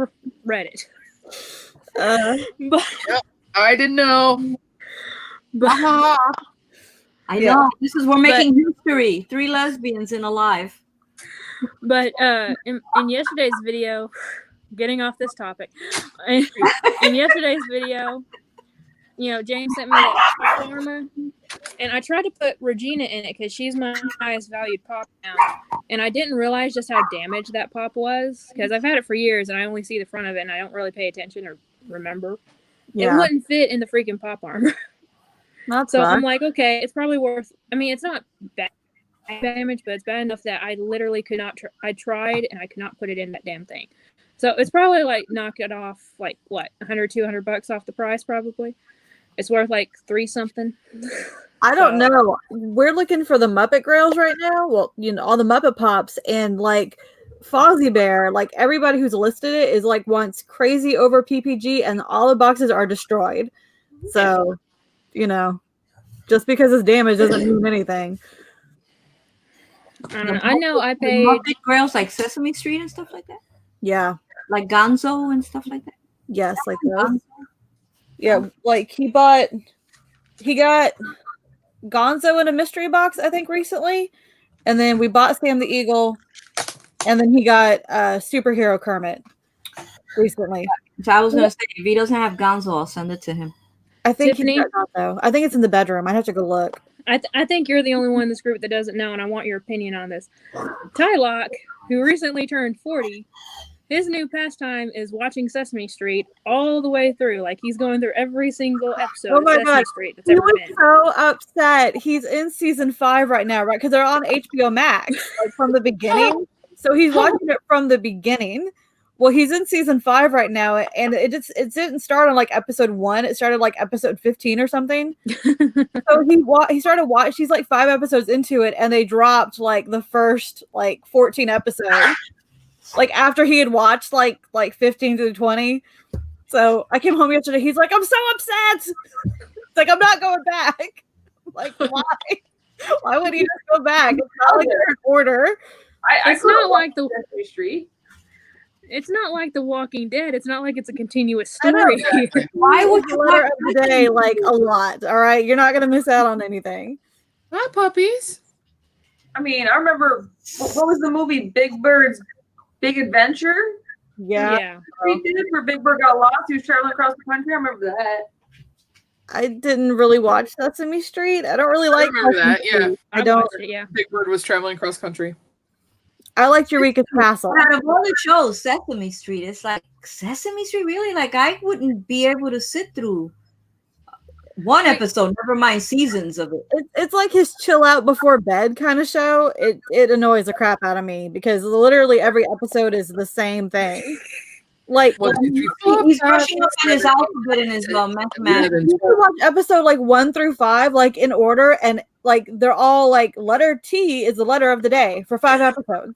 read it. But I didn't know. I know. This is we're making history. 3 lesbians in a live. But in yesterday's video, getting off this topic, in yesterday's video, James sent me that armor, and I tried to put Regina in it because she's my highest valued pop now, and I didn't realize just how damaged that pop was because I've had it for years and I only see the front of it and I don't really pay attention or remember. Yeah. It wouldn't fit in the freaking pop armor. That's So fun. I'm like, okay, it's probably worth. I mean, it's not bad damage, but it's bad enough that I literally could not. I tried and I could not put it in that damn thing. So it's probably like knock it off like what $100, $200 off the price probably. It's worth like $3 something. I don't know. We're looking for the Muppet Grails right now. Well, all the Muppet Pops and like Fozzie Bear, like everybody who's listed it is like wants crazy over PPG and all the boxes are destroyed. So, just because it's damaged doesn't mean anything. I don't know. I know I The paid. Muppet grails like Sesame Street and stuff like that. Yeah. Like Gonzo and stuff like that. Yes, like those. Yeah, like he got Gonzo in a mystery box, I think, recently. And then we bought Sam the Eagle. And then he got Superhero Kermit recently. So I was gonna say if he doesn't have Gonzo, I'll send it to him. I think Tiffany? he's got Gonzo. I think it's in the bedroom. I'd have to go look. I think you're the only one in this group that doesn't know, and I want your opinion on this. Tylock, who recently turned 40, his new pastime is watching Sesame Street all the way through. Like he's going through every single episode Oh of my Sesame God. Street that's He ever was been. so upset. He's in season 5 right now, right? Because they're on HBO Max, like from the beginning. So he's watching it from the beginning. Well, he's in season 5 right now, and it didn't start on like episode 1. It started like episode 15 or something. So he started watching. She's like 5 episodes into it, and they dropped like the first like 14 episodes. Like after he had watched like 15 through 20. So I came home yesterday. He's like, I'm so upset. It's like, I'm not going back. I'm like, why? Why would he just go back? It's not like they're in order. It's not like the Sesame Street. It's not like The Walking Dead. It's not like it's a continuous I know, story. Why would you letter watch of the day like a lot? All right, you're not gonna miss out on anything. Hi, puppies. I mean, I remember what was the movie Big Bird's Big Adventure? Yeah, Yeah. He did where Big Bird got lost. He was traveling across the country. I remember that. I didn't really watch Sesame Street. I don't really like remember Sesame that, yeah. Street. I I don't. watched it, yeah. Big Bird was traveling cross country. I liked Eureka's Castle. Out of all the shows, Sesame Street, it's like Sesame Street, really? Like I wouldn't be able to sit through one episode, never mind seasons of it. It's like his chill out before bed kind of show. It annoys the crap out of me because literally every episode is the same thing. Like One, two, three, He's four, brushing up on his alphabet and his mathematics. you can watch episode like 1 through 5 like in order, and like they're all like letter T is the letter of the day for 5 episodes.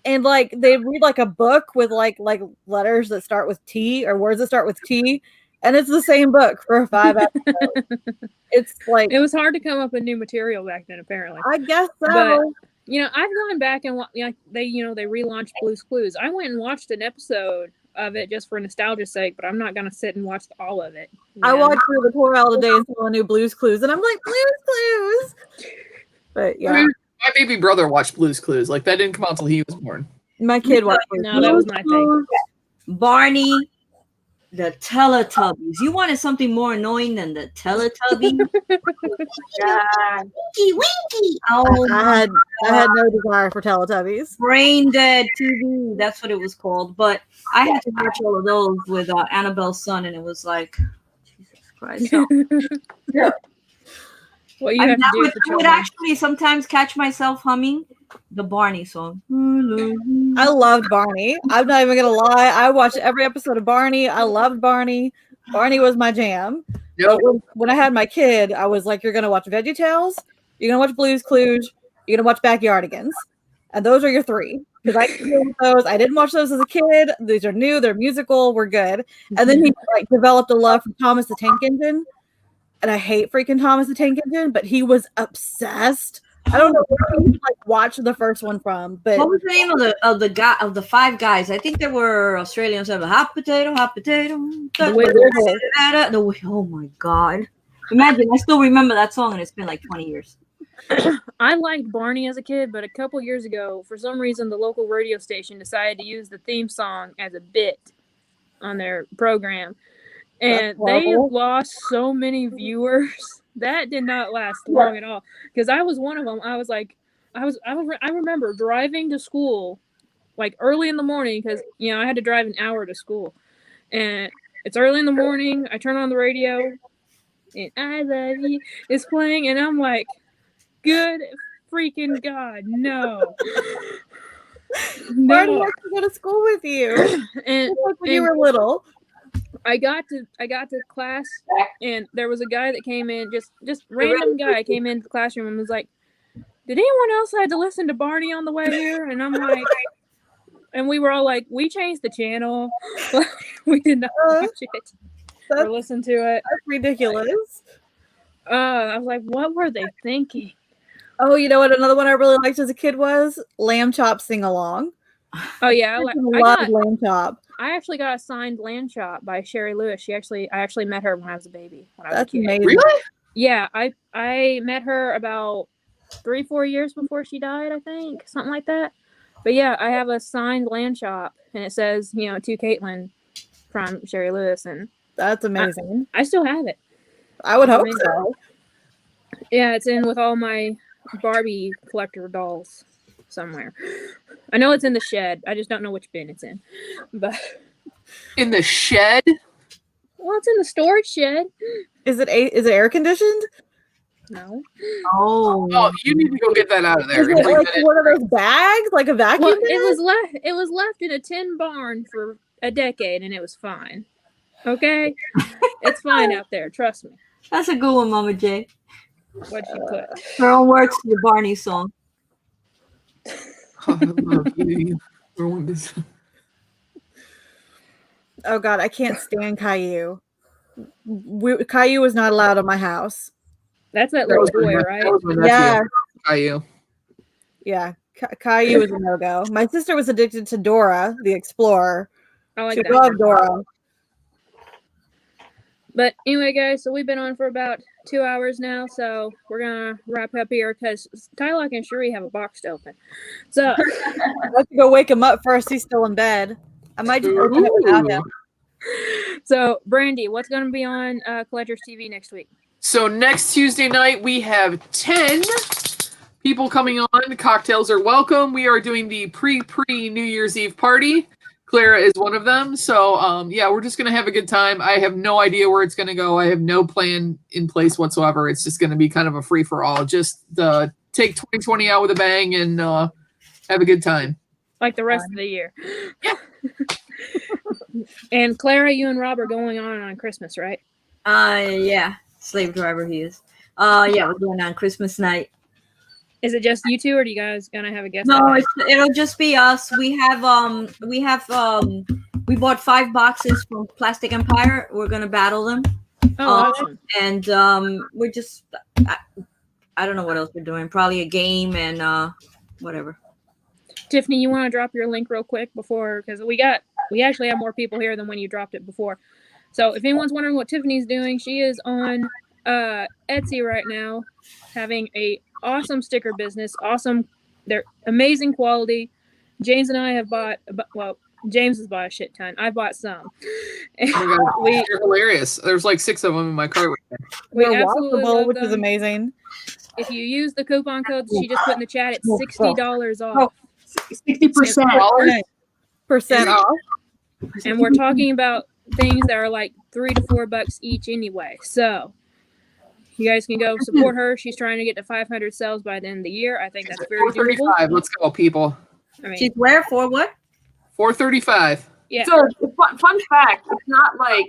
And like they read like a book with like letters that start with T or words that start with T, and it's the same book for 5 episodes. It's like It was hard to come up with new material back then, apparently. I guess so. But, I've gone back and they relaunched Blue's Clues. I went and watched an episode of it just for nostalgia's sake, but I'm not gonna sit and watch all of it. I watched through the poor hour today and saw a new Blue's Clues, and I'm like, Blue's Clues. But yeah, My baby brother watched Blue's Clues. Like that didn't come out until he was born. my kid watched Blue's No, that was my thing. Barney, the Teletubbies. You wanted something more annoying than the Teletubbies? God. Winky, winky. Oh, I had no desire for Teletubbies. Brain Dead TV. That's what it was called. But I had to watch all of those with Annabelle's son, and it was like, Jesus Christ. So, What you have to do for I would children. actually sometimes catch myself humming the Barney song. I loved Barney. I'm not even gonna lie. I watched every episode of Barney. I loved Barney. Barney was my jam. Yep. But when I had my kid, I was like, "You're gonna watch VeggieTales. You're gonna watch Blue's Clues. You're gonna watch Backyardigans, and those are your 3." Because I didn't deal with those. I didn't watch those as a kid. These are new. They're musical. We're good. And then he like developed a love for Thomas the Tank Engine. And I hate freaking Thomas the Tank Engine, but he was obsessed. I don't know where he like watched the first one from, but What was the name of the 5 guys? I think they were Australians. Hot potato, hot potato. The Wizard. Oh my God! Imagine, I still remember that song, and it's been like 20 years. I liked Barney as a kid, but a couple years ago, for some reason, the local radio station decided to use the theme song as a bit on their program. And they lost so many viewers. That did not last long at all. Because I was one of them. I was like, I remember driving to school like early in the morning because I had to drive an hour to school, and it's early in the morning. I turn on the radio, and I Love You is playing, and I'm like, good freaking God, no. Barney wants to go to school with you. And Like when you were little. I got to class, and there was a guy that came in, just random guy came into the classroom and was like, "Did anyone else had to listen to Barney on the way here?" And I'm like, and we were all like, "We changed the channel. We did not watch it or listen to it." That's ridiculous. I was like, what were they thinking? Oh, you know what? Another one I really liked as a kid was Lamb Chop Sing Along. Oh yeah, I loved Lamb Chop. I actually got a signed Lamb Chop by Sherry Lewis. I actually met her when I was a baby. When I was That's a kid. amazing. Really? Yeah, I met her about 3-4 years before she died, I think, something like that. But yeah, I have a signed Lamb Chop, and it says, to Caitlin from Sherry Lewis, and That's amazing. I still have it. I would hope Amazing. so. Yeah, it's in with all my Barbie collector dolls. somewhere. I know it's in the shed. I just don't know which bin it's in. But In the shed? well, it's in the storage shed. Is it air conditioned? No. Oh. Oh, you need to go get that out of there. Is it like one of those bags, like a vacuum Well, bag? it was left in a tin barn for a decade, and it was fine. Okay, it's fine out there. Trust me. That's a good one, Mama J. What'd you put? Her own words to the Barney song. Oh, I love you. Ruined this. Oh God, I can't stand Caillou. Caillou was not allowed in my house. That's that That little was boy, my- right? that was my nephew. Yeah, Caillou. yeah. Caillou was a no-go. My sister was addicted to Dora the Explorer. I like She that. loved Dora. But anyway, guys, so we've been on for about 2 hours now, so we're gonna wrap up here because Tylock and Cherie have a box to open. So I have to go wake him up first. He's still in bed. I might just open it without him. So Brandy, what's gonna be on Collectors TV next week? So next Tuesday night, we have 10 people coming on. Cocktails are welcome. We are doing the pre-New Year's Eve party. Clara is one of them. So, yeah, we're just going to have a good time. I have no idea where it's going to go. I have no plan in place whatsoever. It's just going to be kind of a free-for-all. Just take 2020 out with a bang and have a good time. Like the rest of the year. Yeah. And Clara, you and Rob are going on Christmas, right? Yeah. Slave driver he is. Yeah, we're going on Christmas night. Is it just you two, or do you guys gonna have a guest? No, it'll just be us. We bought 5 boxes from Plastic Empire. We're gonna battle them. Oh, awesome. And we're just I don't know what else we're doing. Probably a game and whatever. Tiffany, you want to drop your link real quick before, because we actually have more people here than when you dropped it before. So if anyone's wondering what Tiffany's doing, she is on Etsy right now, having a awesome sticker business. Awesome, they're amazing quality. James and I have bought, well, James has bought a shit ton. I bought some. Oh my God, you're hilarious. There's like 6 of them in my cart. We They're absolutely washable, love which is them. amazing. If you use the coupon code she just put in the chat, it's $60 off. 60%. Percent off. And we're talking about things that are like $3 to $4 each anyway. So you guys can go support her. She's trying to get to 500 sales by the end of the year. I think that's very doable. 435. Let's go, people. I mean, She's where for what? 435. yeah. So fun fact, it's not like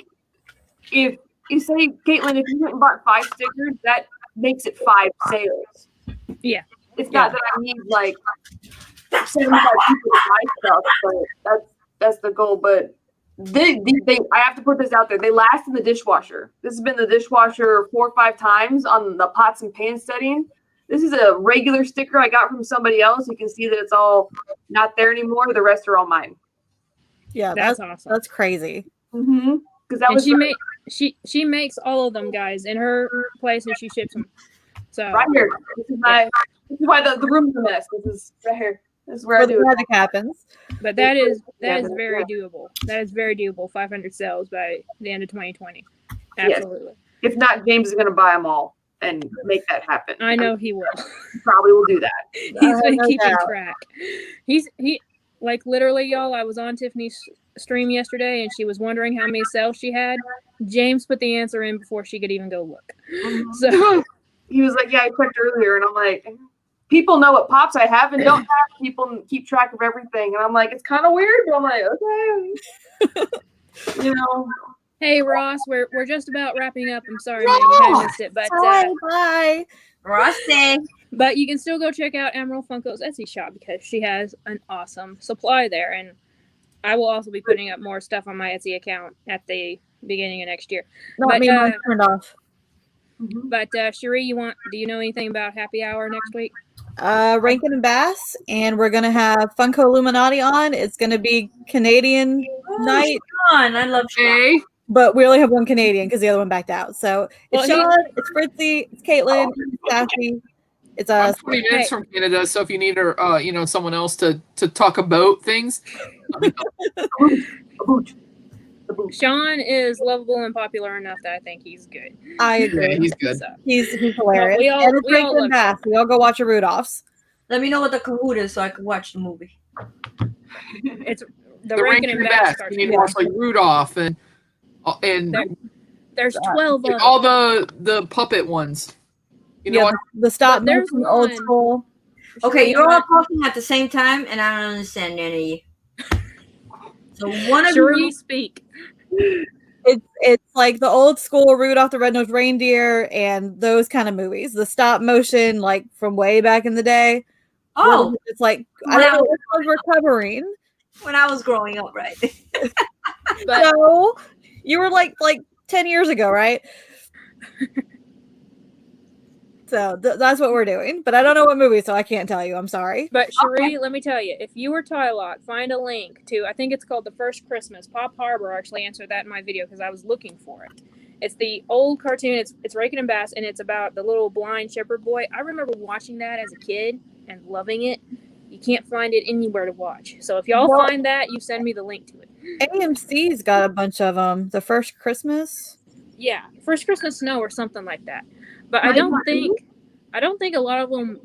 if you say, Caitlin, if you went and bought 5 stickers, that makes it 5 sales. Yeah. It's not that I need like 75 people to buy stuff, but that's the goal. But they I have to put this out there. They last in the dishwasher. This has been the dishwasher 4 or 5 times on the pots and pans setting. This is a regular sticker I got from somebody else. You can see that it's all not there anymore. The rest are all mine. Yeah, That's awesome. That's crazy. Mm-hmm. Because that And was she makes all of them, guys, in her place, and she ships them. So right here. This is why the room's a mess. This is right here. This is where I Where do the it. magic happens. but that is Yeah, very yeah. doable. That is very doable. 500 sales by the end of 2020. Yes. Absolutely. If not, James is going to buy them all and make that happen. I know he will. He probably will do that. He's I been know keeping that. track. He like literally, y'all. I was on Tiffany's stream yesterday, and she was wondering how many sales she had. James put the answer in before she could even go look. So He was like, yeah, I checked earlier. And I'm like, people know what pops I have and don't have. People keep track of everything. And I'm like, it's kind of weird. But I'm like, okay. You know. hey Ross, we're just about wrapping up. I'm sorry, man, you had missed it, Bye. Rusty. but you can still go check out Emerald Funko's Etsy shop because she has an awesome supply there, and I will also be putting up more stuff on my Etsy account at the beginning of next year. Not But, me, mine's turned off. But Cherie, do you know anything about Happy Hour next week? Rankin and Bass, and we're gonna have Funko Illuminati on. It's gonna be Canadian night, Sean, I love Sean. Hey. but we only have one Canadian because the other one backed out. So it's Well, Sean, it's Fritzy, it's Caitlin, it's Sassy, it's I'm us. 20 minutes from Canada, so if you need someone else to talk about things, Sean is lovable and popular enough that I think he's good. I agree. yeah, he's good. So, He's hilarious. We all- and it's we all Rankin love and Bass. We all go watch a Rudolph's. Let me know what the Kahoot is so I can watch the movie. It's the The Rankin and Bass You need to cartoon. watch like Rudolph and There's 12 of all them. the puppet ones. You know Yeah, what? the stop But there's motion old one. school. Okay, Sheree, you're all I'm talking at the same time, and I don't understand any of you. So one of Sheree, you. speak. It's like the old school Rudolph the Red-Nosed Reindeer and those kind of movies. The stop motion, like from way back in the day. Oh, It's like I don't know which ones we're covering. when I was growing up, right? But So you were like 10 years ago, right? So that's what we're doing. But I don't know what movie, so I can't tell you. I'm sorry. But Sheree, let me tell you, if you were Tylock, find a link to, I think it's called The First Christmas. Pop Harbor actually answered that in my video because I was looking for it. It's the old cartoon. It's Rankin and Bass, and it's about the little blind shepherd boy. I remember watching that as a kid and loving it. You can't find it anywhere to watch. So if y'all find that, you send me the link to it. AMC's got a bunch of them. The First Christmas. Yeah, First Christmas Snow or something like that. But I don't think a lot of them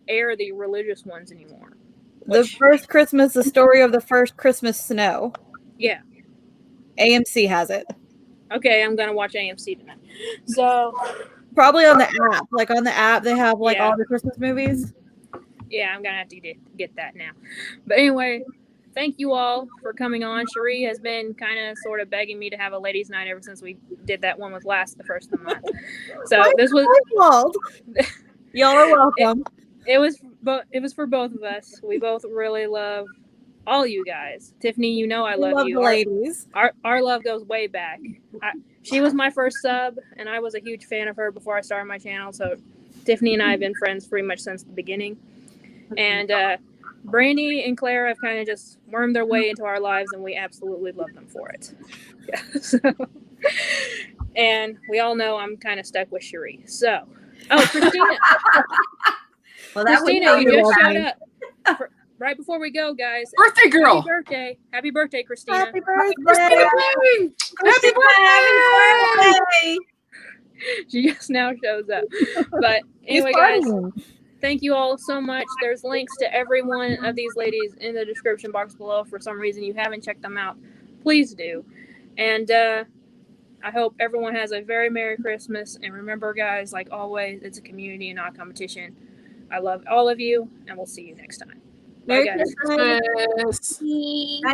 air the religious ones anymore. The First Christmas, the story of the first Christmas snow. Yeah. AMC has it. Okay, I'm gonna watch AMC tonight. So probably on the app. Like on the app, they have like Yeah. all the Christmas movies. Yeah, I'm gonna have to get that now. But anyway, thank you all for coming on. Cherie has been kind of sort of begging me to have a ladies' night ever since we did that one with the first of the month. So this was y'all are welcome. It was for both of us. We both really love all you guys. Tiffany, you know I love you. The ladies. Our love goes way back. She was my first sub, and I was a huge fan of her before I started my channel. So Tiffany and I have been friends pretty much since the beginning. And Brandy and Clara have kind of just wormed their way into our lives, and we absolutely love them for it. Yeah, so, and we all know I'm kind of stuck with Cherie. So, Christina. Well, Christina, you just showed up. Right before we go, guys. Birthday girl. Happy birthday, Christina. Happy birthday. Happy birthday. She just now shows up. But anyway, guys, thank you all so much. There's links to every one of these ladies in the description box below. For some reason you haven't checked them out, please do. And I hope everyone has a very Merry Christmas. And remember, guys, like always, it's a community and not a competition. I love all of you, and we'll see you next time. Bye, guys. Merry Christmas. Bye,